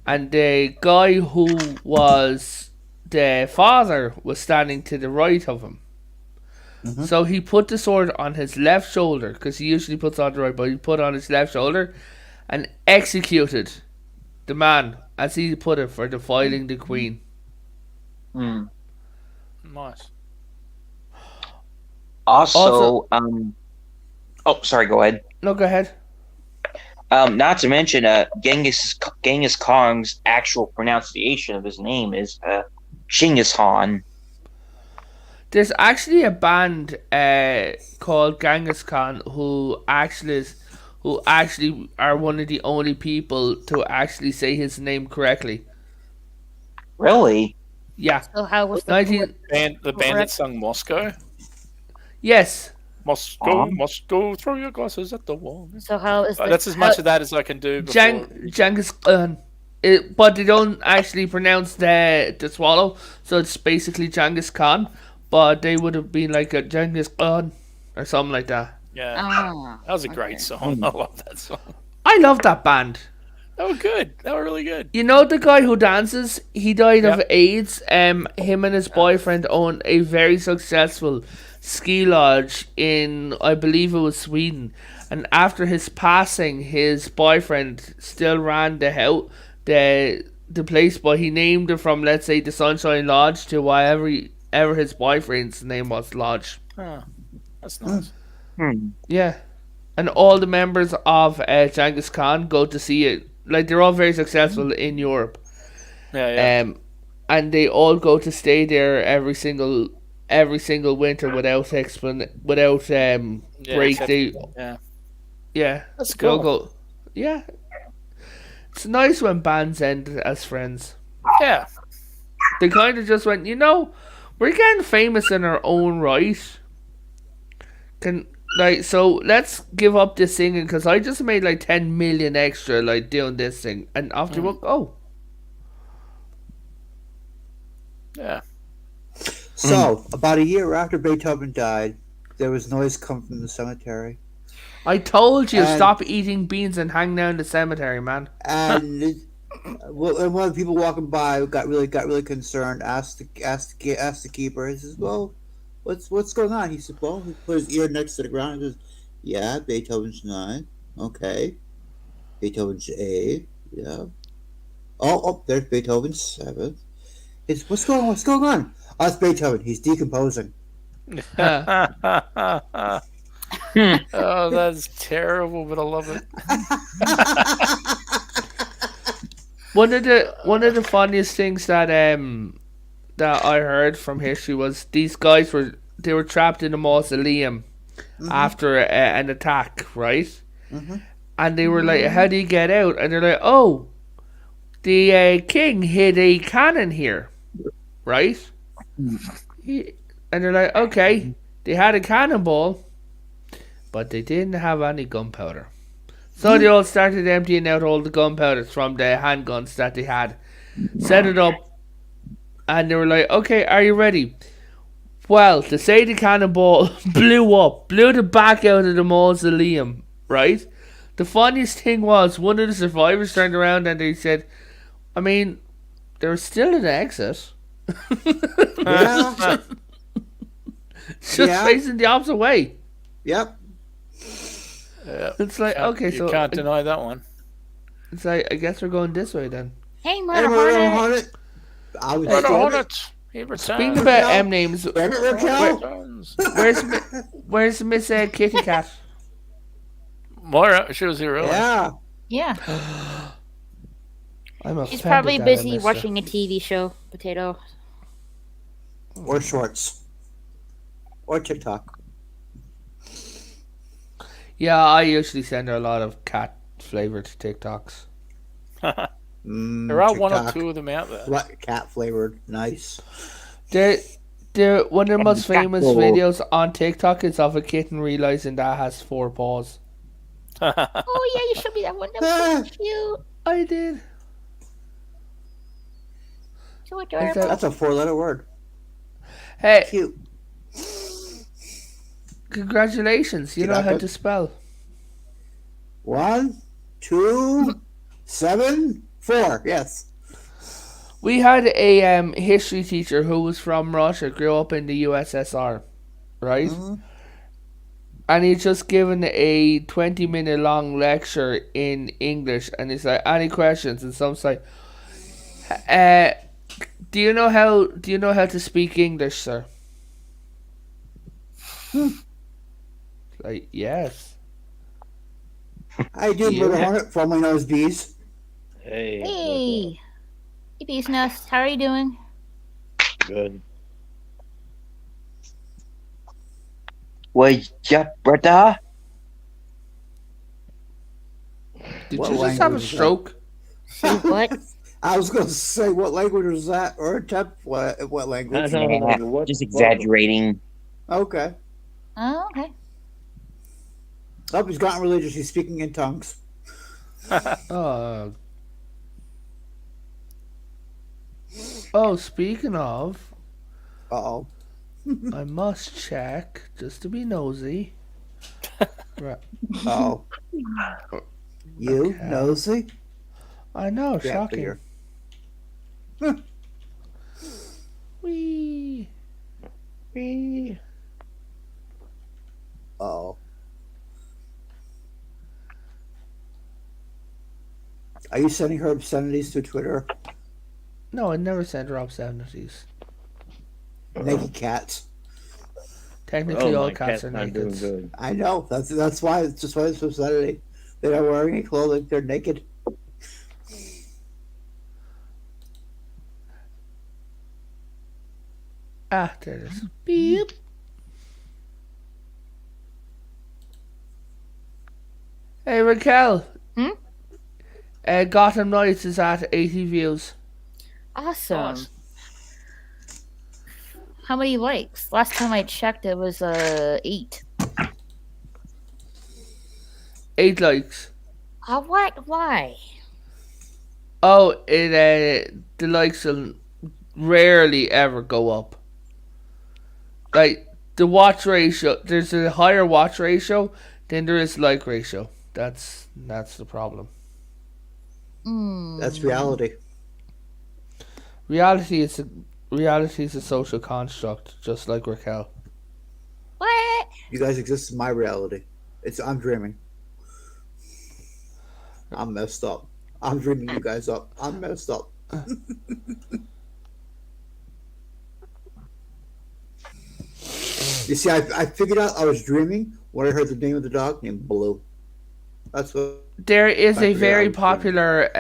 And the guy who was the father was standing to the right of him. So he put the sword on his left shoulder, because he usually puts on the right, but he put on his left shoulder and executed the man, as he put it, for defiling the queen. Nice. Also, sorry, go ahead. No, go ahead. Not to mention, Genghis Khan's actual pronunciation of his name is Genghis Khan. There's actually a band called Genghis Khan who actually are one of the only people to actually say his name correctly. Really? Yeah. So how was the 19 The band that sung Moscow? Yes. Must go, throw your glasses at the wall. So how is That's as much of that as I can do before. Genghis Khan. But they don't actually pronounce the swallow, so it's basically Genghis Khan. But they would have been like a Genghis Khan or something like that. Yeah, Ah, that was a great okay. song. I love that song. I love that band. They were good. They were really good. You know the guy who dances? He died of Yep. AIDS. Him and his boyfriend owned a very successful ski lodge in, I believe it was Sweden. And after his passing, his boyfriend still ran the place, but he named it from, let's say, the Sunshine Lodge to whatever ever his boyfriend's name was, Lodge. Oh, that's nice. Yeah. And all the members of Genghis Khan go to see it. Like, they're all very successful in Europe. Yeah. And they all go to stay there every single winter without break. Yeah. That's They all cool. go. Yeah. It's nice when bands end as friends. Yeah. They kind of just went, we're getting famous in our own right. So let's give up this singing because I just made like 10 million extra like doing this thing, and after Yeah. So, about a year after Beethoven died, there was noise coming from the cemetery. I told you, And- stop eating beans and hang down the cemetery, man. And and one of the people walking by got really concerned. Asked the keeper. He says, "Well, what's going on?" He said, "Well," he put his ear next to the ground. He says, "Yeah, Beethoven's 9. Okay, Beethoven's 8. Yeah. Oh, there's Beethoven's 7. It's what's going on? What's going on? Oh, it's Beethoven. He's decomposing." Oh, that's terrible, but I love it. One of the funniest things that I heard from history was these guys were trapped in a mausoleum after an attack, right? And they were like, "How do you get out?" And they're like, "Oh, the king hid a cannon here, right?" And they're like, "Okay, they had a cannonball, but they didn't have any gunpowder." So they all started emptying out all the gunpowder from the handguns that they had, set it up, and they were like, "Okay, are you ready?" Well, to say the cannonball blew the back out of the mausoleum, right? The funniest thing was one of the survivors turned around and they said, "I mean, there's still an exit." Yeah. Just facing the opposite way. Yep. Yeah. It's like, okay, you so can't deny that one. it's like, I guess we're going this way then. Hey, Hey, Murder Murder Hornet. Hornet. I was Murder damn it. Hornet. He Speaking returns. about Raquel? names, Damn it, Raquel. Returns. where's Miss Kitty Cat? Moira, she was here earlier. Yeah. Yeah, I'm she's offended probably that I busy missed her. watching a TV show, Potato. Or shorts. Or TikTok. Yeah, I usually send her a lot of cat flavored TikToks. There are one or TikTok. two of them out there. What cat flavored? Nice. The one of the most cat famous ball. videos on TikTok is of a kitten realizing that it has 4 paws. Oh yeah, you showed me that one. That was so cute. I did. So Is adorable. that- That's a 4-letter word. Hey, Cute. congratulations! You know how to spell. 1, 2, 7, 4. Yes. We had a history teacher who was from Russia, grew up in the USSR, right? And he'd just given a 20-minute long lecture in English, and he's like, "Any questions?" And some's like, "Do you know how to speak English, sir?" Like, yes. I do, You- Murder Hornet, formerly known as Bees. Hey. Hey, hey, Bee's Nest. How are you doing? Good. What's up, brother? Did What you just have a language is that? stroke? Say what? I was going to say, what language was that? Or what language? No, Yeah, what just the fuck? exaggerating. Okay. Oh, okay. Oh, he's gotten religious. He's speaking in tongues. Oh, speaking of, Uh-oh. I must check just to be nosy. Right. Uh-oh. You Okay. nosy? I know, Yeah, shocking. figure. Wee. Wee. Uh-oh. Are you sending her obscenities to Twitter? No, I never sent her obscenities. Naked cats. Technically, Oh, all my cats cat's are not doing naked. good. I know. That's why. It's just why it's obscenity. They're not wearing any clothing. They're naked. Ah, there it is. Beep. Hey, Raquel. Hmm? Gotham Knights is at 80 views. Awesome. Nice. How many likes? Last time I checked, it was 8. 8 likes. What? Why? Oh, the likes will rarely ever go up. Like, the watch ratio, there's a higher watch ratio than there is like ratio. That's the problem. That's reality. Reality is a social construct, just like Raquel. What? You guys exist in my reality. I'm dreaming. I'm messed up. I'm dreaming you guys up. I'm messed up. You see, I figured out I was dreaming when I heard the name of the dog named Blue. That's what. There is I a forgot I very was popular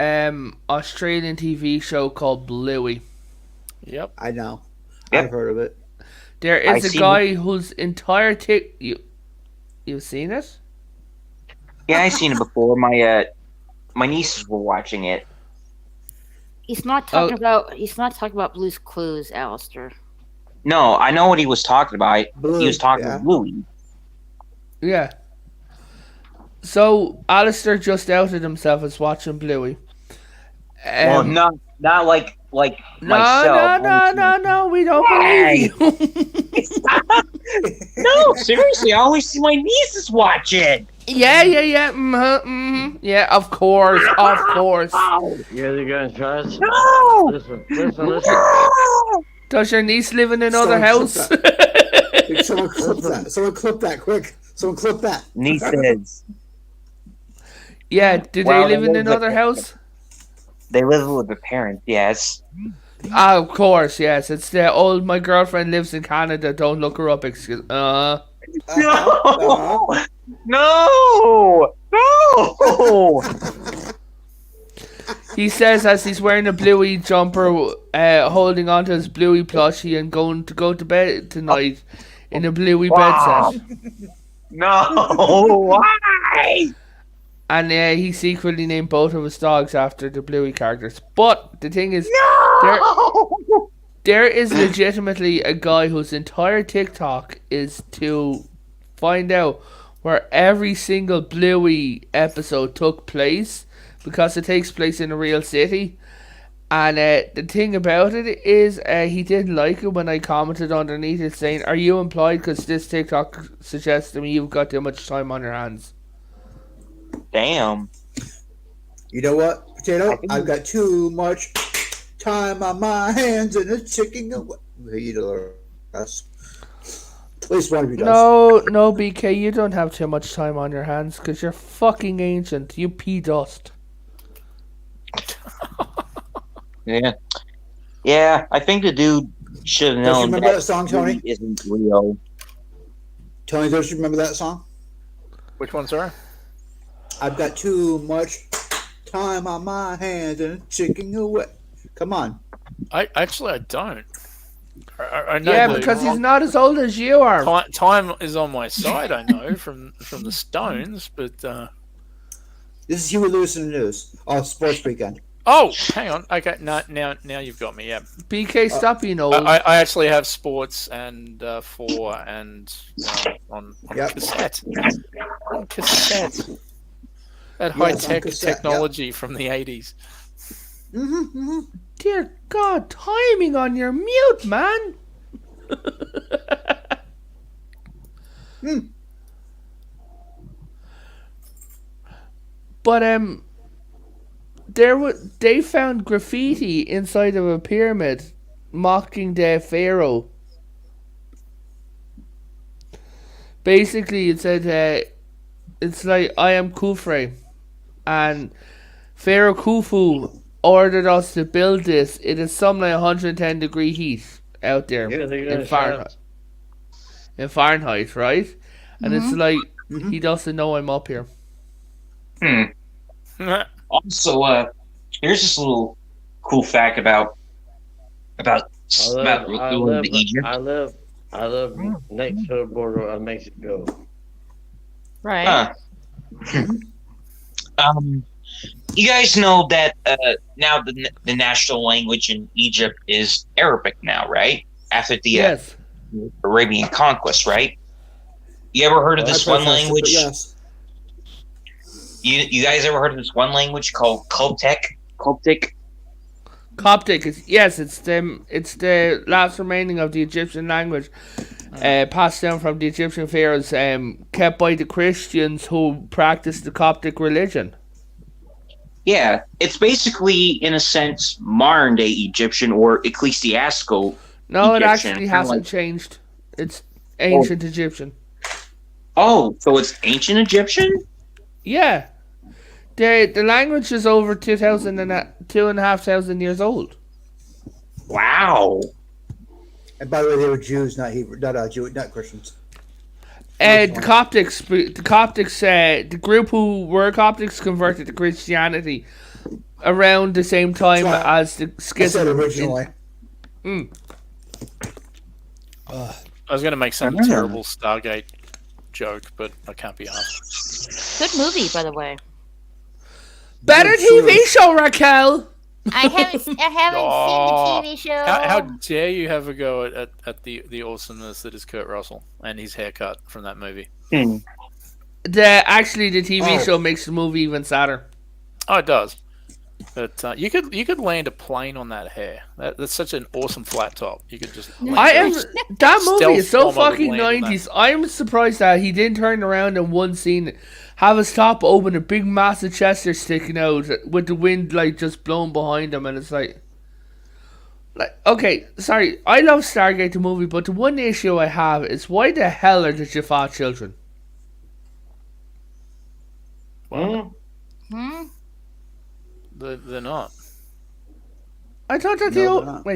Australian TV show called Bluey. Yep. I know. Yep. I've heard of it. There I is a seen guy whose entire you've seen it? Yeah, I seen it before. My nieces were watching it. He's not talking about. He's not talking about Blue's Clues, Alistair. No, I know what he was talking about. Blue, He was talking yeah. about Louie. Yeah. So Alistair just outed himself as watching Bluey. Well, not like myself. No, we don't believe you. No, seriously, I always see my nieces watch it. Yeah. Yeah, of course. You guys are going to try us? No! Listen. Does your niece live in another Someone house? Someone clip that. Someone clip that quick. Someone clip that. Nieces. Yeah, do Well, they live in they live another with- house? They live with their parents, yes. Ah, of course, yes. It's the old my girlfriend lives in Canada, don't look her up, excuse No! Uh-huh. No! No! He says as he's wearing a Bluey jumper, holding onto his Bluey plushie and going to go to bed tonight in a Bluey Wow. bed set. No! Why? And he secretly named both of his dogs after the Bluey characters. But the thing is, No! there is legitimately a guy whose entire TikTok is to find out where every single Bluey episode took place, because it takes place in a real city. And the thing about it is he didn't like it when I commented underneath it saying, "Are you employed? Because this TikTok suggests to me you've got too much time on your hands." Damn. You know what, Potato? I think- I've got too much time on my hands and it's ticking away. You know the rest. At least one of you does. No, BK, you don't have too much time on your hands because you're fucking ancient. You pee dust. Yeah. Yeah, I think the dude should have Don't you known remember that song, Tony? Louie isn't real. Tony, don't you remember that song? Which one, sorry? I've got too much time on my hands and it's ticking away. Come on. I don't. I know Yeah, the- because he's not as old as you are. time is on my side. I know from the Stones, but This is Huey Lewis in the news. Oh, sports weekend. Oh, hang on. Okay, now you've got me. Yeah, BK, stop being old. I actually have sports and 4 and on Yep. cassette. On cassette. That Yes, on high tech cassette, yep. technology from the 80s. Dear God, timing on your mute, man. But they found graffiti inside of a pyramid mocking the pharaoh. Basically, it said it's like I am Khufre, and Pharaoh Khufu ordered us to build this. It is some like 110-degree heat out there You're the in good Fahrenheit. shots. In Fahrenheit, right? And it's like he doesn't know I'm up here. Also, here's this little cool fact about I Egypt. live next to the border of Mexico. Right. You guys know that now the national language in Egypt is Arabic now, right? After the Yes. Arabian conquest, right? You ever heard of this one language? Yes. You guys ever heard of this one language called Coptic? Coptic? Coptic is it's the last remaining of the Egyptian language, passed down from the Egyptian pharaohs, kept by the Christians who practiced the Coptic religion. Yeah, it's basically, in a sense, modern day Egyptian or ecclesiastical. No, Egyptian. it actually hasn't changed. It's ancient Egyptian. Oh, so it's ancient Egyptian? Yeah. The language is over 2,500 years old. Wow. And by the way, they were Jews, not Hebrew, not Christians. The Coptics, the group who were Coptics converted to Christianity around the same time as the I said schism. originally. I was going to make some terrible Stargate joke, but I can't be asked. Good movie, by the way. Better TV show, Raquel. I haven't seen the TV show. How dare you have a go at the awesomeness that is Kurt Russell and his haircut from that movie? The TV show makes the movie even sadder. Oh, it does. But you could land a plane on that hair. That's such an awesome flat top. You could just. That movie is so Stealth bomber would fucking land on that. 90s. I'm surprised that he didn't turn around in one scene, have his top open, a big massive chest hair sticking out with the wind like just blowing behind him, and it's like okay, sorry, I love Stargate the movie, but the one issue I have is why the hell are the Jaffa children? They're not. I thought that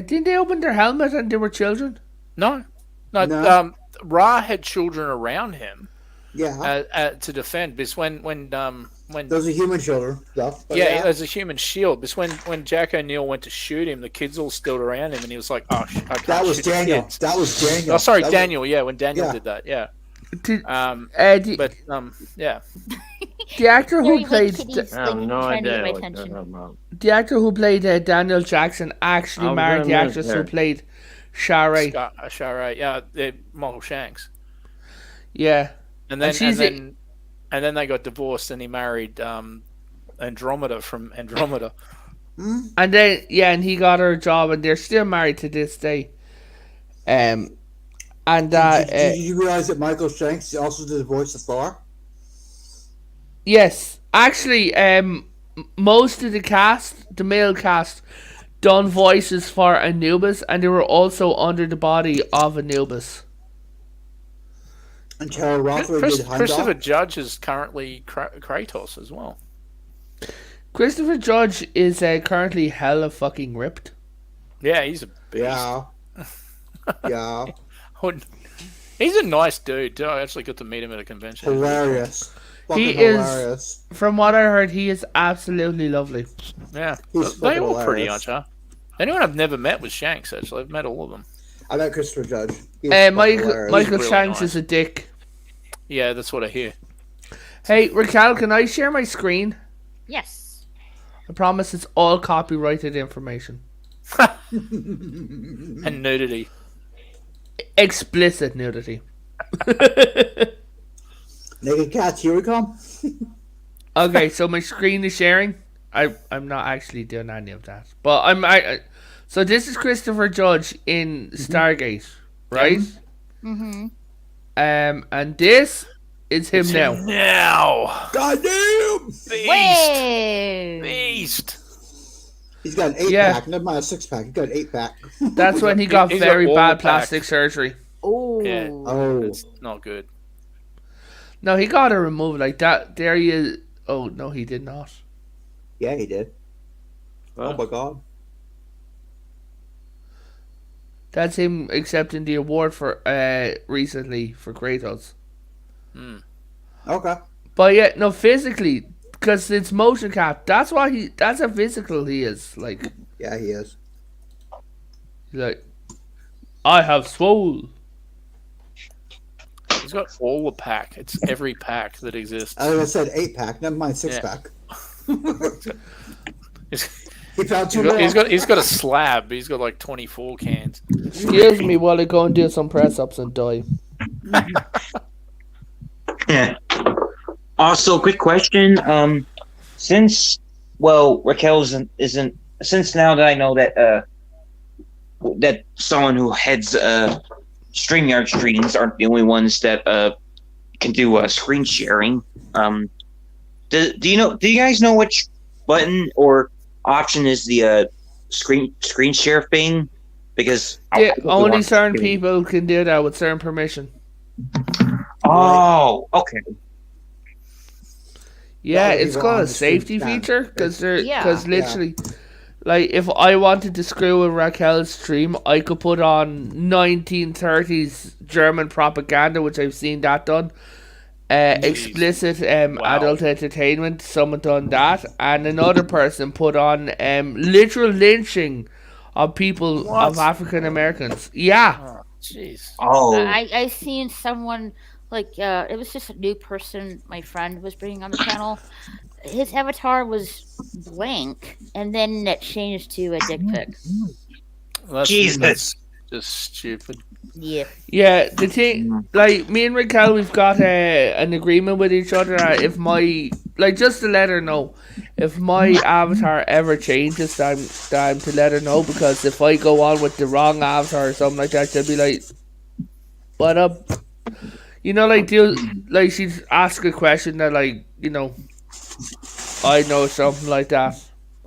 didn't they open their helmet and they were children? No. No. Ra had children around him. Yeah. To defend, because when Those are human children stuff. yeah, as a human shield. Because when Jack O'Neill went to shoot him, the kids all stood around him, and he was like, "Oh, I can't That was shoot the Daniel. kids." That was Daniel. Oh, sorry, That was- Daniel. Yeah, when Daniel Yeah. did that. Yeah. Yeah. The actor who Very good played kitties, I have like, no trying to get idea my what you're attention. talking about. the actor who played Daniel Jackson actually I was married the gonna actress miss who her. played Shari. Shara. Yeah, Michael Shanks. Yeah. And then she's and then they got divorced, and he married Andromeda from Andromeda. And then and he got her a job, and they're still married to this day. And Did you realize that Michael Shanks also did the voice of Thor? yes, actually, most of the cast, the male cast, done voices for Anubis, and they were also under the body of Anubis. And Tara Rothwell did Christopher Heimdall. Judge is currently Kratos as well. Christopher Judge is currently hella fucking ripped. Yeah, he's a beast. Yeah. Yeah. He's a nice dude too. I actually got to meet him at a convention. Hilarious. He Fucking is- hilarious. From what I heard, he is absolutely lovely. Yeah, He's they fucking all pretty hilarious. much, huh? Anyone I've never met was Shanks. Actually, I've met all of them. I met Christopher Judge. He was fucking hilarious. Michael really Shanks nice. is a dick. Yeah, that's what I hear. Hey, Raquel, can I share my screen? Yes. promise it's all copyrighted information. And nudity. Explicit nudity. Naked cats, here we come. Okay, so my screen is sharing. I'm not actually doing any of that, but so this is Christopher Judge in Stargate, right? Mm-hmm. And this is him now. Now. Goddamn! Beast. Wait. Beast. He's got an 8 Yeah. pack, never mind a 6 pack. He got an 8 pack. That's when he got He's got very all bad the plastic pack. surgery. Oh. Yeah. Oh, It's not good. No, he got it removed like that. There he is. Oh no, he did not. yeah, he did. Oh my god. That's him accepting the award for recently for Kratos. Okay. But yeah, no, physically, because it's motion cap. That's why that's a physical he is. Like, Yeah, he is. he's like, I have swole. He's got all the pack. It's every pack that exists. I said 8 pack, never mind 6 Yeah. pack. He's He found 2 got, more. he's got a slab. He's got like 24 cans. Excuse me while I go and do some press ups and die. Yeah. Also, quick question. Since Raquel isn't since now that I know that that someone who heads StreamYard streams aren't the only ones that can do screen sharing. Do you guys know which button or option is the screen share thing? Because Yeah, only certain people can do that with certain permission. Oh, okay. Yeah, That would it's be called on a the safety screen. feature because Yeah. literally, like if I wanted to screw with Raquel's stream, I could put on 1930s German propaganda, which I've seen that done. Explicit adult entertainment, someone done that, and another person put on literal lynching of people of African Americans. Yeah. Oh, jeez. Oh, I seen someone like it was just a new person my friend was bringing on the channel. His avatar was blank, and then it changed to a dick pic. Jesus. Just stupid. Yeah. Yeah, the thing, like, me and Raquel, we've got an agreement with each other that if just to let her know, if my avatar ever changes, that I'm to let her know, because if I go on with the wrong avatar or something like that, she'll be like, what up? You know, like, she'd ask a question that, like, you know, I know something like that,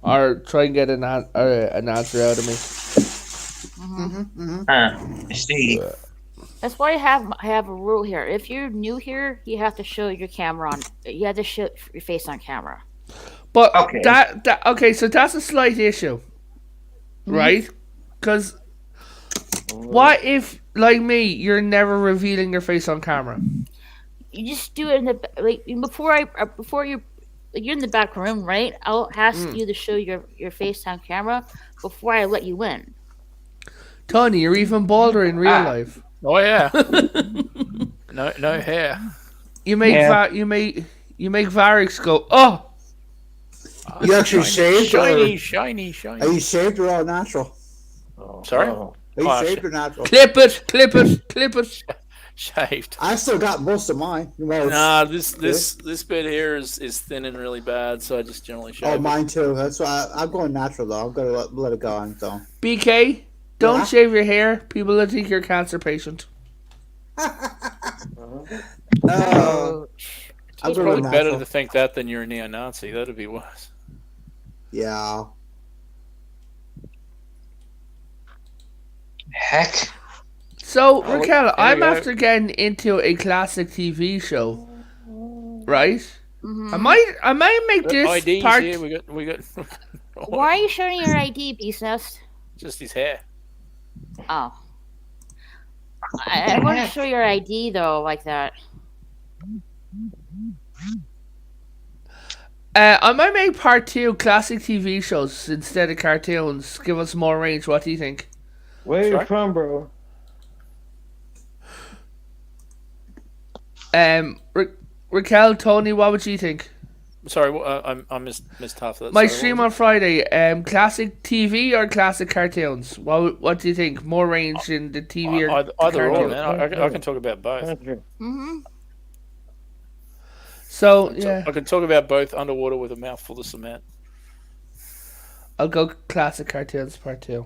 or try and get an answer out of me. I see. That's why I have a rule here. If you're new here, you have to show your camera on. You have to show your face on camera. But Okay. so that's a slight issue, right? Because what if, like me, you're never revealing your face on camera? You just do it in the like before you're in the back room, right? I'll ask you to show your face on camera before I let you in. Tony, you're even bolder in real life. Oh yeah. no hair. You make you make Varix go, oh. You actually shaved? Shiny. Are you shaved or all natural? Sorry? Are you Oh, shaved or natural? Clip it. Shaved. I still got most of mine. Well, Nah, this bit here is thinning really bad, so I just generally shave. oh, it. mine too. That's why I'm going natural though. I'm gonna let it go on its own. BK, don't Yeah? shave your hair. People will think you're a cancer patient. I'm It's gonna probably go better natural. to think that than you're a neo-Nazi. That'd be worse. Yeah. Heck. So, Oh, Raquel, here I'm we go. after getting into a classic TV show, right? Mhm. I might make this IDs part. here. We got. Why are you showing your ID, Beast Nest? Just his hair. Oh. I want to show your ID though, like that. I might make part 2 classic TV shows instead of cartoons. Give us more range. What do you think? Where you Sorry? from, bro? Raquel, Tony, what would you think? Sorry, I missed half of that. My Sorry, stream what on Friday. Classic TV or classic cartoons? What do you think? More range in the TV or either or, cartoon? man. I can talk about both. Country. Mm-hmm. So yeah, I can talk about both underwater with a mouthful of cement. I'll go classic cartoons part 2.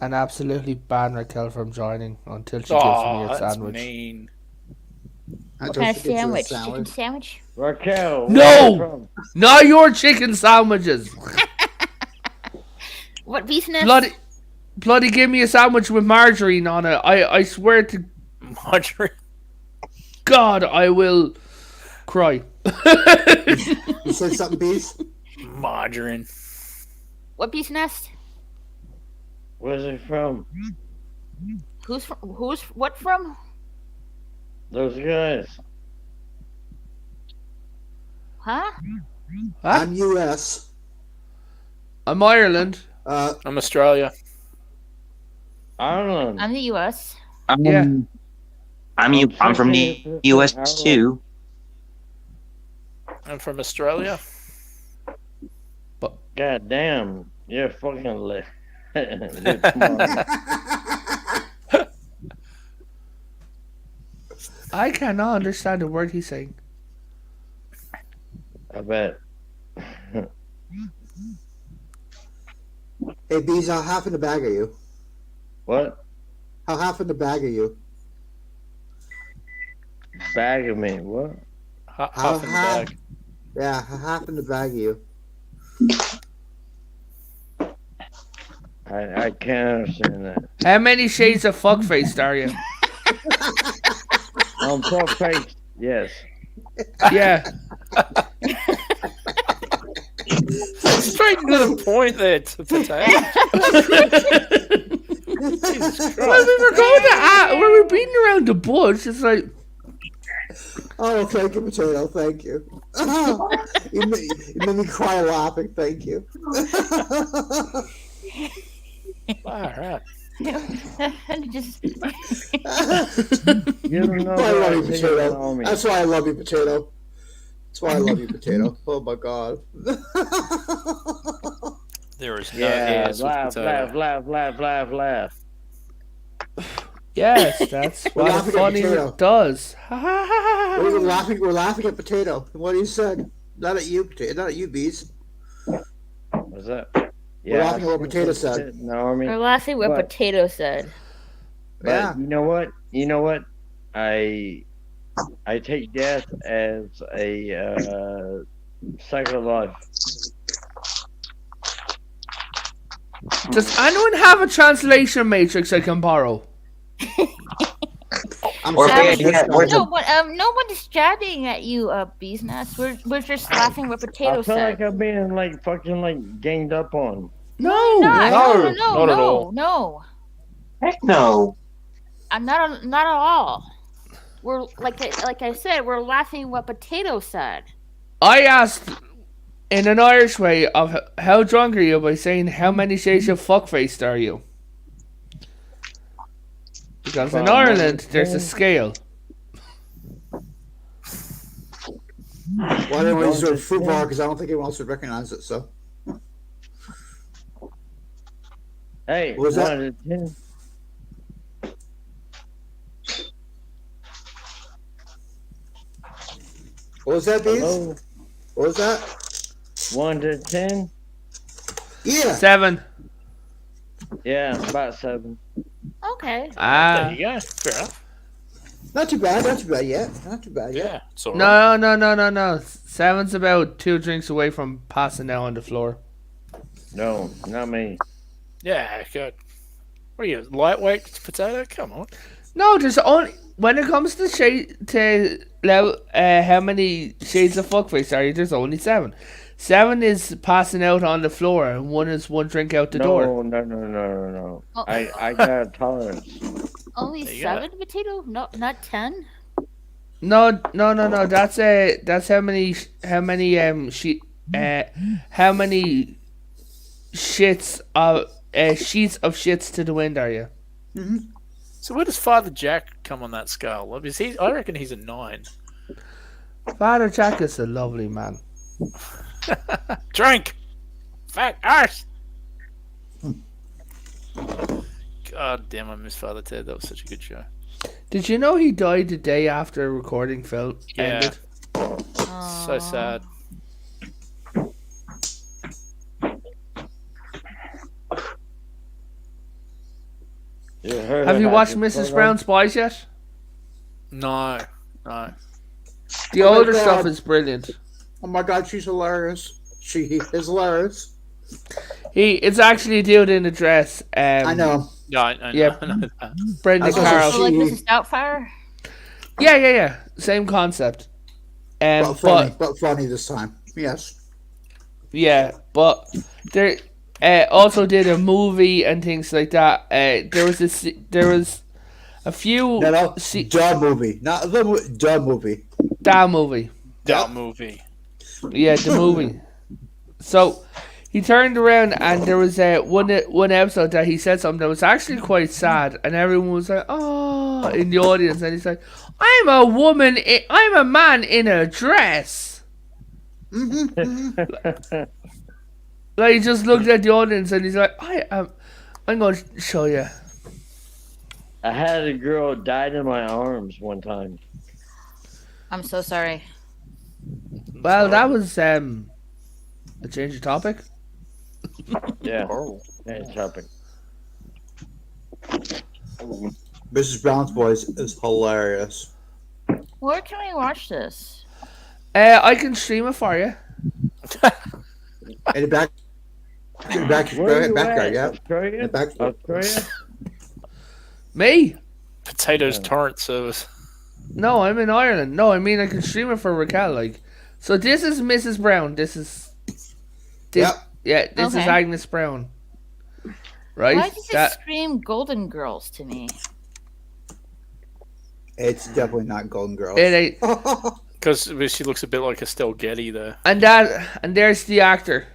And absolutely ban Raquel from joining until she gives me a That's sandwich. mean. What kind of sandwich? Chicken sandwich? Raquel. No! where you from? Not your chicken sandwiches. What business? Bloody give me a sandwich with margarine on it. I swear to Marjorie. God, I will cry. You said something, Bees? Margarine. What bee's nest? Where's it from? Who's what from? Those guys. Huh? I'm U.S. I'm Ireland. I'm Australia. Ireland. I'm the U.S. Yeah. I'm from the U.S. too. I'm from Australia. God damn. You're fucking lit. Come on. I cannot understand a word he's saying. I bet. Hey, Bees, how half in the bag are you? What? How half in the bag are you? Bag of me. What? Half in the bag. Yeah, how half in the bag are you? I can't understand that. How many shades of fuckface are you? I'm pro face. Yes. Yeah. Straight to the point there, Potato. Jesus When Christ. we were going to when we were beating around the bush, it's like Oh, thank you, Potato. Thank you. You made me cry laughing. Thank you. All right. Just You don't know I love you, what I Potato. on me. That's why I love you, Potato. That's why I love you, Potato. Oh my God. There is no Yeah, ears with laugh, Potato. laugh. yes, that's what a laughing at funny Potato. does. We're laughing at Potato. What he said. Not at you, Potato. Not at you, Bees. What's that? We're laughing at what I Potato think said. No, I mean, or laughing what But- Potato said. but Yeah. you know what? I take death as a cycle of life. Does anyone have a translation matrix I can borrow? I'm Or sorry. No, but no one's jabbing at you, Bee's Nest. We're just laughing what Potato I feel said. like I'm being like fucking like ganged up on. No. Not, No, no, not at all. no. Heck no. Not at all. We're like I said, we're laughing what Potato said. I asked in an Irish way of how drunk are you by saying how many shades of fuckface are you? Because in Well, Ireland there's a scale. Well, I didn't want to use fruit bar because I don't think anyone else would recognize it. So, Hey, What was that? 1 to 10. what was that, Bees? Hello? What was that? 1 to 10. Yeah. 7. Yeah, about 7. Okay. There you go. Fair enough. Not too bad. Not too bad yet. Not too bad yet. Yeah, it's all right. No. 7's about 2 drinks away from passing out on the floor. No, not me. Yeah, good. What are you, lightweight Potato? Come on. No, there's only when it comes to how many shades of fuckface are you? There's only 7. 7 is passing out on the floor, and 1 is 1 drink out the door. No. Oh. I got tolerance. Only There you go. 7 Potato? No, not 10. No. That's how many shits of sheets of shits to the wind are you? So where does Father Jack come on that scale? I reckon he's a 9. Father Jack is a lovely man. Drink! Fat ass! God damn, I miss Father Ted. That was such a good show. Did you know he died the day after recording Yeah. ended? So sad. Have you watched Mrs. Brown's Boys yet? No. No. The Oh my older God. stuff is brilliant. Oh my God, she's hilarious. She is hilarious. It's actually a dude in a dress. I know. Yeah, I know. Yeah. I know that. Brendan I saw Carroll. So like She- Mrs. Doubtfire? Yeah. Same concept. But funny this time. Yes. Yeah, but there also did a movie and things like that. There was a few No. Dub movie. Not the dub movie. that movie. That movie. Yeah, the movie. So he turned around and there was one episode that he said something that was actually quite sad, and everyone was like, "Oh," in the audience, and he's like, "I'm a man in a dress." Like he just looked at the audience and he's like, I'm going to show you." I had a girl died in my arms one time. I'm so sorry. Well, that was a change of topic. Yeah. Oh. Nice topic. Mrs. Brown's Boys is hilarious. Where can we watch this? I can stream it for you. In the back. Where are you Backyard, at? yeah. Australia? In the back. Australia? Me? Potatoes Yeah. torrent service. No, I'm in Ireland. No, I mean I can stream it for Raquel. Like, so this is Mrs. Brown. This is. Yep. Yeah, this is Okay. Agnes Brown. Right? Why does it scream Golden Girls to me? It's definitely not Golden Girls. It ain't. Because she looks a bit like Estelle Getty there. And there's the actor.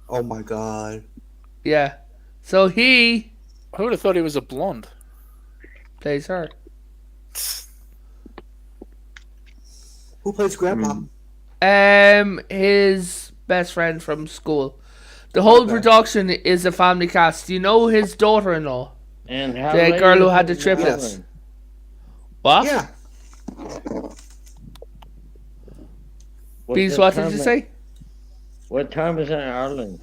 Oh my God. Yeah. So he I would have thought he was a blonde. plays her. Who plays Grandpa? His best friend from school. The whole Okay. production is a family cast. Do you know his daughter-in-law? And how The late girl who is had the it in triplets. Ireland? What? Yeah. What's Beans, the what did time you in- say? What time is it in Ireland?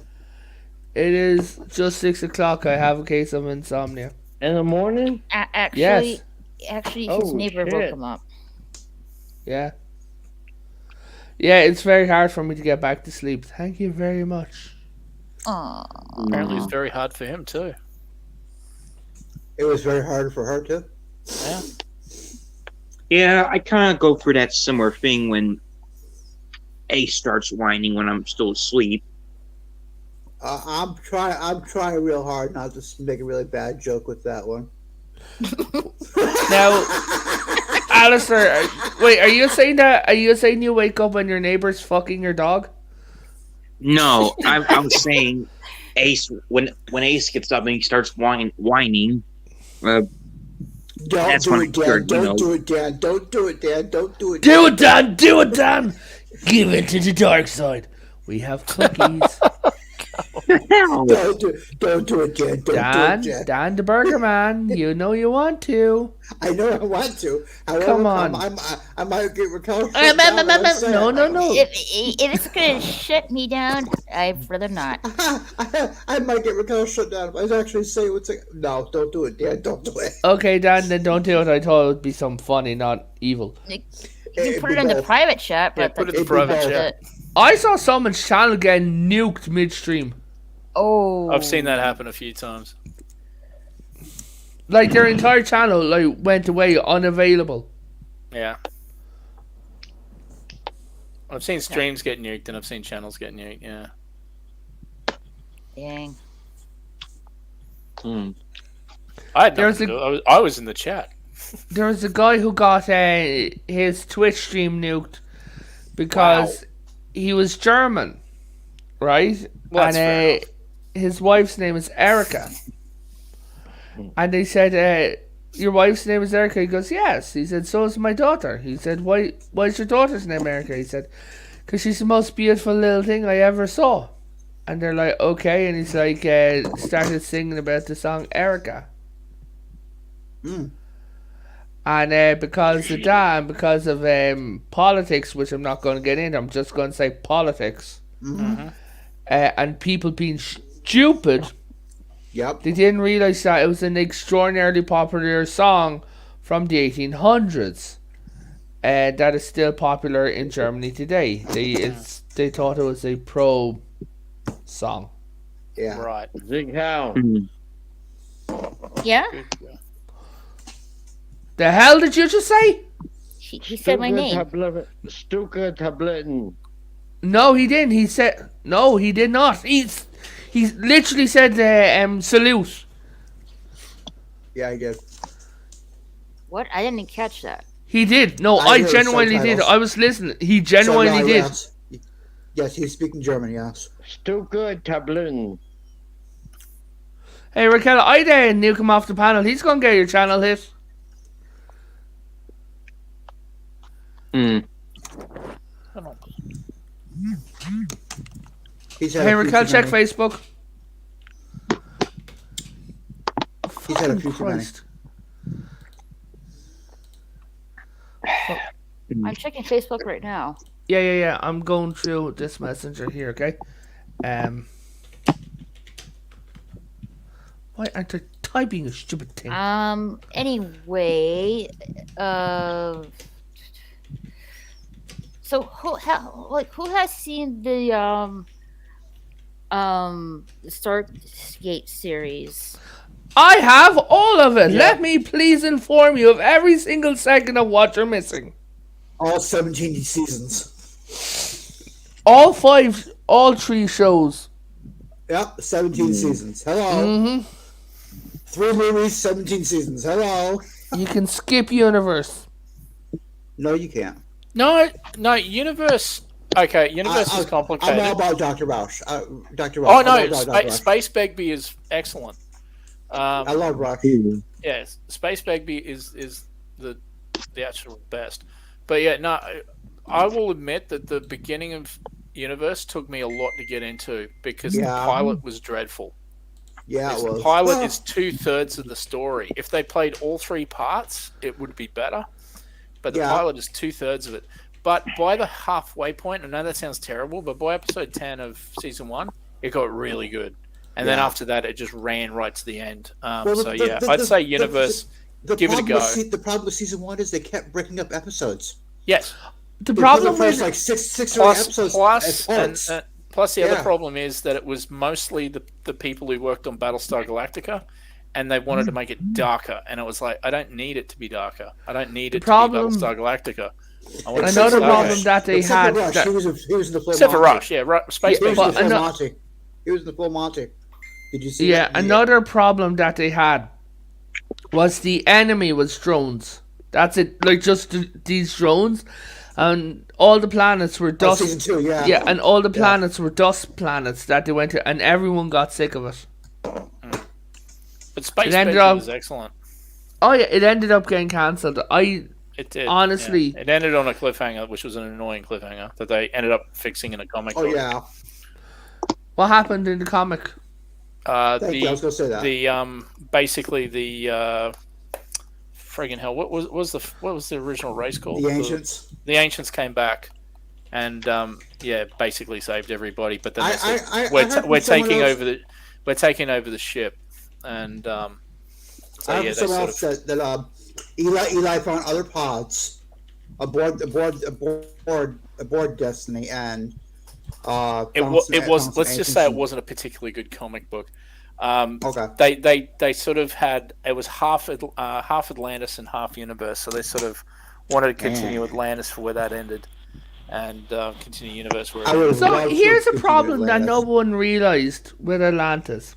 It is just 6 o'clock. I have a case of insomnia. In the morning? Actually, his Oh, neighbor woke shit. him up. Yeah. Yeah, it's very hard for me to get back to sleep. Thank you very much. Aw. Apparently, it's very hard for him too. It was very hard for her too. Yeah. Yeah, I kind of go for that similar thing when Ace starts whining when I'm still asleep. I'm trying real hard not to make a really bad joke with that one. Now, Alistair, wait, are you saying you wake up and your neighbor's fucking your dog? No, I was saying Ace when Ace gets up and he starts whining. Don't That's do when it, I'm Dan. scared, Don't do it, Dan. Don't do it, Dan. Don't do it. Do it, Dan! Do it, Dan! Give it to the dark side. We have cookies. Hell, Don't do it, Dan. Don't do Dan, it, Dan. Dan the Burger Man, you know you want to. I know I want to. However, Come on. I might get Raquel. shut down when I say No, it. no, no. If it's gonna shut me down, I'd rather not. I might get Raquel shut down if I actually say what's like. No, don't do it, Dan. Don't do it. Okay, Dan, then don't do it. I thought it would be something funny, not evil. You It'd can put be it in the both. private chat, Yeah, but put it in that's the private both. chat. it. I saw someone's channel getting nuked midstream. Oh, I've seen that happen a few times. Like their entire channel like went away unavailable. Yeah. I've seen streams get nuked and I've seen channels get nuked, yeah. Dang. I had There's nothing to do. I was in the chat. There was a guy who got his Twitch stream nuked because he was German, right? Well, that's fair and his wife's name is Erica. And they said, your wife's name is Erica? He goes, yes. He said, so is my daughter. He said, why is your daughter's name Erica? He said, because she's the most beautiful little thing I ever saw. And they're like, okay. And he's like, started singing about the song Erica. Mm. And because of that, and because of politics, which I'm not going to get into, I'm just going to say politics, and people being stupid, Yep. they didn't realize that it was an extraordinarily popular song from the 1800s. That is still popular in Germany today. They thought it was a pro song. Yeah. Right. Zig How. Yeah, Good. The hell did you just say? he said my name. Stuka Tabletten. No, he didn't. He said no. He did not. He literally said salute. Yeah, I did. What? I didn't catch that. He did. No, I I heard genuinely did. subtitles. I was listening. He genuinely did. Yes. Yes, he's speaking German. Yes. Stuka Tabletten. Hey Raquel, I'd nuke him off the panel. He's gonna get your channel hit. Mm. Come on. He's had Hey a few Raquel, too check many. Facebook. He's had a few Fucking too many. Christ. I'm checking Facebook right now. Yeah. I'm going through this messenger here, okay? Why aren't I typing a stupid thing? Anyway, so who has seen the Stargate series? I have all of it. Let me please inform you of every single second of what you're missing. All 17 seasons. All 3 shows. Yep, 17 seasons. Hello. Mm-hmm. 3 movies, 17 seasons. Hello. You can skip universe. No, you can't. No, Universe. Okay, Universe is complicated. I'm all about Dr. Rausch. Dr. Oh Rausch. no, Space Begbie is excellent. I love Rausch. Yes, Space Begbie is the actual best. But yeah, no, I will admit that the beginning of Universe took me a lot to get into because the pilot was dreadful. Yeah, it was. The pilot is 2/3 of the story. If they played all 3 parts, it would be better. But the pilot is 2/3 of it. But by the halfway point, I know that sounds terrible, but by episode 10 of season 1, it got really good. And then after that, it just ran right to the end. I'd say Universe, give it a go. The problem with season 1 is they kept breaking up episodes. Yes. The problem the first, with like six or 8 episodes. Plus, the other problem is that it was mostly the people who worked on Battlestar Galactica, and they wanted to make it darker. And it was like, I don't need it to be darker. I don't need it to be Battlestar Galactica. Another problem that they had. He was in the full Except for Monty. Rush, yeah, Space He was Baby. in the full Monty. He was in the full Monty. Did you see? Yeah, another problem that they had was the enemy was drones. That's it, like just these drones, and all the planets were dust. Season 2, yeah. Yeah, and all the planets were dust planets that they went to, and everyone got sick of it. But Space Baby was excellent. Oh yeah, it ended up getting cancelled. It did. Honestly, it ended on a cliffhanger, which was an annoying cliffhanger that they ended up fixing in a comic book. Oh yeah. What happened in the comic? I was gonna say that. Basically the friggin' hell, what was the original race called? The Ancients. The Ancients came back, and basically saved everybody. But then we're taking over the ship, and someone else said that Eli found other pods aboard Destiny, and it was. Let's just say it wasn't a particularly good comic book. Okay. They sort of had, it was half Atlantis and half Universe, so they sort of wanted to continue Atlantis for where that ended, and continue Universe where it ended. So here's a problem that no one realized with Atlantis.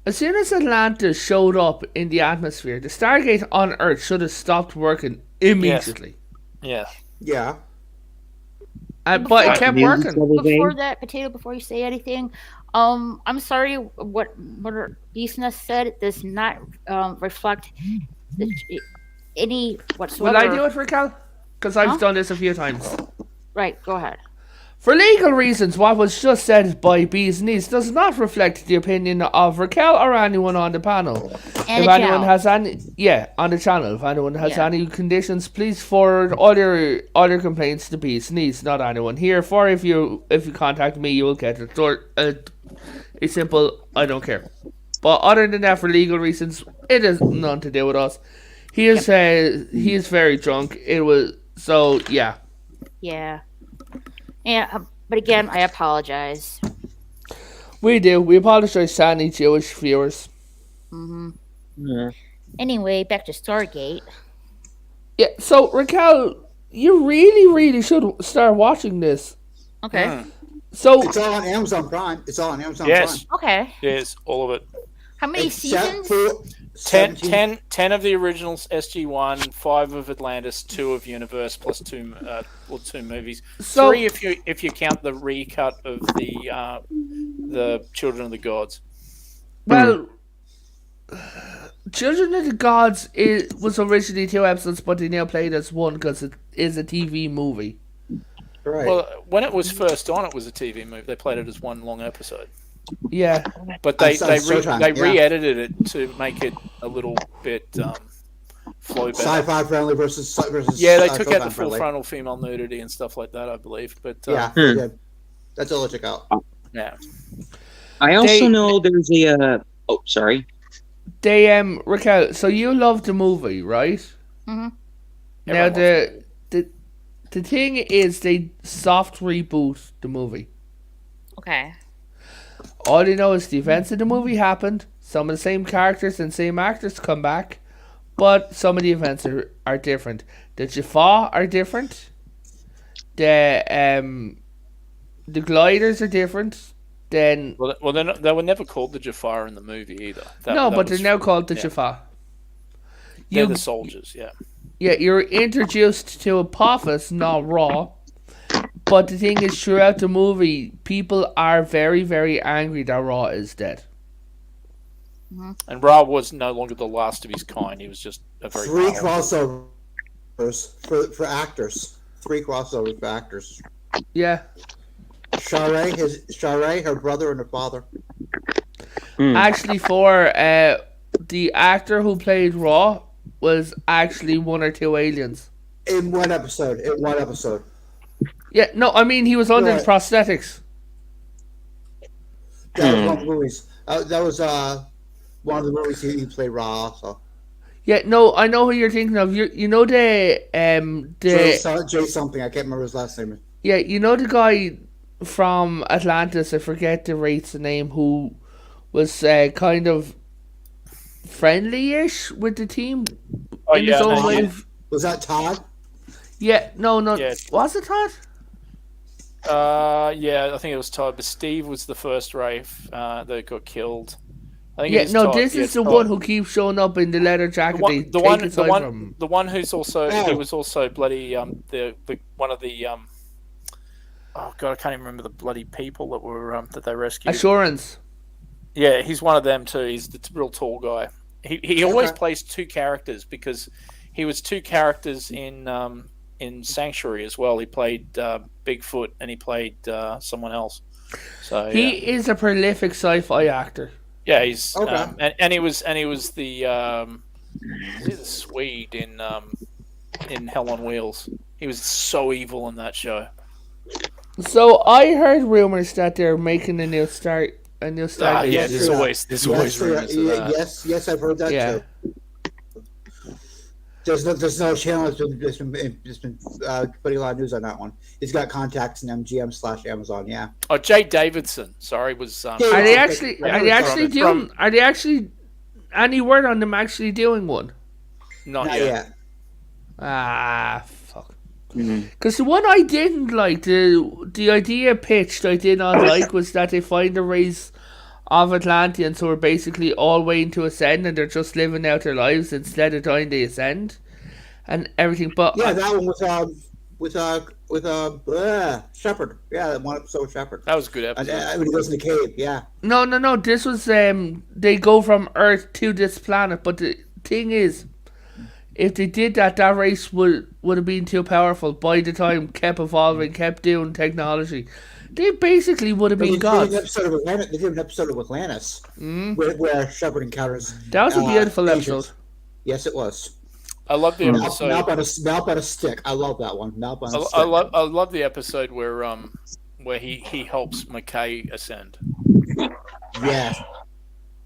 As soon as Atlantis showed up in the atmosphere, the Stargate on Earth should have stopped working immediately. Yes. Yeah. But it kept working. Before that, Potato, before you say anything, I'm sorry, what Beastness said does not reflect any whatsoever. Will I do it for Cal? Because I've done this a few times. Right, go ahead. For legal reasons, what was just said by Bees Knees does not reflect the opinion of Raquel or anyone on the panel. And If the anyone channel. has any, on the channel, if anyone has Yeah. any conditions, please forward all your complaints to Bees Knees, not anyone here. For if you contact me, you will get a simple "I don't care." But other than that, for legal reasons, it has nothing to do with us. He is he is very drunk. It was so yeah. Yeah. Yeah, but again, I apologize. We do. We apologize to any Jewish viewers. Yeah. Anyway, back to Stargate. Yeah. So Raquel, you really should start watching this. Okay. So It's all on Amazon Prime. It's all on Amazon Yes. Prime. Okay. Yes, all of it. How many Except seasons? for 10, 17 10 of the originals SG1, 5 of Atlantis, 2 of Universe, plus 2 movies. So- 3 if you count the recut of the Children of the Gods. well, Children of the Gods was originally 2 episodes, but they now played as 1 because it is a TV movie. Right. Well, when it was first on, it was a TV movie. They played it as 1 long episode, Yeah. but they On Showtime, yeah. re-edited it to make it a little bit flow better. Sci-fi friendly versus Yeah, they took out Showtime the full friendly. frontal female nudity and stuff like that, I believe. But Yeah, they did. That's all to check out. yeah. I also They- know there's a. Oh, sorry. They Raquel, so you love the movie, right? Mhm. Now Everyone the thing is they soft reboot the movie. Okay. All you know is the events of the movie happened. Some of the same characters and same actors come back, but some of the events are different. The Jaffa are different. The gliders are different. Then Well, they were never called the Jafar in the movie either. no, That but they're was- now called the yeah. Jaffa. They're You the soldiers, yeah. Yeah, you're introduced to Apophis, not Raw. But the thing is, throughout the movie, people are very, very angry that Raw is dead. And Ra was no longer the last of his kind. He was just a very 3 powerful- crossovers for actors. 3 crossovers for actors. Yeah. Sharae, her brother, and her father. Actually, for the actor who played Raw was actually 1 or 2 aliens. In one episode. Yeah, no, I mean, he was under the Right. prosthetics. That was one of the movies. That was one of the movies he played Raw also. Yeah, no, I know who you're thinking of. You know Jay the something. I can't remember his last name. yeah, you know the guy from Atlantis. I forget the race's name. Who was kind of friendly-ish with the team Oh, in his yeah, own no, way. yeah. Of, Was that Todd? yeah, no, Yeah. was it Todd? Yeah, I think it was Todd, but Steve was the first Rafe that got killed. I think Yeah, it is no, Todd. this Yeah, is the Todd. one who keeps showing up in the leather The jacket. one, they the take one, his the side one, from. the one who's also he Oh. was also bloody the one of the oh god, I can't even remember the bloody people that were that they rescued. Assurance. Yeah, he's one of them too. He's the real tall guy. He always Okay. plays 2 characters because he was 2 characters in Sanctuary as well. He played Bigfoot and he played someone else. So He yeah. is a prolific sci-fi actor. Yeah, he's Okay. and he was the Swede in Hell on Wheels. He was so evil in that show. So I heard rumors that they're making a new start. Yeah, yes, there's yeah. always rumors of that. Yes, I've heard that Yeah. too. There's no channel that's been putting a lot of news on that one. He's got contacts in MGM/Amazon. Yeah. Oh, Jay Davidson. Sorry, was Are they actually? Yeah, Are they actually from- doing? Are they actually? Any word on them actually doing one? not Not yet. yet. Ah, fuck. Because the one I didn't like, the idea pitched I did not like was that they find a race of Atlanteans who are basically all waiting to ascend and they're just living out their lives instead of trying to ascend and everything. But Yeah, that one with Shepherd. Yeah, that one episode with Shepherd. That was a good And, episode. when he goes in the cave. Yeah. no. This was they go from Earth to this planet. But the thing is, if they did that, that race would have been too powerful. By the time kept evolving, kept doing technology, they basically would have been gods. They did an episode of Atlantis where Shepard encounters. That was a beautiful Asians. episode. Yes, it was. I love the episode. Mouth on a stick. I love that one. Mouth on a stick. I love the episode where he helps McKay ascend. Yes.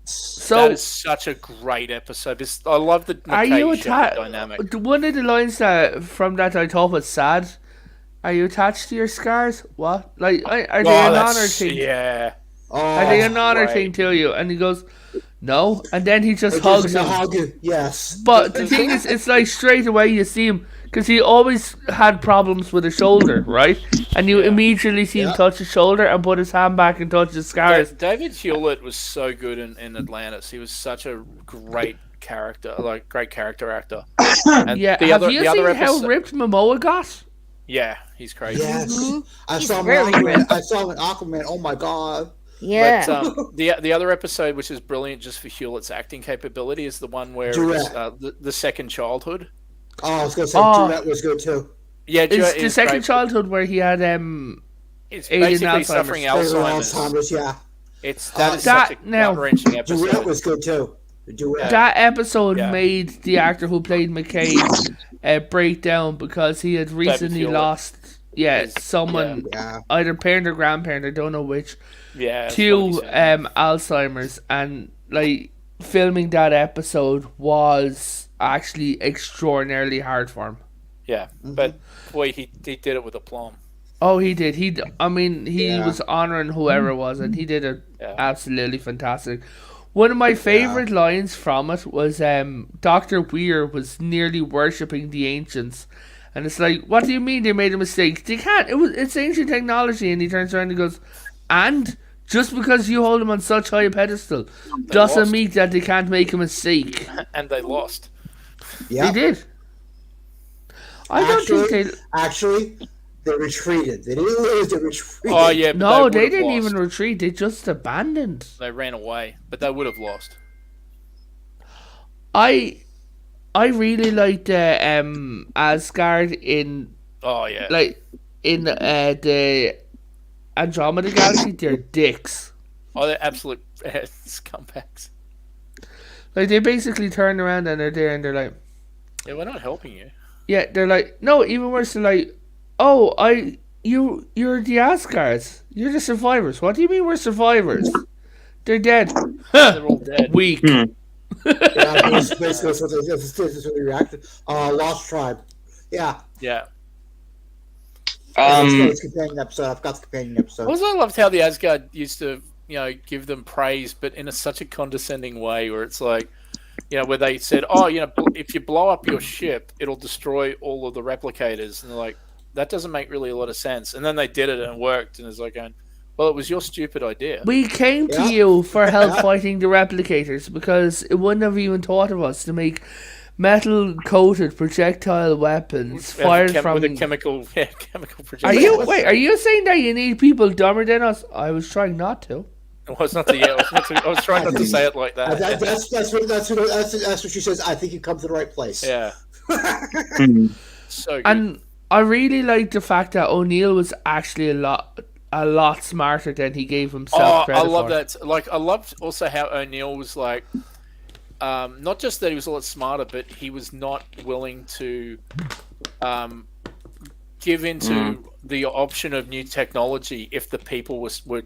So that is such a great episode. I love the McKay dynamic. One of the lines from that I thought was sad. Are you attached to your scars? What? Like, are they an honor thing? Yeah. Are they an honor thing to you? And he goes, no. And then he just hugs him. Yes. But the thing is, it's like straight away you see him, because he always had problems with his shoulder, right? And you immediately see him touch his shoulder and put his hand back and touch his scars. David Hewlett was so good in Atlantis. He was such a great character, great character actor. And have you seen how ripped Momoa got? Yeah, he's crazy. Yes, I He's saw him. very ripped. I saw him in Aquaman. Oh my god. Yeah. But the other episode, which is brilliant just for Hewlett's acting capability, is the one where it's, the second childhood. Oh, I was gonna say Duet was good too. Yeah, it's the second childhood where he had it's basically suffering Alzheimer's. Yeah. It's such a gut-wrenching episode. Duet was good too. Duet. That episode made the actor who played McKay break down, because he had recently lost someone, either parent or grandparent, I don't know which, to Alzheimer's, and like filming that episode was actually extraordinarily hard for him. Yeah, but boy, he did it with aplomb. Oh, he did. He was honoring whoever it was, and he did it absolutely fantastic. One of my favorite lines from it was Dr. Weir was nearly worshipping the ancients. And it's like, what do you mean they made a mistake? They can't. It's ancient technology. And he turns around and goes, and just because you hold them on such high a pedestal doesn't mean that they can't make a mistake. And they lost. Yeah. They did. Actually, they retreated. They didn't lose, they retreated. Oh, yeah. No, they didn't even retreat. They just abandoned. They ran away, but they would have lost. I really liked Asgard in... Oh, yeah. Like, in the Andromeda Galaxy, they're dicks. Oh, they're absolute scumbags. Like, they basically turn around and they're there and they're like... Yeah, we're not helping you. Yeah, they're like... No, even worse, they're like... Oh, you're the Asgards. You're the survivors. What do you mean we're survivors? They're dead. They're all dead. Weak. Yeah, basically that's what they reacted. Lost Tribe. Yeah. Yeah. It's companion episode. I've got the companion episode. Also, I loved how the Asgard used to, give them praise, but in such a condescending way, where it's like, where they said, "Oh, if you blow up your ship, it'll destroy all of the replicators," and they're like, "That doesn't make really a lot of sense." And then they did it and it worked, and it's like going, well, it was your stupid idea. We came to you for help fighting the replicators, because it wouldn't have even thought of us to make metal-coated projectile weapons fired from... With a chemical projectile. Are you saying that you need people dumber than us? I was trying not to. I was trying not to say it like that. That's what she says. I think you come to the right place. Yeah. So good. And I really like the fact that O'Neill was actually a lot smarter than he gave himself credit for. I love that. Like, I loved also how O'Neill was like, not just that he was a lot smarter, but he was not willing to give into the option of new technology if the people were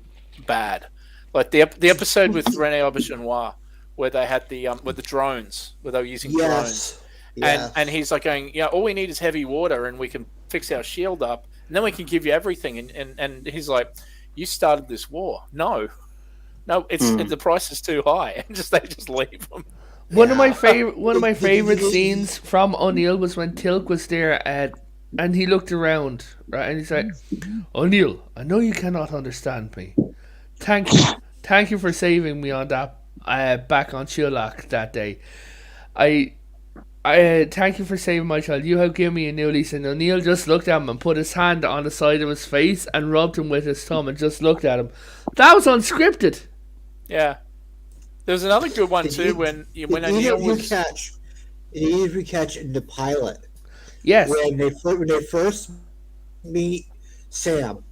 bad. Like the episode with Rene Auberjonois, where they had with the drones, where they were using drones. And he's like going, all we need is heavy water and we can fix our shield up and then we can give you everything. And he's like, you started this war. No, the price is too high. And they just leave them. One of my favorite scenes from O'Neill was when Tilk was there and he looked around, right, and he's like, O'Neill, I know you cannot understand me. Thank you for saving me on that back on Chulak that day. I thank you for saving my child. You have given me a new lease. And O'Neill just looked at him and put his hand on the side of his face and rubbed him with his thumb and just looked at him. That was unscripted. Yeah. There was another good one too when O'Neill was... An easy catch in the pilot Yes. when they first meet Sam.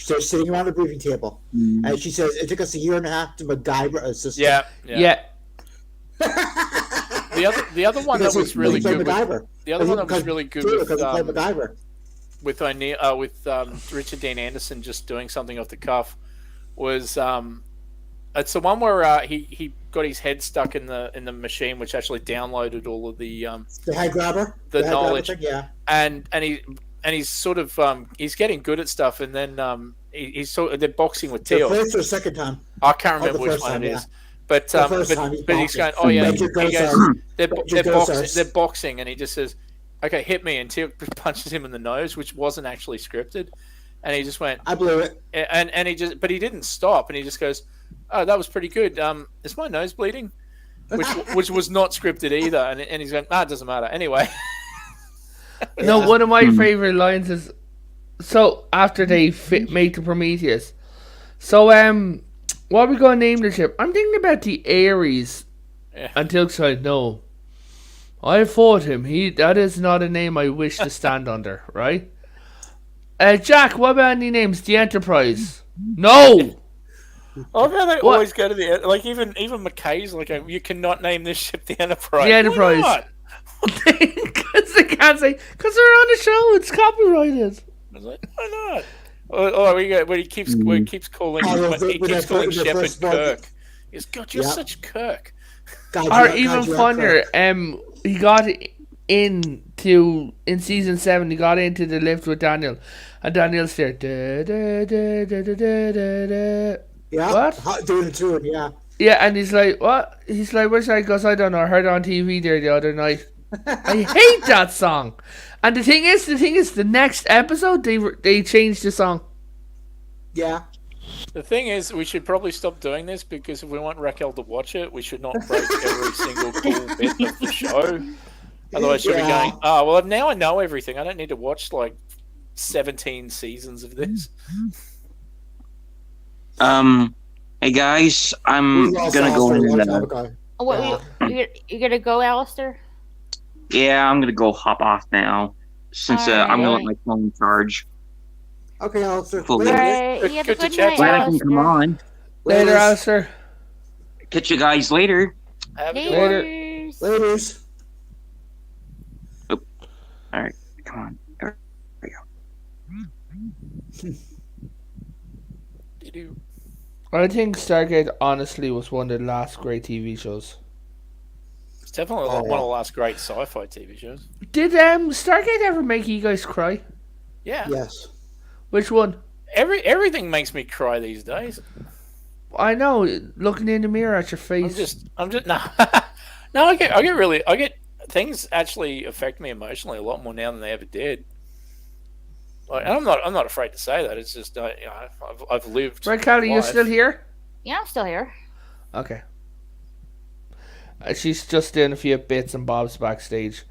They're sitting around the briefing table, and she says, "It took us a year and a half to MacGyver a system." Yeah. The other one that was really good. The other one that was really good with O'Neill, with Richard Dean Anderson just doing something off the cuff was it's the one where he got his head stuck in the machine, which actually downloaded all of the head grabber, the knowledge, thing, yeah. and he's sort of he's getting good at stuff, and then he's sort of they're boxing with Teal. The first or second time? I can't remember which one it is. But he's going, oh yeah, he goes, they're boxing, and he just says, okay, hit me, and Teal punches him in the nose, which wasn't actually scripted, and he just went, I blew it, and he didn't stop, and he just goes, oh, that was pretty good. Is my nose bleeding? Which was not scripted either, and he's going, it doesn't matter anyway. No, one of my favorite lines is, so after they make the Prometheus, so what are we going to name the ship? I'm thinking about the Ares. Yeah. And Tilk's said, no, I fought him. That is not a name I wish to stand under, right? Jack, what about any names? The Enterprise. No. I love how they always go to the even McKay's like you cannot name this ship the Enterprise. The Enterprise. Why not? Because they can't say because they're on the show. It's copyrighted. I was like, why not? When he keeps calling Shepard Kirk. He's God, you're such Kirk. Or even funnier, he got in season 7. He got into the lift with Daniel, and Daniel's there. Yeah, what? Doing the tune, yeah. Yeah, and he's like, what? He's like, where's that? He goes, I don't know. I heard it on TV there the other night. I hate that song. And the thing is, the next episode they changed the song. Yeah. The thing is, we should probably stop doing this because if we want Raquel to watch it, we should not break every single cool bit of the show. Otherwise, she'll be going, well, now I know everything. I don't need to watch like 17 seasons of this. Hey guys, I'm gonna go in. You're gonna go, Alistair? Yeah, I'm gonna go hop off now since I'm gonna let my phone charge. Okay, Alistair. Right. Good to chat. Glad I can come on. Later, Alistair. Catch you guys later. Later. Laters. Oh, all right, come on. There we go. I think Stargate honestly was one of the last great TV shows. It's definitely one of the last great sci-fi TV shows. Did Stargate ever make you guys cry? Yeah. Yes. Which one? Everything makes me cry these days. I know, looking in the mirror at your face. I'm just no. No, I get things actually affect me emotionally a lot more now than they ever did. Like, and I'm not afraid to say that. It's just I've lived. Right, Callie, you still here? Yeah, I'm still here. Okay. She's just doing a few bits and bobs backstage.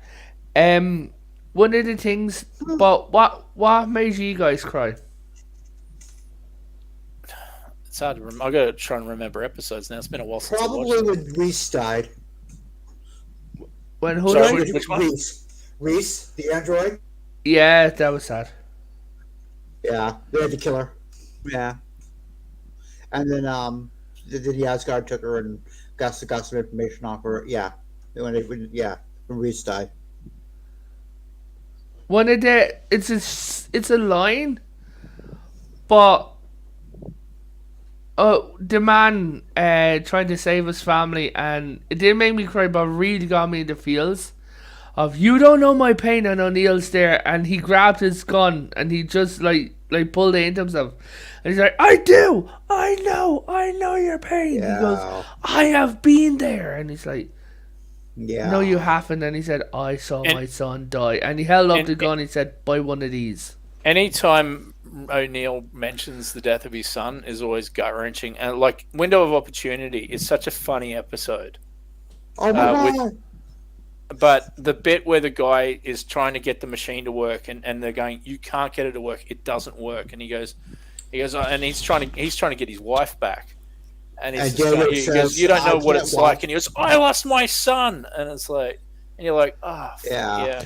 One of the things, but what made you guys cry? It's hard to remember. I got to try and remember episodes now. It's been a while since I watched Probably when Reese died. When who Sorry, died? which one? Reese, the android. Yeah, that was sad. Yeah, they had to kill her. Yeah. And then the Asgard took her and got some information off her. Yeah. When Reese died. One of the it's a line, but the man trying to save his family, and it didn't make me cry, but really got me in the feels of you don't know my pain. And O'Neill's there, and he grabbed his gun and he just like pulled it into himself, and he's like, I do, I know your pain. Yeah. He goes, I have been there, and he's like, yeah, no, you haven't. And he said, I saw my son die, and he held up the gun and he said, buy one of these. Anytime O'Neill mentions the death of his son is always gut-wrenching, and like Window of Opportunity is such a funny episode. Oh my God. But the bit where the guy is trying to get the machine to work, and they're going, you can't get it to work, it doesn't work, and he goes, and he's trying to get his wife back, and he goes, you don't know what it's like, and he goes, I lost my son, and it's like, and you're like, oh, Yeah.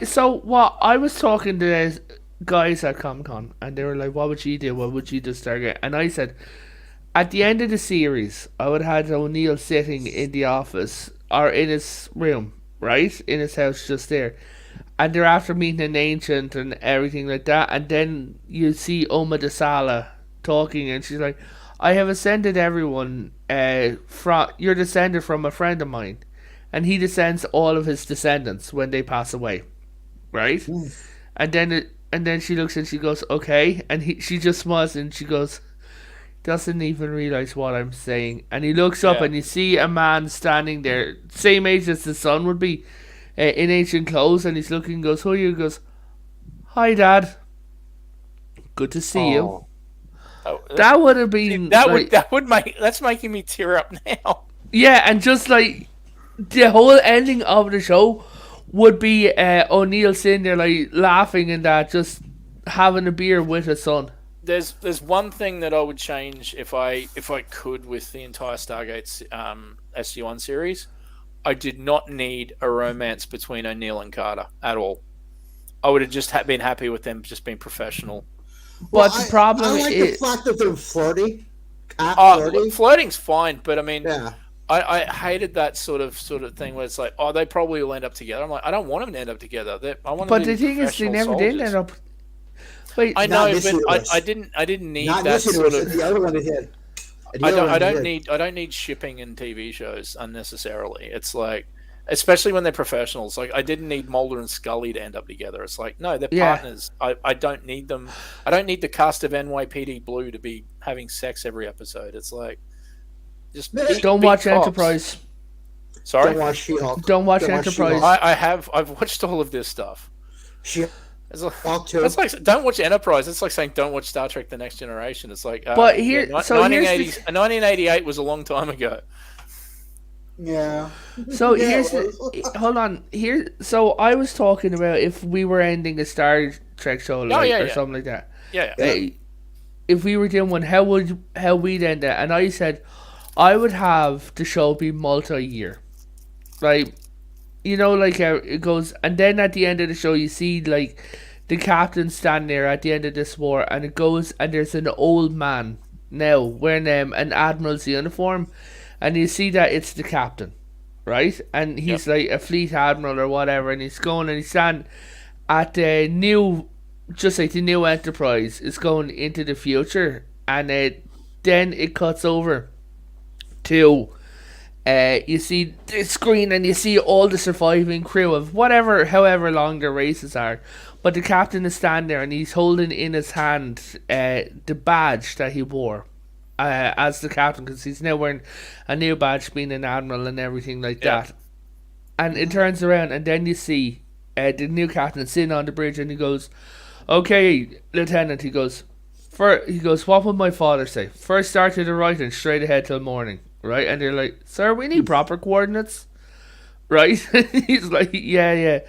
So what I was talking to the guys at Comic Con, and they were like, "What would you do? What would you do, Stargate?" And I said, at the end of the series, I would have had O'Neill sitting in the office or in his room, right, in his house, just there, and they're after meeting an ancient and everything like that, and then you see Uma Desala talking, and she's like, "I have ascended everyone. You're descended from a friend of mine." And he descends all of his descendants when they pass away, right? And then she looks and she goes, "Okay," and she just smiles and she goes, "Doesn't even realize what I'm saying." And he looks up and you see a man standing there, same age as the son would be, in ancient clothes, and he's looking and goes, "Who are you?" He goes, "Hi, Dad. Good to see you." Oh, That would have been that's making me tear up now. Yeah, and just like the whole ending of the show would be O'Neill sitting there like laughing and that, just having a beer with his son. There's one thing that I would change if I could with the entire Stargate SG-1 series. I did not need a romance between O'Neill and Carter at all. I would have just been happy with them just being professional. But the problem I like is the fact that they're flirty. Flirting's fine, but I mean, Yeah. I hated that sort of thing where it's like, oh, they probably will end up together. I'm like, I don't want them to end up together. I want. But the thing is, they never did end up. Wait, I know, but I didn't need Not that this sort universe, of. the other one they did. I don't need shipping in TV shows unnecessarily. It's like, especially when they're professionals. Like, I didn't need Mulder and Scully to end up together. It's like, no, they're partners. I don't need them. I don't need the cast of NYPD Blue to be having sex every episode. It's like, just don't watch Enterprise. Sorry, Don't watch She-Hulk. Don't watch Enterprise. I've watched all of this stuff. She-Hulk too. It's like, don't watch Enterprise. It's like saying don't watch Star Trek: The Next Generation. It's like, but here, 1988 was a long time ago. Yeah. So hold on here. So I was talking about if we were ending a Star Trek show or something like that. If we were doing one, how we'd end it? And I said, I would have the show be multi-year, like, you know, like how it goes, and then at the end of the show you see like the captain stand there at the end of this war, and it goes, and there's an old man now wearing an admiral's uniform, and you see that it's the captain, right? And he's like a fleet admiral or whatever, and he's going and he's standing at the new, just like the new Enterprise is going into the future, and then it cuts over to you see the screen and you see all the surviving crew of however long their races are, but the captain is standing there and he's holding in his hand the badge that he wore as the captain, because he's now wearing a new badge being an admiral and everything like that. And it turns around and then you see the new captain sitting on the bridge, and he goes, "Okay, Lieutenant," he goes, "what would my father say? First start to the right and straight ahead till morning." Right? And they're like, "Sir, we need proper coordinates." Right? He's like, yeah.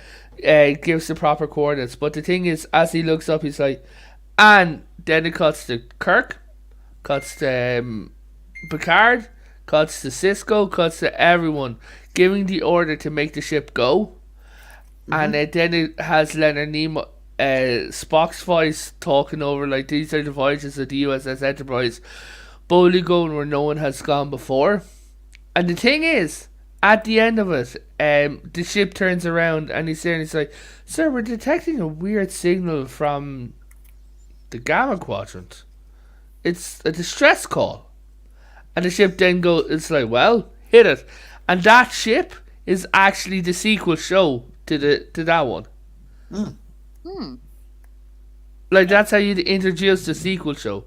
Gives the proper coordinates. But the thing is, as he looks up, he's like, and then it cuts to Kirk, cuts to Picard, cuts to Cisco, cuts to everyone giving the order to make the ship go. And then it has Leonard Nimoy, Spock's voice talking over, like, these are the voyages of the USS Enterprise, boldly going where no one has gone before. And the thing is, at the end of it, the ship turns around and he's there and he's like, "Sir, we're detecting a weird signal from the Gamma Quadrant. It's a distress call." And the ship then goes, it's like, "Well, hit it." And that ship is actually the sequel show to that one. Like, that's how you introduce the sequel show.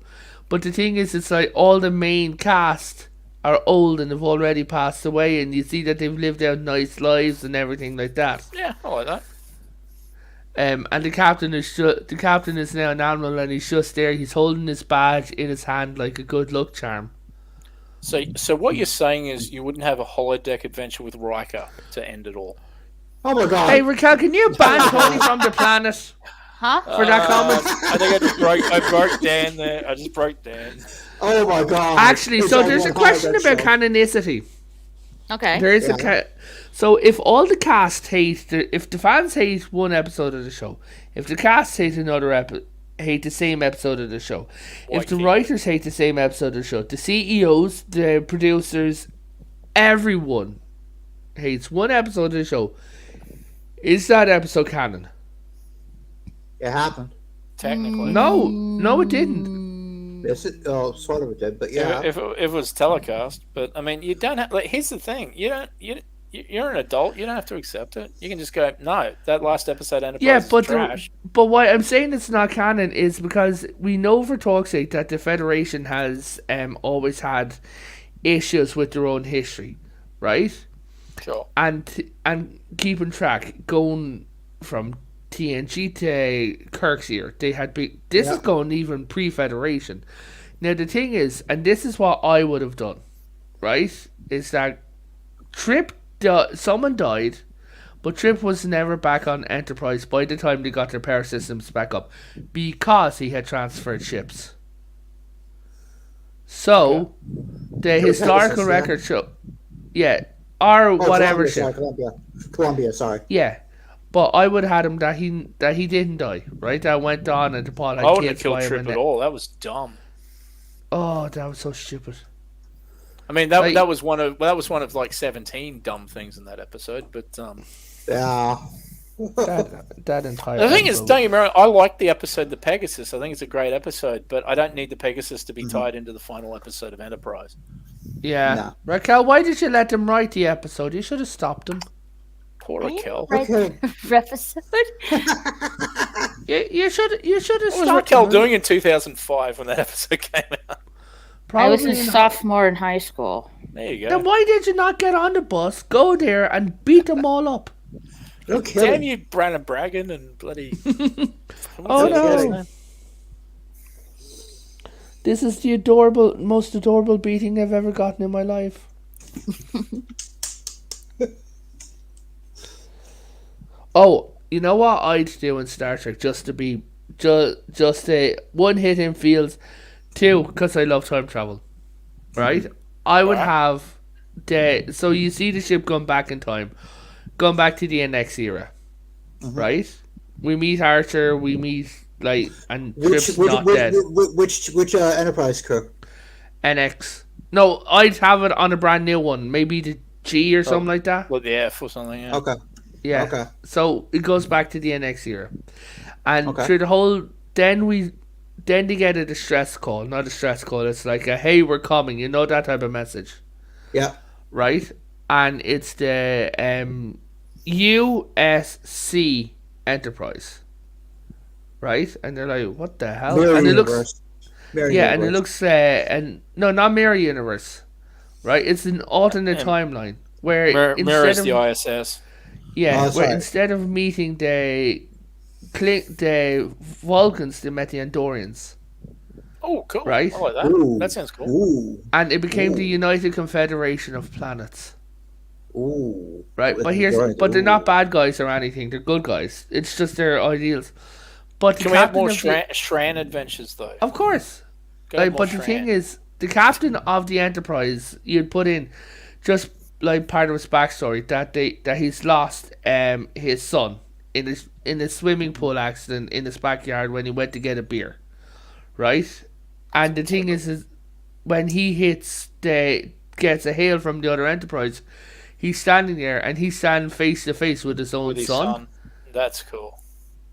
But the thing is, it's like all the main cast are old and have already passed away, and you see that they've lived out nice lives and everything like that. Yeah, I like that. And the captain is now an admiral, and he's just there. He's holding his badge in his hand like a good luck charm. So what you're saying is you wouldn't have a holodeck adventure with Riker to end it all. Oh my god. Hey Raquel, can you ban Tony from the planet? Huh? For that comment? I think I broke Dan there. I just broke Dan. Oh my god. Actually, so there's a question about canonicity. Okay. There is a so if all the cast if the fans hate one episode of the show, if the cast hate hate the same episode of the show, if the writers hate the same episode of the show, the CEOs, the producers, everyone hates one episode of the show, is that episode canon? It happened. Technically, no, it didn't. Yes, sort of it did, but yeah. if it was telecast, but I mean, you don't have. Like, here's the thing: you're an adult. You don't have to accept it. You can just go, no, that last episode Enterprise is trash. But why I'm saying it's not canon is because we know for talk's sake that the Federation has always had issues with their own history, right? Sure. And keeping track, going from TNG to Kirk's year, they had this is going even pre-Federation. Now the thing is, and this is what I would have done, right? Is that someone died, but Trip was never back on Enterprise by the time they got their power systems back up, because he had transferred ships. So the historical record show, or whatever ship. Columbia, sorry. Yeah. But I would have had him that he didn't die, right? That went on and the Paul had I wouldn't have kids killed by him. Trip at all. That was dumb. Oh, that was so stupid. I mean, that was one of like 17 dumb things in that episode. But yeah, that entire. The thing is, don't get me wrong, I like the episode The Pegasus. I think it's a great episode, but I don't need the Pegasus to be tied into the final episode of Enterprise. Yeah, no. Raquel, why did you let them write the episode? You should have stopped them. Poor Raquel. Episode. You should have stopped. What was Raquel doing in 2005 when that episode came out? I was a sophomore in high school. There you go. Then why did you not get on the bus, go there, and beat them all up? Damn you, Brandon Bragan and bloody. Oh no! This is the most adorable beating I've ever gotten in my life. Oh, you know what I'd do in Star Trek just to be just a one hit in fields, two because I love time travel, right? I would have so you see the ship going back in time, going back to the NX era, right? We meet Archer, we meet and Trip's not dead. Which Enterprise crew? NX. No, I'd have it on a brand new one, maybe the G or something like that. Well, the F or something. Yeah. Okay. Yeah. Okay. So it goes back to the NX era, and through the whole, then they get a distress call, not a stress call. It's like a hey, we're coming. You know, that type of message. Yeah. Right, and it's the USC Enterprise. Right, and they're like, what the hell? Mirror and Universe. And it looks and no, not Mirror Universe. Right, it's an alternate timeline where Mirror is the ISS. Yeah, where instead of meeting the Vulcans, they met the Andorians. Oh, cool! Right? I like that. That sounds cool. Ooh. And it became the United Confederation of Planets. Ooh. Right, but they're not bad guys or anything. They're good guys. It's just their ideals. But Can we have more Shran adventures though? Of course. But the thing is, the captain of the Enterprise, you'd put in just like part of his backstory that he's lost his son in a swimming pool accident in his backyard when he went to get a beer, right? And the thing is when he gets a hail from the other Enterprise, he's standing there and he's standing face to face with his own son. That's cool.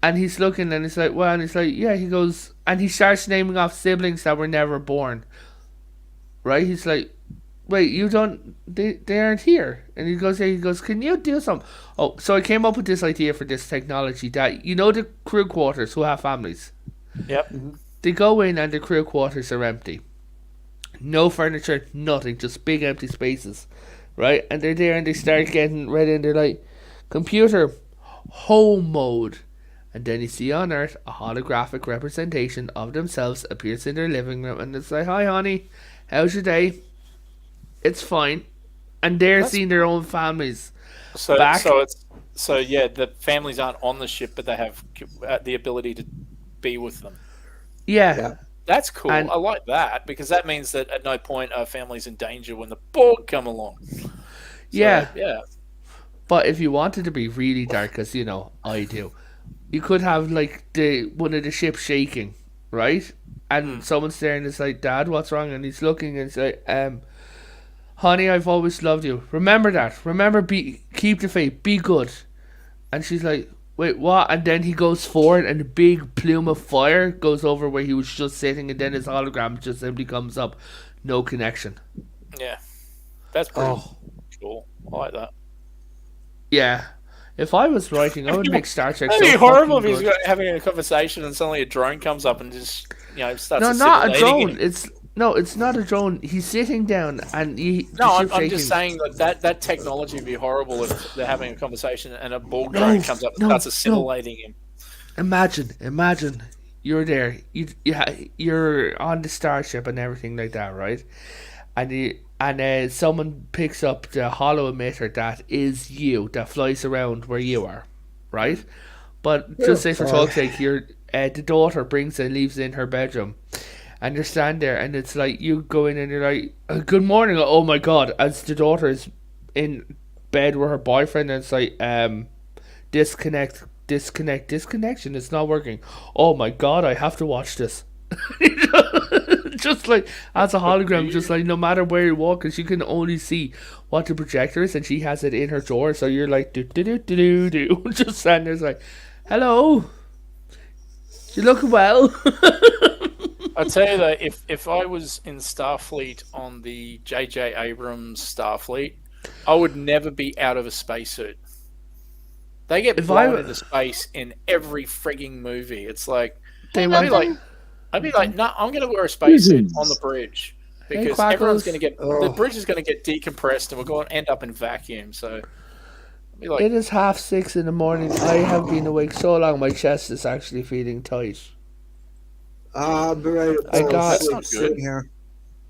And he's looking and it's like, well, and it's like, yeah, he goes, and he starts naming off siblings that were never born, right? He's like, wait, they aren't here. And he goes, can you do something? Oh, so I came up with this idea for this technology that, you know, the crew quarters who have families. Yep. They go in and the crew quarters are empty. No furniture, nothing, just big empty spaces, right? And they're there and they start getting ready and they're like, computer, home mode. And then you see on Earth a holographic representation of themselves appears in their living room and it's like, hi honey, how's your day? It's fine. And they're seeing their own families back. So the families aren't on the ship, but they have the ability to be with them. Yeah. That's cool. And I like that because that means that at no point are families in danger when the Borg come along. Yeah. yeah. But if you wanted to be really dark, as you know, I do, you could have like the one of the ships shaking, right? And someone's there and it's like, Dad, what's wrong? And he's looking and it's like, honey, I've always loved you. Remember that. Remember, keep the faith. Be good. And she's like, wait, what? And then he goes forward and a big plume of fire goes over where he was just sitting, and then his hologram just simply comes up. No connection. Yeah. That's pretty cool. I like that. Yeah. If I was writing, I would make Star Trek That'd so be horrible if fucking he's good. having a conversation and suddenly a drone comes up and just, starts No, not a assimilating drone. him. It's not a drone. He's sitting down and No, I'm just saying that technology would be horrible if they're having a conversation and a ball drone comes up and starts assimilating him. Imagine you're there. You're on the starship and everything like that, right? And someone picks up the hollow emitter that is you, that flies around where you are, right? But just say for talk's sake, the daughter brings and leaves in her bedroom, and you're standing there, and it's like you go in and you're like, "Good morning." Oh my god! As the daughter is in bed with her boyfriend, and it's like, disconnection. It's not working. Oh my god! I have to watch this. Just like as a hologram, just like no matter where you walk, because you can only see what the projector is, and she has it in her drawer. So you're like, do do do do do do, just standing there, it's like, hello, you look well. I tell you that if I was in Starfleet on the J.J. Abrams Starfleet, I would never be out of a spacesuit. They get blown into space in every frigging movie. It's like I'd be like, no, I'm going to wear a spacesuit on the bridge because everyone's going to get the bridge is going to get decompressed and we're going to end up in vacuum. So I'd be like, it is 6:30 in the morning. I have been awake so long, my chest is actually feeling tight. I'm ready to fall asleep here.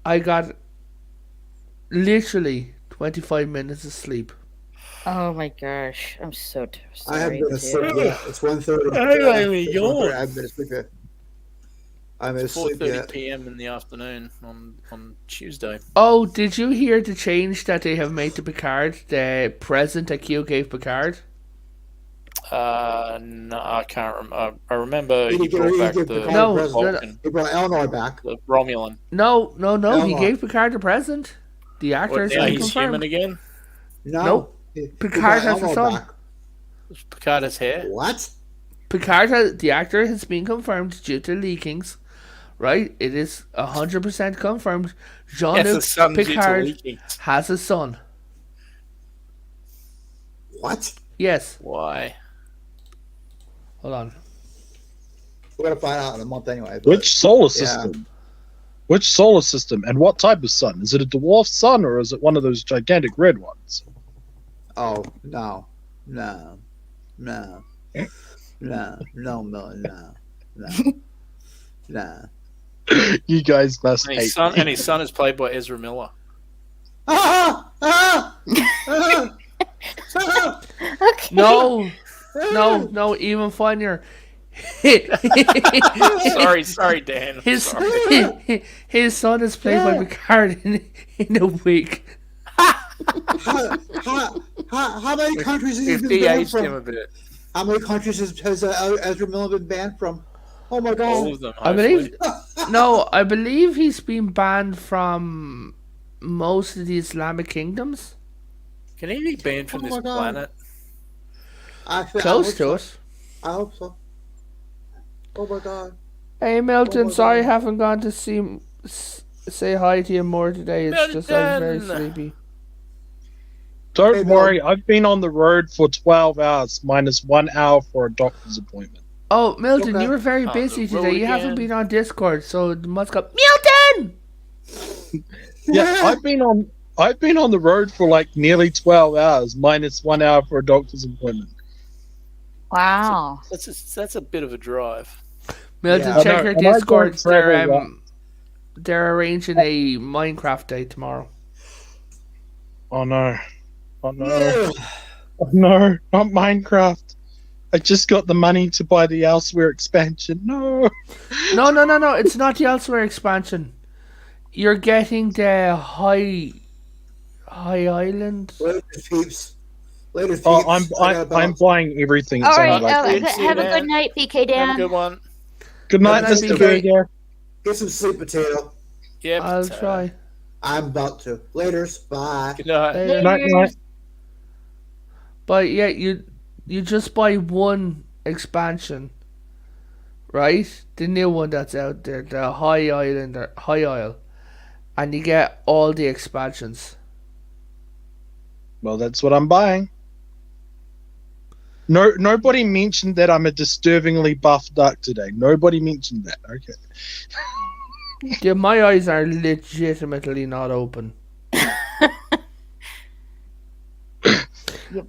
I got literally 25 minutes of sleep. Oh my gosh, I'm so sorry. I haven't been asleep yet. It's 1:30. I've been asleep yet. I'm asleep 4:30 p.m. in the afternoon on Tuesday. Oh, did you hear the change that they have made to Picard? The present that Q gave Picard? No, I can't remember. I remember he brought back the Vulcan. He brought Eleanor back. The Romulan. No. He gave Picard the present. The actor has been he's confirmed. human again? No. Picard has a son. Picard has hair? What? The actor has been confirmed due to leakings. Right? It is 100% confirmed. Jean-Luc Picard has a son. What? Yes. Why? Hold on. We're going to find out in a month anyway. Which solar system? Which solar system? And what type of sun? Is it a dwarf sun or is it one of those gigantic red ones? Oh, no. No. You guys must and hate his son, me. and his son is played by Ezra Miller. Okay. No, even funnier. sorry, Dan. His son is played by Picard in a wig. How many countries has he been banned from? How many countries has Ezra Miller been banned from? Oh my god! All of them. Hopefully. I believe he's been banned from most of the Islamic kingdoms. Can he be banned from this planet? Close to it. I hope so. Oh my god! Hey Milton, sorry I haven't gone to say hi to you more today. It's just I'm very sleepy. Don't worry, I've been on the road for 12 hours, minus 1 hour for a doctor's appointment. Oh, Milton, you were very busy today. You haven't been on Discord, so it must go. Milton! Yeah, I've been on the road for like nearly 12 hours, minus 1 hour for a doctor's appointment. Wow. That's a bit of a drive. Milton, check your Discord. They're arranging a Minecraft day tomorrow. Oh no. Oh no. Oh no, not Minecraft. I just got the money to buy the Elsewhere expansion. No. No. It's not the Elsewhere expansion. You're getting the High Island. Later, peeps. Later, peeps. Oh, I gotta I'm bounce. buying everything. All It's right. only like See you, Have a Dan. good night, PK Have a Dan. good one. good night, Good night, Mr. PK. Burger. Get some sleep, potato. Yeah, I'll potato. try. I'm about to. Laters. Bye. Good night. Later. Night, night. But yeah, you just buy one expansion, right? The new one that's out there, the High Island or High Isle, and you get all the expansions. Well, that's what I'm buying. No, nobody mentioned that I'm a disturbingly buff duck today. Nobody mentioned that. Okay. Yeah, my eyes are legitimately not open.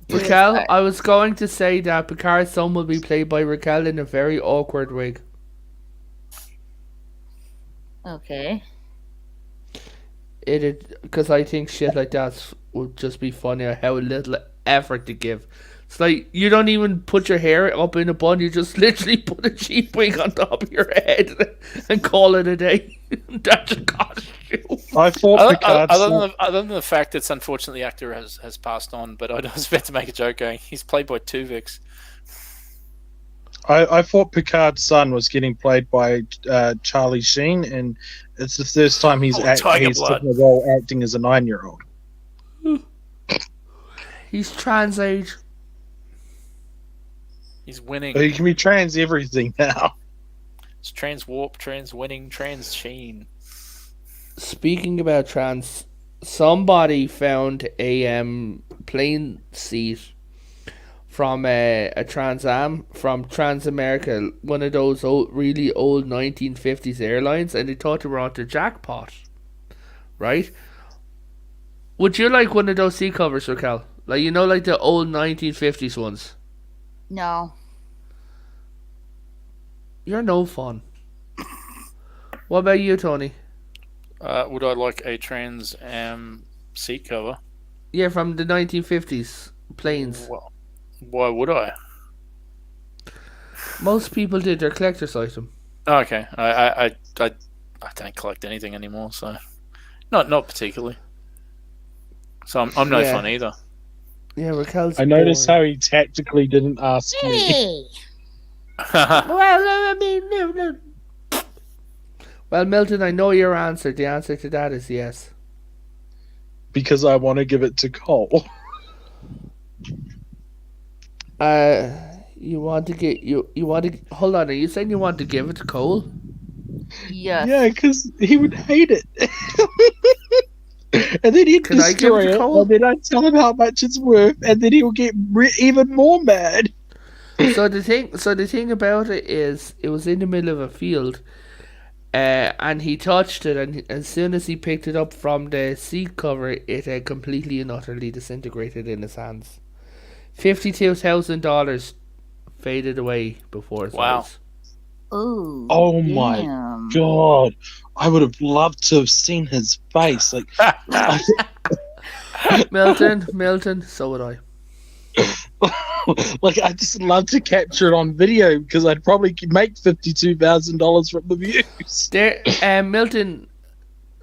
Raquel, I was going to say that Picard's son will be played by Raquel in a very awkward wig. Okay. Because I think shit like that would just be funny. How little effort to give. It's like you don't even put your hair up in a bun. You just literally put a cheap wig on top of your head and call it a day. That's a costume. I thought Picard. Other than the fact that unfortunately the actor has passed on, but I was about to make a joke going, he's played by Tuvix. I thought Picard's son was getting played by Charlie Sheen, and it's the first time he's Tiger he's Blood. taken a role acting as a 9-year-old. He's trans age. He's winning. But he can be trans everything now. It's trans warp, trans winning, trans sheen. Speaking about trans, somebody found a plane seat from a Trans Am from Transamerica, one of those really old 1950s airlines, and they thought they were on the jackpot, right? Would you like one of those seat covers, Raquel? Like, you know, like the old 1950s ones? No. You're no fun. What about you, Tony? Would I like a trans seat cover? Yeah, from the 1950s planes. Well, why would I? Most people did. They're collector's item. Oh, okay, I don't collect anything anymore, so not particularly. So I'm no Yeah. fun either. Yeah, Raquel's I noticed boring. how he tactically didn't ask me Hey. Well, I mean, no. Well, Milton, I know your answer. The answer to that is yes. because I want to give it to Cole. You want to get you want to hold on? Are you saying you want to give it to Cole? Yes. Yeah, because he would hate it. And then he'd Can I give it destroy to it, Cole? and then I'd tell him how much it's worth, and then he'll get even more mad. So the thing about it is, it was in the middle of a field, and he touched it, and as soon as he picked it up from the seat cover, it had completely and utterly disintegrated in his hands. $52,000 faded away before his Wow. eyes. Ooh. Oh my damn. God, I would have loved to have seen his face. Like, Milton, so would I. like I just love to capture it on video because I'd probably make $52,000 from the views. There, Milton,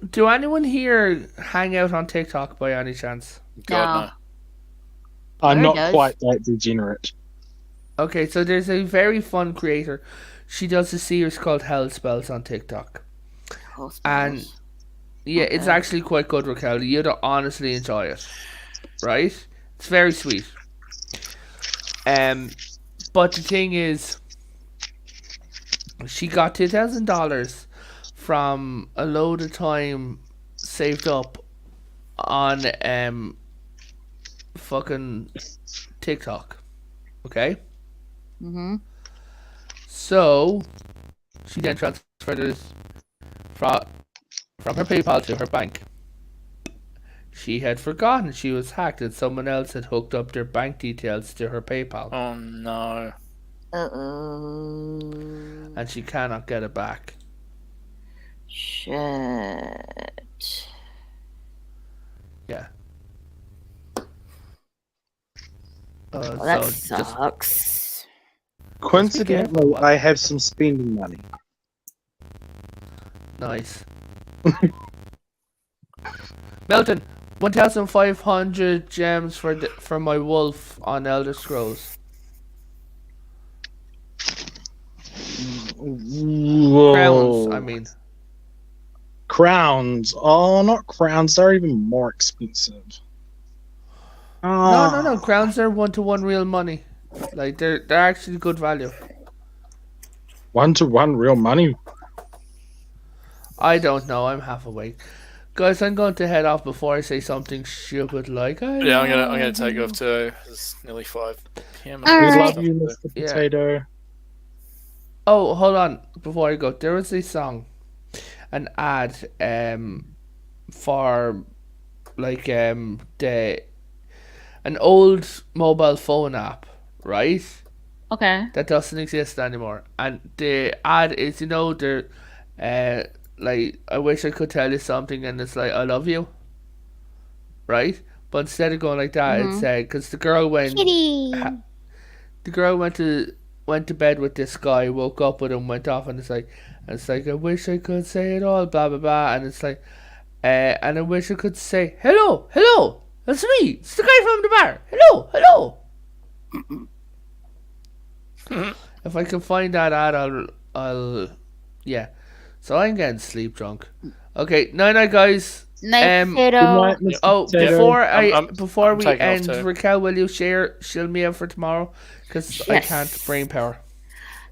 do anyone here hang out on TikTok by any chance? God, no. I'm There not it goes. quite that degenerate. Okay, so there's a very fun creator. She does a series called Hell Spells on TikTok. Cool And spells. yeah, it's Okay. actually quite good, Raquel. You'd honestly enjoy it, right? It's very sweet. But the thing is, she got $2,000 from a load of time saved up on fucking TikTok. Okay, Mm-hmm. so she then transferred it from her PayPal to her bank. She had forgotten she was hacked and someone else had hooked up their bank details to her PayPal, Oh no. Uh-oh. and she cannot get it back. Shit. Yeah. Well, that so just sucks. Coincidentally, careful. I have some spending money. nice. Milton, 1,500 gems for my wolf on Elder Scrolls. Crowns, I mean. Crowns. Oh, not crowns. They're even more expensive. No. Crowns are 1-to-1 real money. Like they're actually good value. 1-to-1 real money. I don't know. I'm half awake, guys. I'm going to head off before I say something stupid like I. Yeah, I'm gonna take off too. It's nearly 5 p.m. All We right. love you, Mr. Yeah. Potato. Oh, hold on. Before I go, there was a song, an ad, for like an old mobile phone app, right? Okay. That doesn't exist anymore. And the ad is, they're like, I wish I could tell you something, and it's like, I love you, right? But instead of going like that, it said, because the girl went, Kitty. the girl went to bed with this guy, woke up with him, went off, and it's like, I wish I could say it all, blah blah blah, and it's like, and I wish I could say, hello, that's me, it's the guy from the bar, hello. If I can find that ad, I'll, yeah. So I'm getting sleep drunk. Okay, night, guys. Night, Good potato. night, Mr. Oh, Potato. before I'm we taking off end, too. Raquel, will you shield me out for tomorrow? Because I can't Yes. brain power.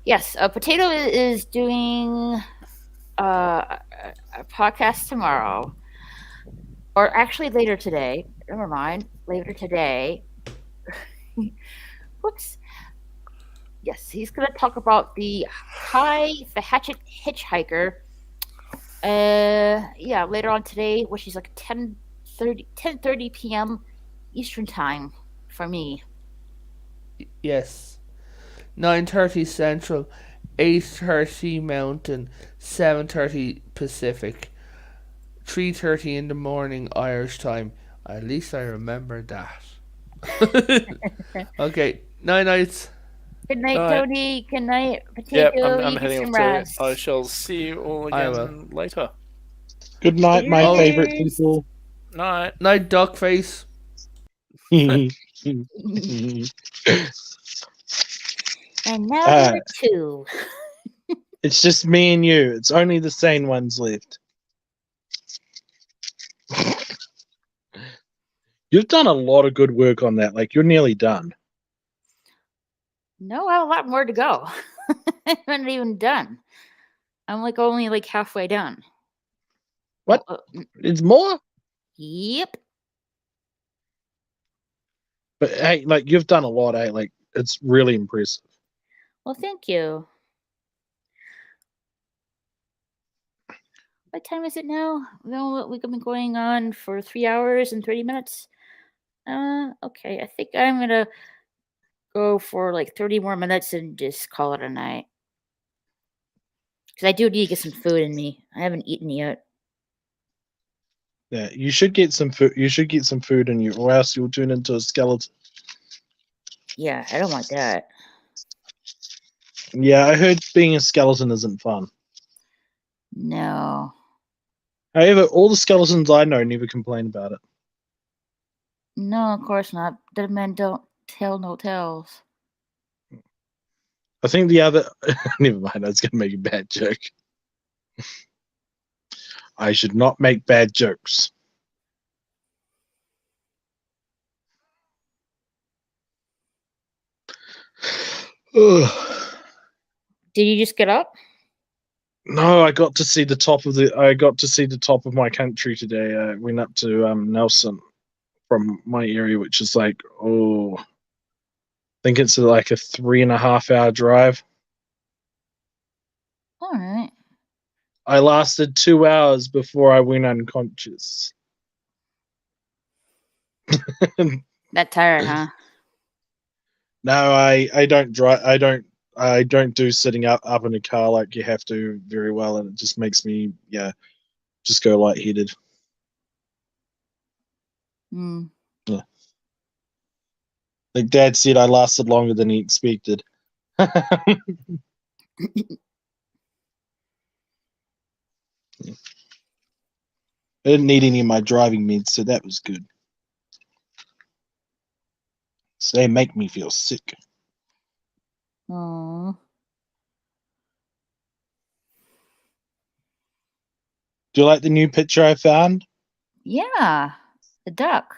Yes, Potato is doing a podcast tomorrow, or actually later today. Never mind, later today. Whoops. Yes, he's going to talk about the Hatchet Hitchhiker. Yeah, later on today, which is like 10:30 p.m. Eastern time for me. Yes. 9:30 Central, 8:30 Mountain, 7:30 Pacific, 3:30 in the morning Irish time. At least I remember that. Okay, nights. Good night, All right. Tony. Good night, Potato. Yep, I'm You get heading some off too. rest. I shall see you all I again later. Good night, my Cheers. favorite people. Night. Night, Duckface. And now there are two. It's just me and you. It's only the sane ones left. You've done a lot of good work on that. Like, you're nearly done. No, I have a lot more to go. I'm not even done. I'm only halfway done. What? It's more? Yep. But hey, like, you've done a lot, eh? Like, it's really impressive. Well, thank you. What time is it now? No, we've been going on for 3 hours and 30 minutes. Okay. I think I'm gonna go for like 30 more minutes and just call it a night. Because I do need to get some food in me. I haven't eaten yet. Yeah, you should get some food. You should get some food in you, or else you'll turn into a skeleton. Yeah, I don't want that. Yeah, I heard being a skeleton isn't fun. No. However, all the skeletons I know never complain about it. No, of course not. Dead men don't tell no tales. I think the other. Never mind. I was going to make a bad joke. I should not make bad jokes. Ugh. Did you just get up? No, I got to see the top of my country today. I went up to Nelson from my area, which is like I think it's like a 3.5 hour drive. All right. I lasted 2 hours before I went unconscious. That tired, huh? No, I don't drive. I don't do sitting up in a car like you have to very well, and it just makes me just go lightheaded. Hmm. Yeah. Like Dad said, I lasted longer than he expected. I didn't need any of my driving meds, so that was good. So they make me feel sick. Aw. Do you like the new picture I found? Yeah, the duck.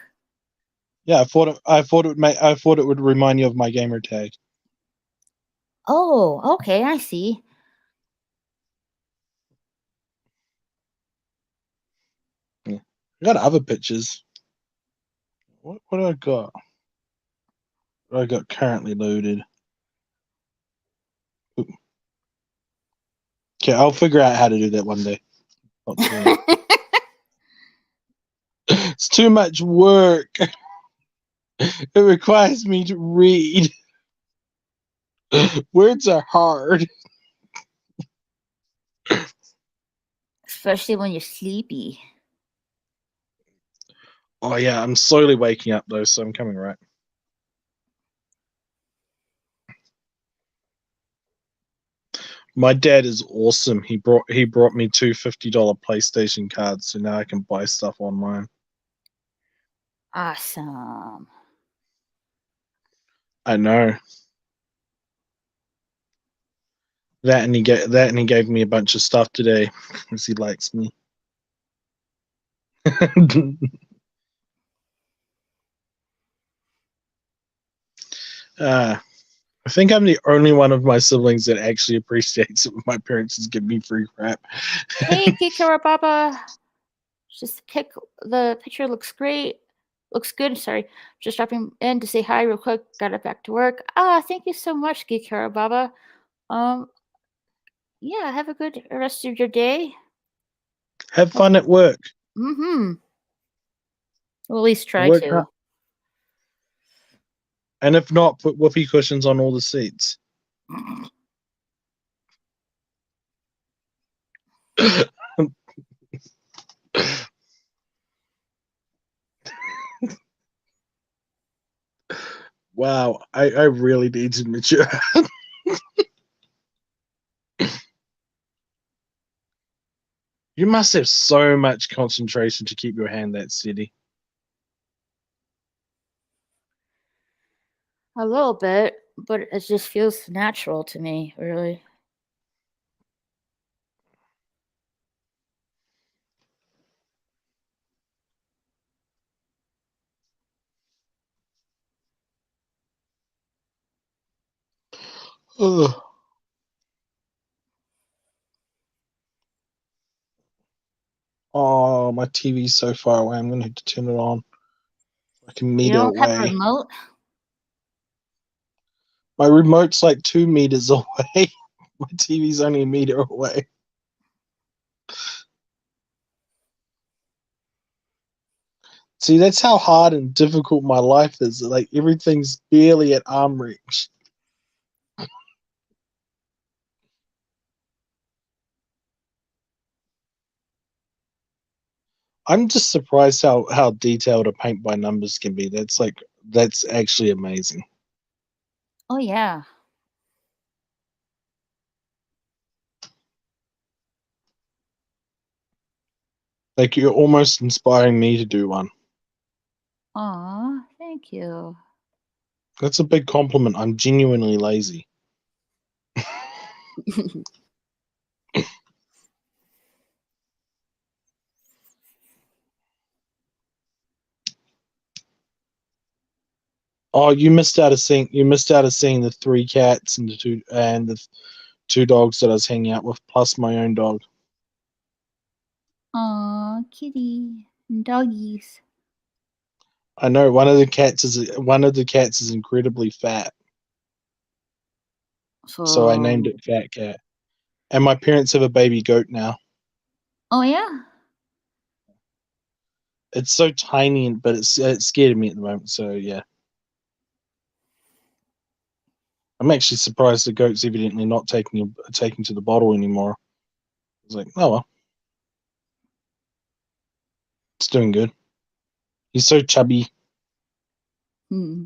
Yeah, I thought it would remind you of my gamer tag. Oh, okay, I see. I got other pictures. What do I got? What I got currently loaded. Ooh. Okay, I'll figure out how to do that one day. Not today. It's too much work. It requires me to read. Words are hard. Especially when you're sleepy. Oh yeah, I'm slowly waking up though, so I'm coming right. My dad is awesome. He brought me two $50 PlayStation cards, so now I can buy stuff online. Awesome. I know. That and he gave me a bunch of stuff today because he likes me. I think I'm the only one of my siblings that actually appreciates it when my parents just give me free crap. Hey, Kikara Baba. Just the picture looks great. Looks good. Sorry. Just dropping in to say hi real quick. Got it back to work. Thank you so much, Kikara Baba. Yeah, have a good rest of your day. Have fun at work. Mm-hmm. We'll at least try Work to. hard. And if not, put whoopee cushions on all the seats. Wow, I really need to mature. You must have so much concentration to keep your hand that steady. A little bit, but it just feels natural to me, really. Ugh. Oh, my TV's so far away. I'm gonna have to turn it on. Like a You meter don't have a away. remote? My remote's like 2 meters away. My TV's only a meter away. See, that's how hard and difficult my life is. Like everything's barely at arm reach. I'm just surprised how detailed a paint by numbers can be. That's actually amazing. Oh, yeah. Like you're almost inspiring me to do one. Aw, thank you. That's a big compliment. I'm genuinely lazy. Oh, you missed out of seeing the 3 cats and the 2 dogs that I was hanging out with, plus my own dog. Aw, kitty and doggies. I know one of the cats is incredibly fat, so I named it Fat Cat. And my parents have a baby goat now. Oh, yeah? It's so tiny, but it's scared me at the moment. So yeah, I'm actually surprised the goat's evidently not taking to the bottle anymore. It's like, oh well, it's doing good. He's so chubby. Hmm.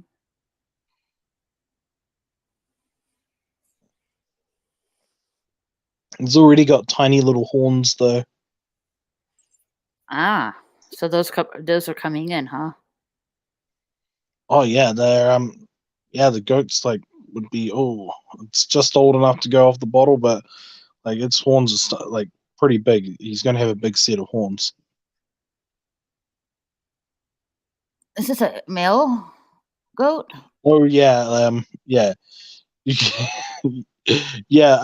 He's already got tiny little horns though. Ah, so those are coming in, huh? Oh yeah, they're the goats like would be it's just old enough to go off the bottle, but like its horns are like pretty big. He's gonna have a big set of horns. Is this a male goat? Oh yeah, yeah. Yeah,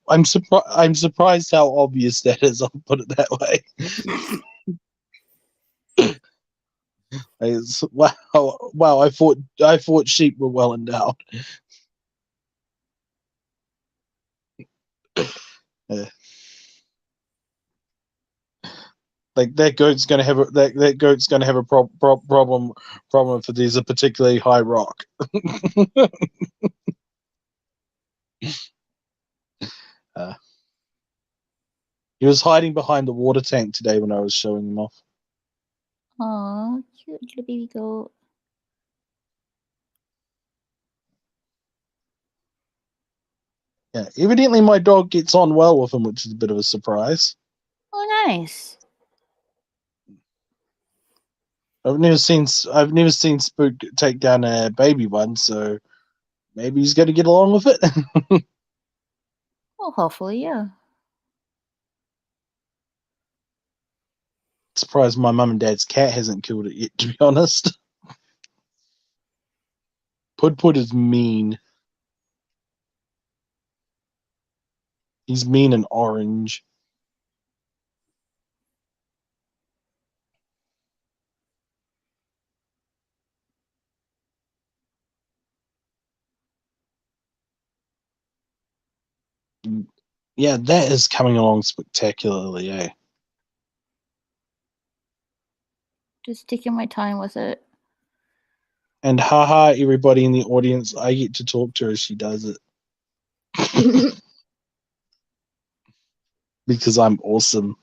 I'm surprised how obvious that is. I'll put it that way. Wow! I thought sheep were well endowed. Yeah. Like that goat's gonna have that goat's gonna have a problem if there's a particularly high rock. He was hiding behind the water tank today when I was showing him off. Aw, cute little baby goat. Yeah, evidently my dog gets on well with him, which is a bit of a surprise. Oh, nice. I've never seen Spook take down a baby one, so maybe he's going to get along with it. Well, hopefully, yeah. Surprised my mum and dad's cat hasn't killed it yet, to be honest. Pud is mean. He's mean and orange. Yeah, that is coming along spectacularly, eh? Just taking my time with it. And haha, everybody in the audience, I get to talk to her as she does it. Because I'm awesome.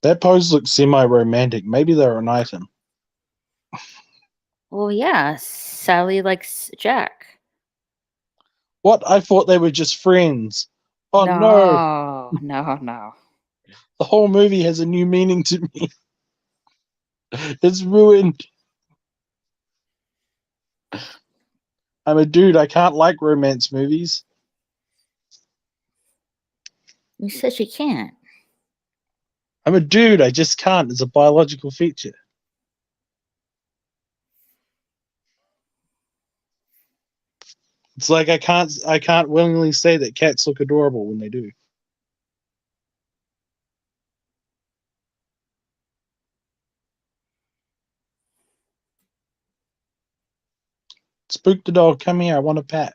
That pose looks semi-romantic. Maybe they're an item. Well, yeah, Sally likes Jack. What? I thought they were just friends. Oh no. No. The whole movie has a new meaning to me. It's ruined. I'm a dude. I can't like romance movies. You said she can't. I'm a dude. I just can't. It's a biological feature. It's like I can't willingly say that cats look adorable when they do. Spook the dog. Come here. I want a pat.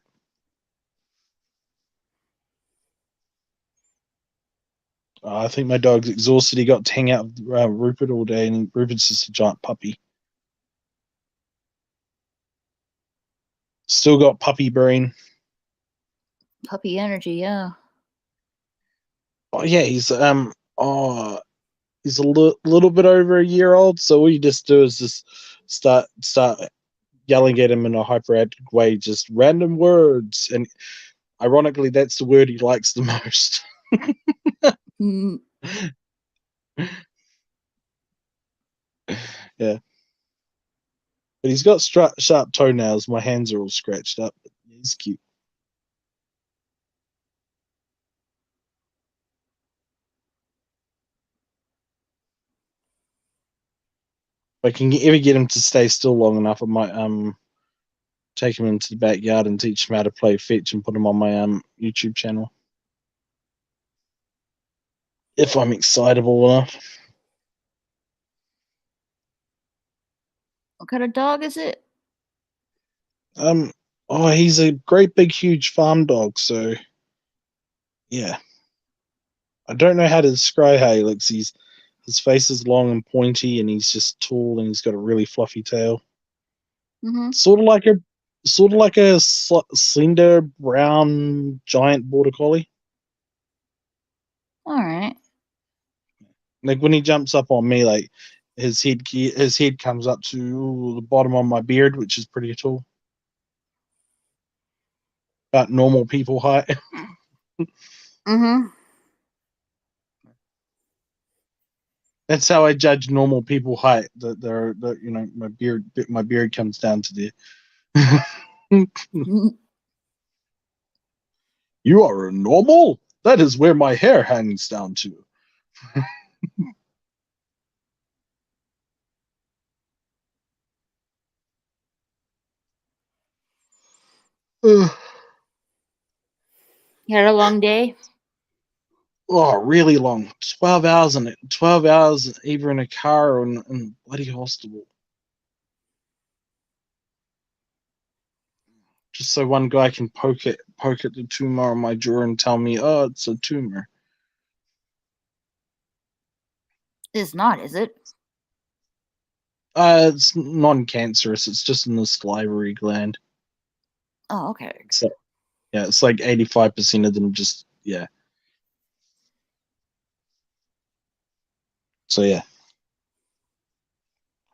I think my dog's exhausted. He got to hang out with Rupert all day, and Rupert's just a giant puppy. Still got puppy brain. Puppy energy, yeah. Oh yeah, he's he's a little bit over a year old. So all you just do is just start yelling at him in a hyperactive way, just random words, and ironically, that's the word he likes the most. Mm. Yeah. But he's got sharp toenails. My hands are all scratched up. But he's cute. If I can ever get him to stay still long enough, I might take him into the backyard and teach him how to play fetch and put him on my YouTube channel. If I'm excitable enough. What kind of dog is it? He's a great big huge farm dog, so yeah. I don't know how to describe how he looks. His face is long and pointy, and he's just tall, and he's got a really fluffy tail. Mm-hmm. Sort of like a slender brown giant border collie. All right. Like when he jumps up on me, like his head comes up to the bottom of my beard, which is pretty tall. about normal people height. Mm-hmm. That's how I judge normal people height. That they're, my beard comes down to there. You are a normal? That is where my hair hangs down to. You had a long day? Oh, really long. 12 hours in it. 12 hours either in a car or in bloody hospital. Just so one guy can poke at the tumor on my jaw and tell me, oh, it's a tumor. It's not, is it? It's non-cancerous. It's just in the salivary gland. Oh, okay. So, yeah, it's like 85% of them just, yeah. So, yeah.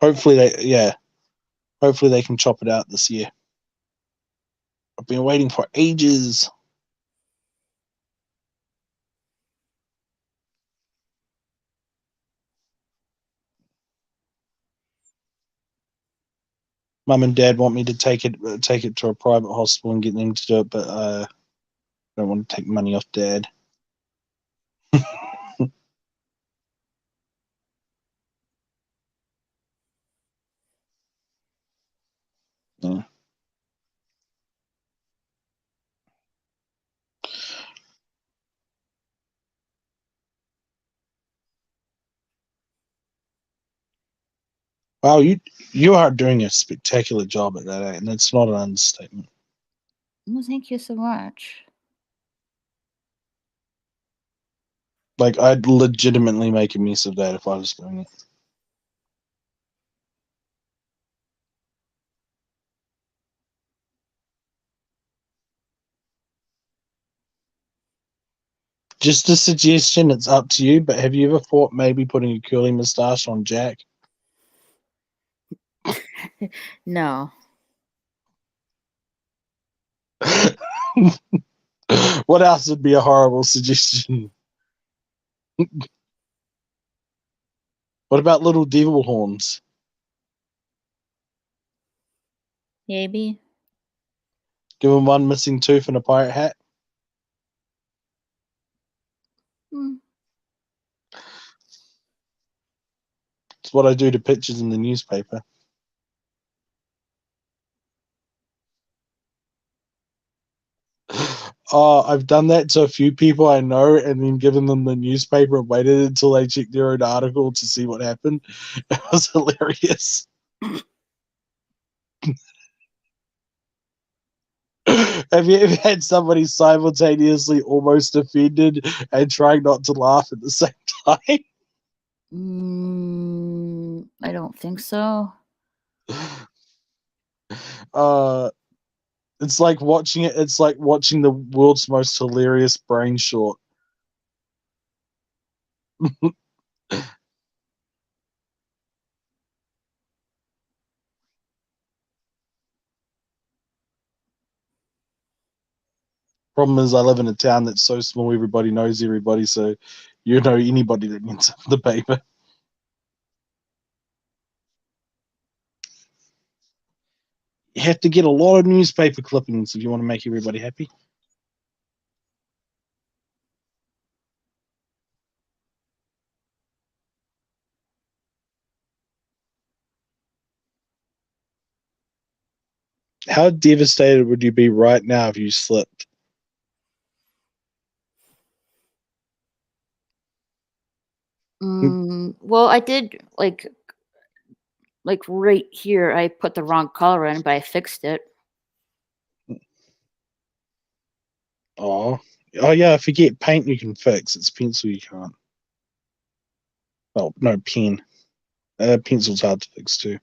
Hopefully they can chop it out this year. I've been waiting for ages. Mum and Dad want me to take it to a private hospital and get them to do it, but I don't want to take money off Dad. Yeah. Wow, you are doing a spectacular job at that, and it's not an understatement. Well, thank you so much. Like, I'd legitimately make a mess of that if I was doing it. Just a suggestion, it's up to you, but have you ever thought maybe putting a curly moustache on Jack? No. What else would be a horrible suggestion? What about little devil horns? Maybe. Give him one missing tooth and a pirate hat? Hmm. It's what I do to pictures in the newspaper. Oh, I've done that to a few people I know and then given them the newspaper and waited until they checked their own article to see what happened. It was hilarious. Have you ever had somebody simultaneously almost offended and trying not to laugh at the same time? I don't think so. It's like watching it. It's like watching the world's most hilarious brain short. Problem is, I live in a town that's so small, everybody knows everybody, so you know anybody that gets the paper. You have to get a lot of newspaper clippings if you want to make everybody happy. How devastated would you be right now if you slipped? Well, I did like right here. I put the wrong color in, but I fixed it. Oh yeah, I forget paint you can fix. It's pencil you can't. Well, no, pen. Pencil's hard to fix too.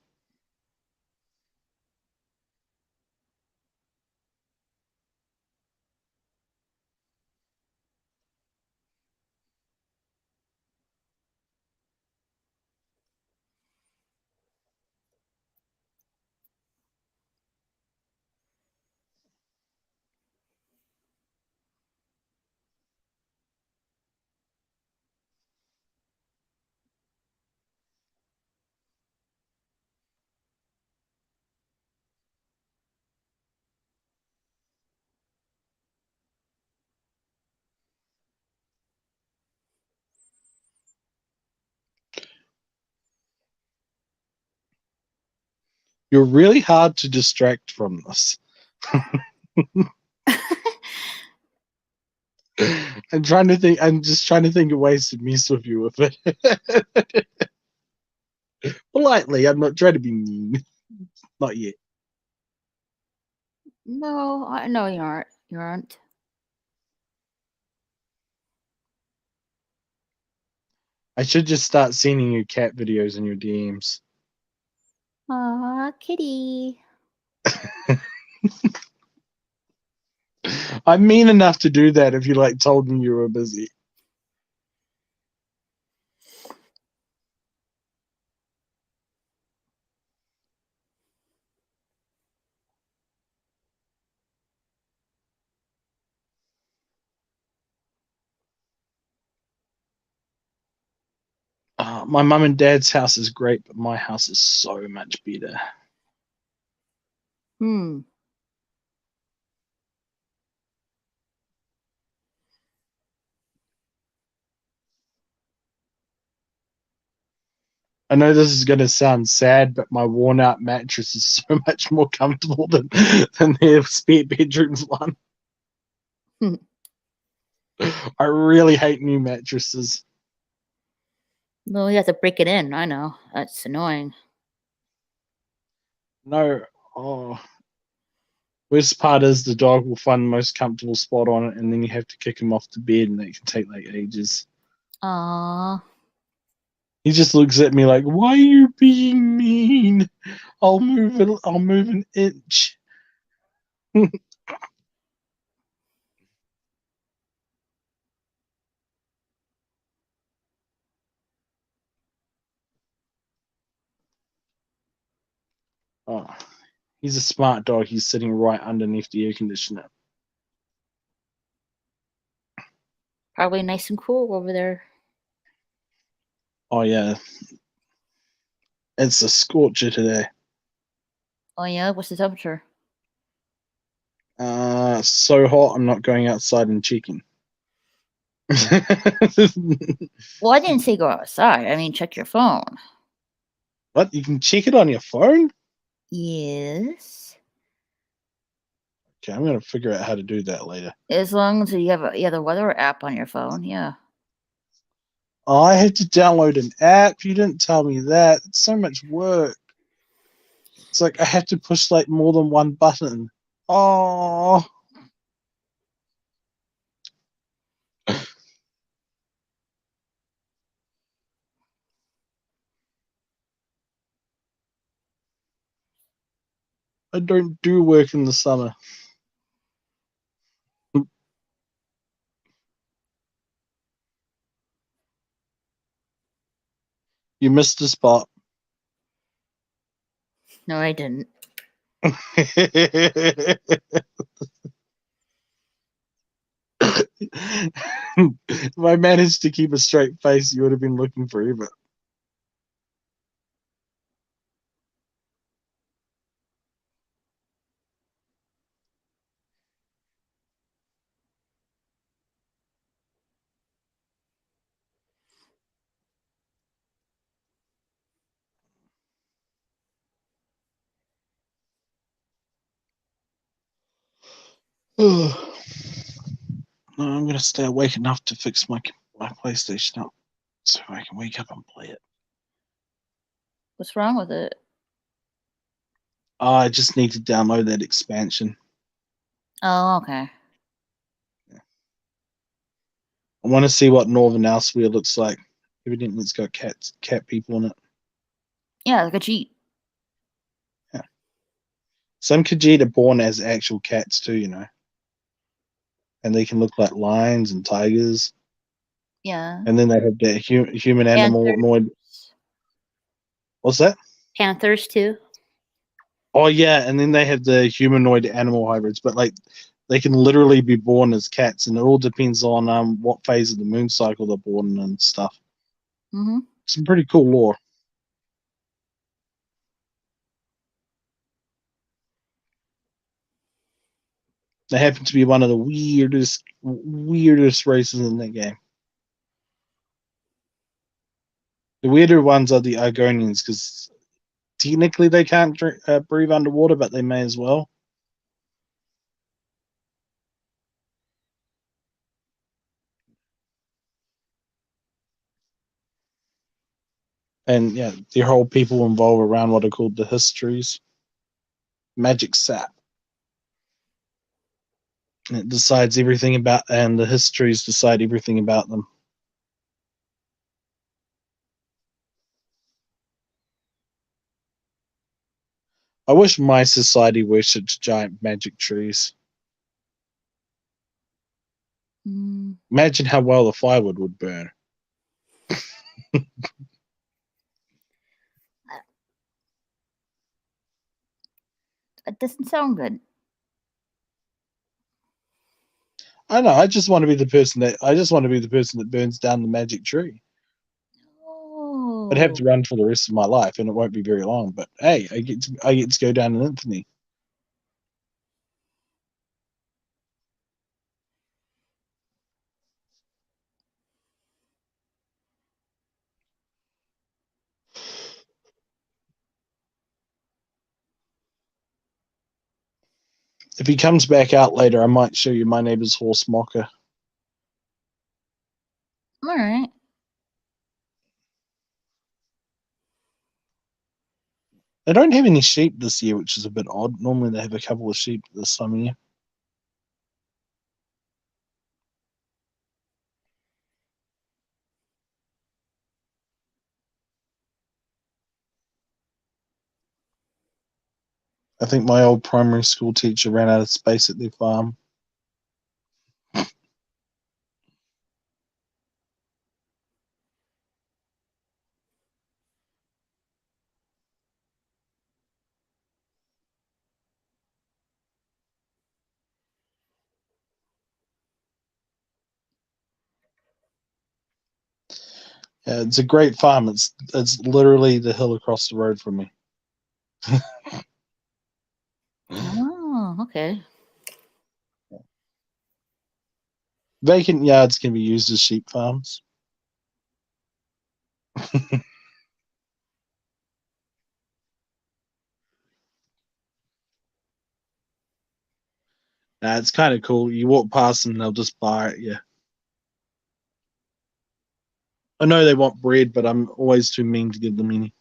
You're really hard to distract from this. I'm trying to think. I'm just trying to think of ways to mess with you with it. Politely. I'm not trying to be mean. Not yet. No, I know you aren't. You aren't. I should just start sending you cat videos in your DMs. Aw, kitty. I'm mean enough to do that if you like told me you were busy. My mum and dad's house is great, but my house is so much better. Hmm. I know this is going to sound sad, but my worn out mattress is so much more comfortable than their spare bedroom one. Hmm. I really hate new mattresses. Well, you have to break it in. I know. That's annoying. No, worst part is the dog will find the most comfortable spot on it, and then you have to kick him off to bed, and it can take like ages. Aw. He just looks at me like, "Why are you being mean? I'll move it. I'll move an inch." Oh, he's a smart dog. He's sitting right underneath the air conditioner. Probably nice and cool over there. Oh yeah, it's a scorcher today. Oh, yeah? What's the temperature? So hot. I'm not going outside and checking. Well, I didn't say go outside. I mean, check your phone. What? You can check it on your phone? Yes. Okay, I'm gonna figure out how to do that later. As long as you have the weather app on your phone, yeah. Oh, I had to download an app. You didn't tell me that. It's so much work. It's like I have to push like more than one button. Oh. I don't do work in the summer. You missed a spot. No, I didn't. If I managed to keep a straight face, you would have been looking forever. No, I'm going to stay awake enough to fix my PlayStation up so I can wake up and play it. What's wrong with it? I just need to download that expansion. Oh, okay. I want to see what Northern Elsewhere looks like. Evidently, it's got cat people in it. Yeah, like a cheat. Yeah. Some Khajiit are born as actual cats too, you know. And they can look like lions and tigers. Yeah. And then they have that human animal. What's that? Panthers too. Oh yeah, and then they have the humanoid animal hybrids, but like they can literally be born as cats, and it all depends on what phase of the moon cycle they're born in and stuff. Mm-hmm. Some pretty cool lore. They happen to be one of the weirdest races in that game. The weirder ones are the Argonians, because technically they can't breathe underwater, but they may as well. And yeah, the whole people involved around what are called the histories. Magic sap. And it decides everything about, and the histories decide everything about them. I wish my society worshipped giant magic trees. Mm, Imagine how well the firewood would burn. it doesn't sound good. I know. I just want to be the person that burns down the magic tree. I'd have Oh, to run for the rest of my life, and it won't be very long. But hey, I get to go down in infamy. If he comes back out later, I might show you my neighbor's horse mocker. all right. They don't have any sheep this year, which is a bit odd. Normally they have a couple of sheep this time of year. I think my old primary school teacher ran out of space at their farm. Yeah, it's a great farm. It's literally the hill across the road from me. Oh, okay. Vacant yards can be used as sheep farms. It's kind of cool. You walk past them, and they'll just bar at you. I know they want bread, but I'm always too mean to give them any.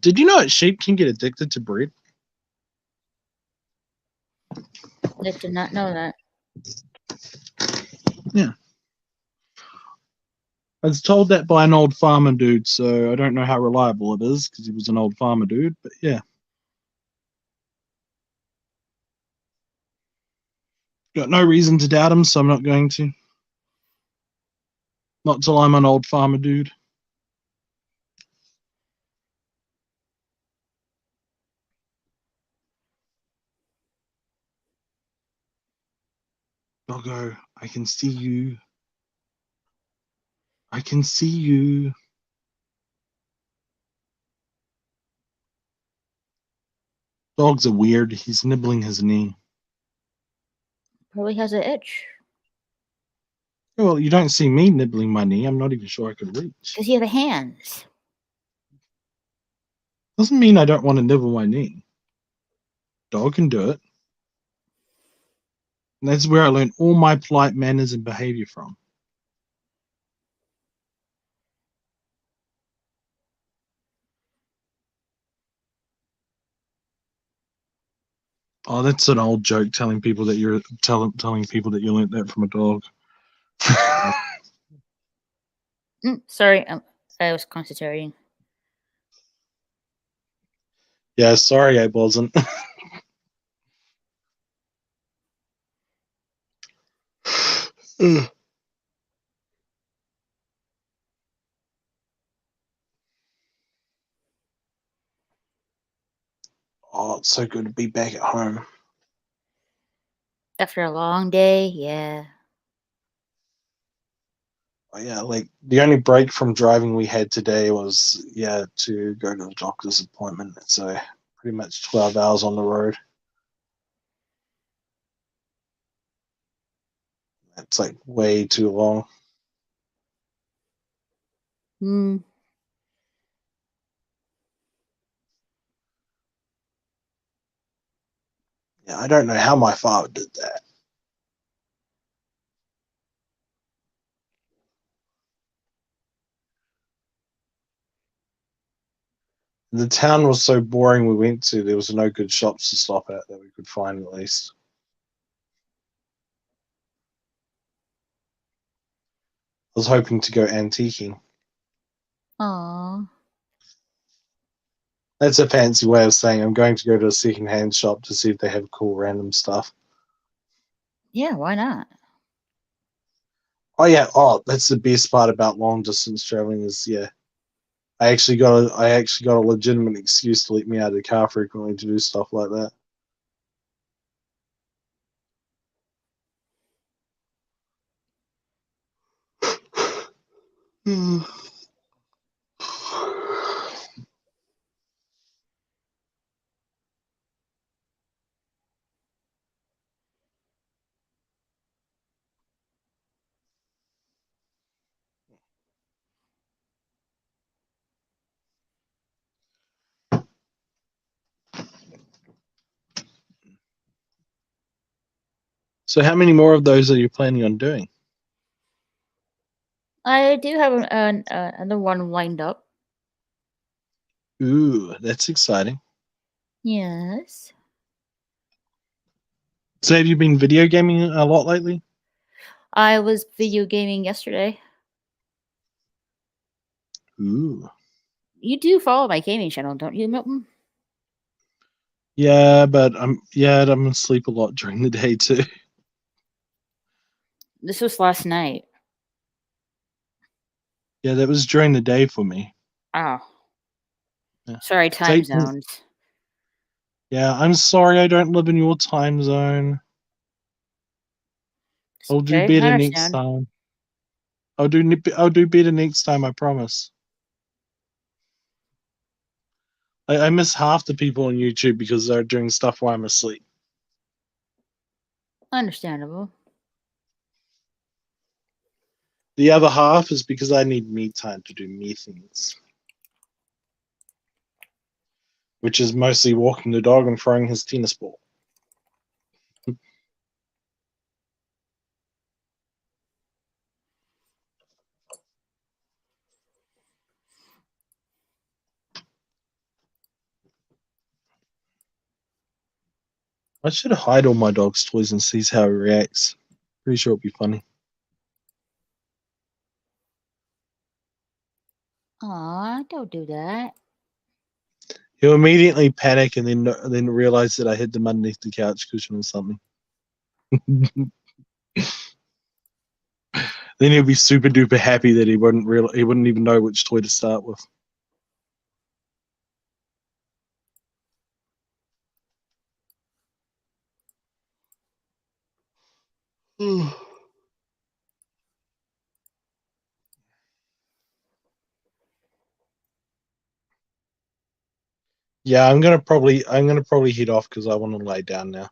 Did you know that sheep can get addicted to bread? I did not know that. Yeah. I was told that by an old farmer dude, so I don't know how reliable it is because he was an old farmer dude, but yeah. Got no reason to doubt him, so I'm not going to. Not till I'm an old farmer dude. Doggo, I can see you. I can see you. Dogs are weird. He's nibbling his knee. Probably has an itch. Well, you don't see me nibbling my knee. I'm not even sure I could reach. Because you have hands. Doesn't mean I don't want to nibble my knee. Dog can do it. And that's where I learned all my polite manners and behavior from. Oh, that's an old joke telling people that you're telling people that you learned that from a dog. Sorry, I was concentrating. Yeah, sorry I wasn't. Ugh. Oh, it's so good to be back at home. After a long day, yeah. Oh, yeah, like the only break from driving we had today was to go to the doctor's appointment. So pretty much 12 hours on the road. That's like way too long. Hmm. Yeah, I don't know how my father did that. The town was so boring we went to, there was no good shops to stop at that we could find at least. I was hoping to go antiquing. Aw. That's a fancy way of saying I'm going to go to a second-hand shop to see if they have cool random stuff. Yeah, why not? Oh yeah, that's the best part about long distance traveling is I actually got a legitimate excuse to let me out of the car frequently to do stuff like that. So how many more of those are you planning on doing? I do have another one lined up. Ooh, that's exciting. Yes. So have you been video gaming a lot lately? I was video gaming yesterday. Ooh. You do follow my gaming channel, don't you, Milton? Yeah, but I'm asleep a lot during the day too. This was last night. Yeah, that was during the day for me. Oh. Yeah. Sorry, time Take- zones. Yeah, I'm sorry I don't live in your time zone. It's I'll do okay, I better next understand. time. I'll do better next time, I promise. I miss half the people on YouTube because they're doing stuff while I'm asleep. Understandable. The other half is because I need me time to do me things. Which is mostly walking the dog and throwing his tennis ball. I should hide all my dog's toys and see how he reacts. Pretty sure it'll be funny. Aw, don't do that. He'll immediately panic and then realize that I hid them underneath the couch cushion or something. Then he'll be super duper happy that he wouldn't even know which toy to start with. Yeah, I'm gonna probably head off because I want to lay down now.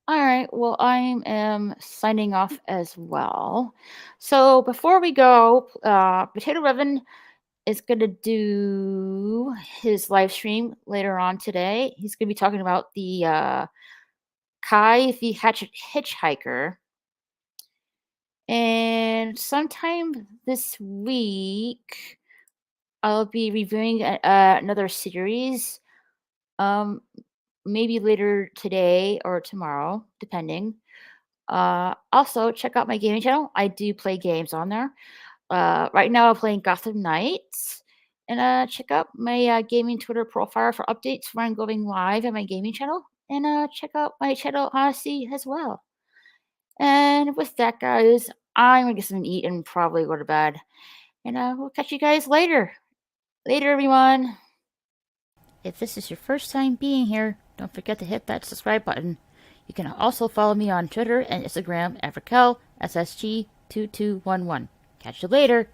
All right, well, I am signing off as well. So before we go, Potato Revan is going to do his live stream later on today. He's going to be talking about the Kai the Hitchhiker. And sometime this week, I'll be reviewing another series. Maybe later today or tomorrow, depending. Also, check out my gaming channel. I do play games on there. Right now, I'm playing Gotham Knights. And check out my gaming Twitter profile for updates when I'm going live at my gaming channel. And check out my channel Odyssey as well. And with that, guys, I'm going to get something to eat and probably go to bed. And we'll catch you guys later. Later, everyone. If this is your first time being here, don't forget to hit that subscribe button. You can also follow me on Twitter and Instagram at RaquelSSG2211. Catch you later.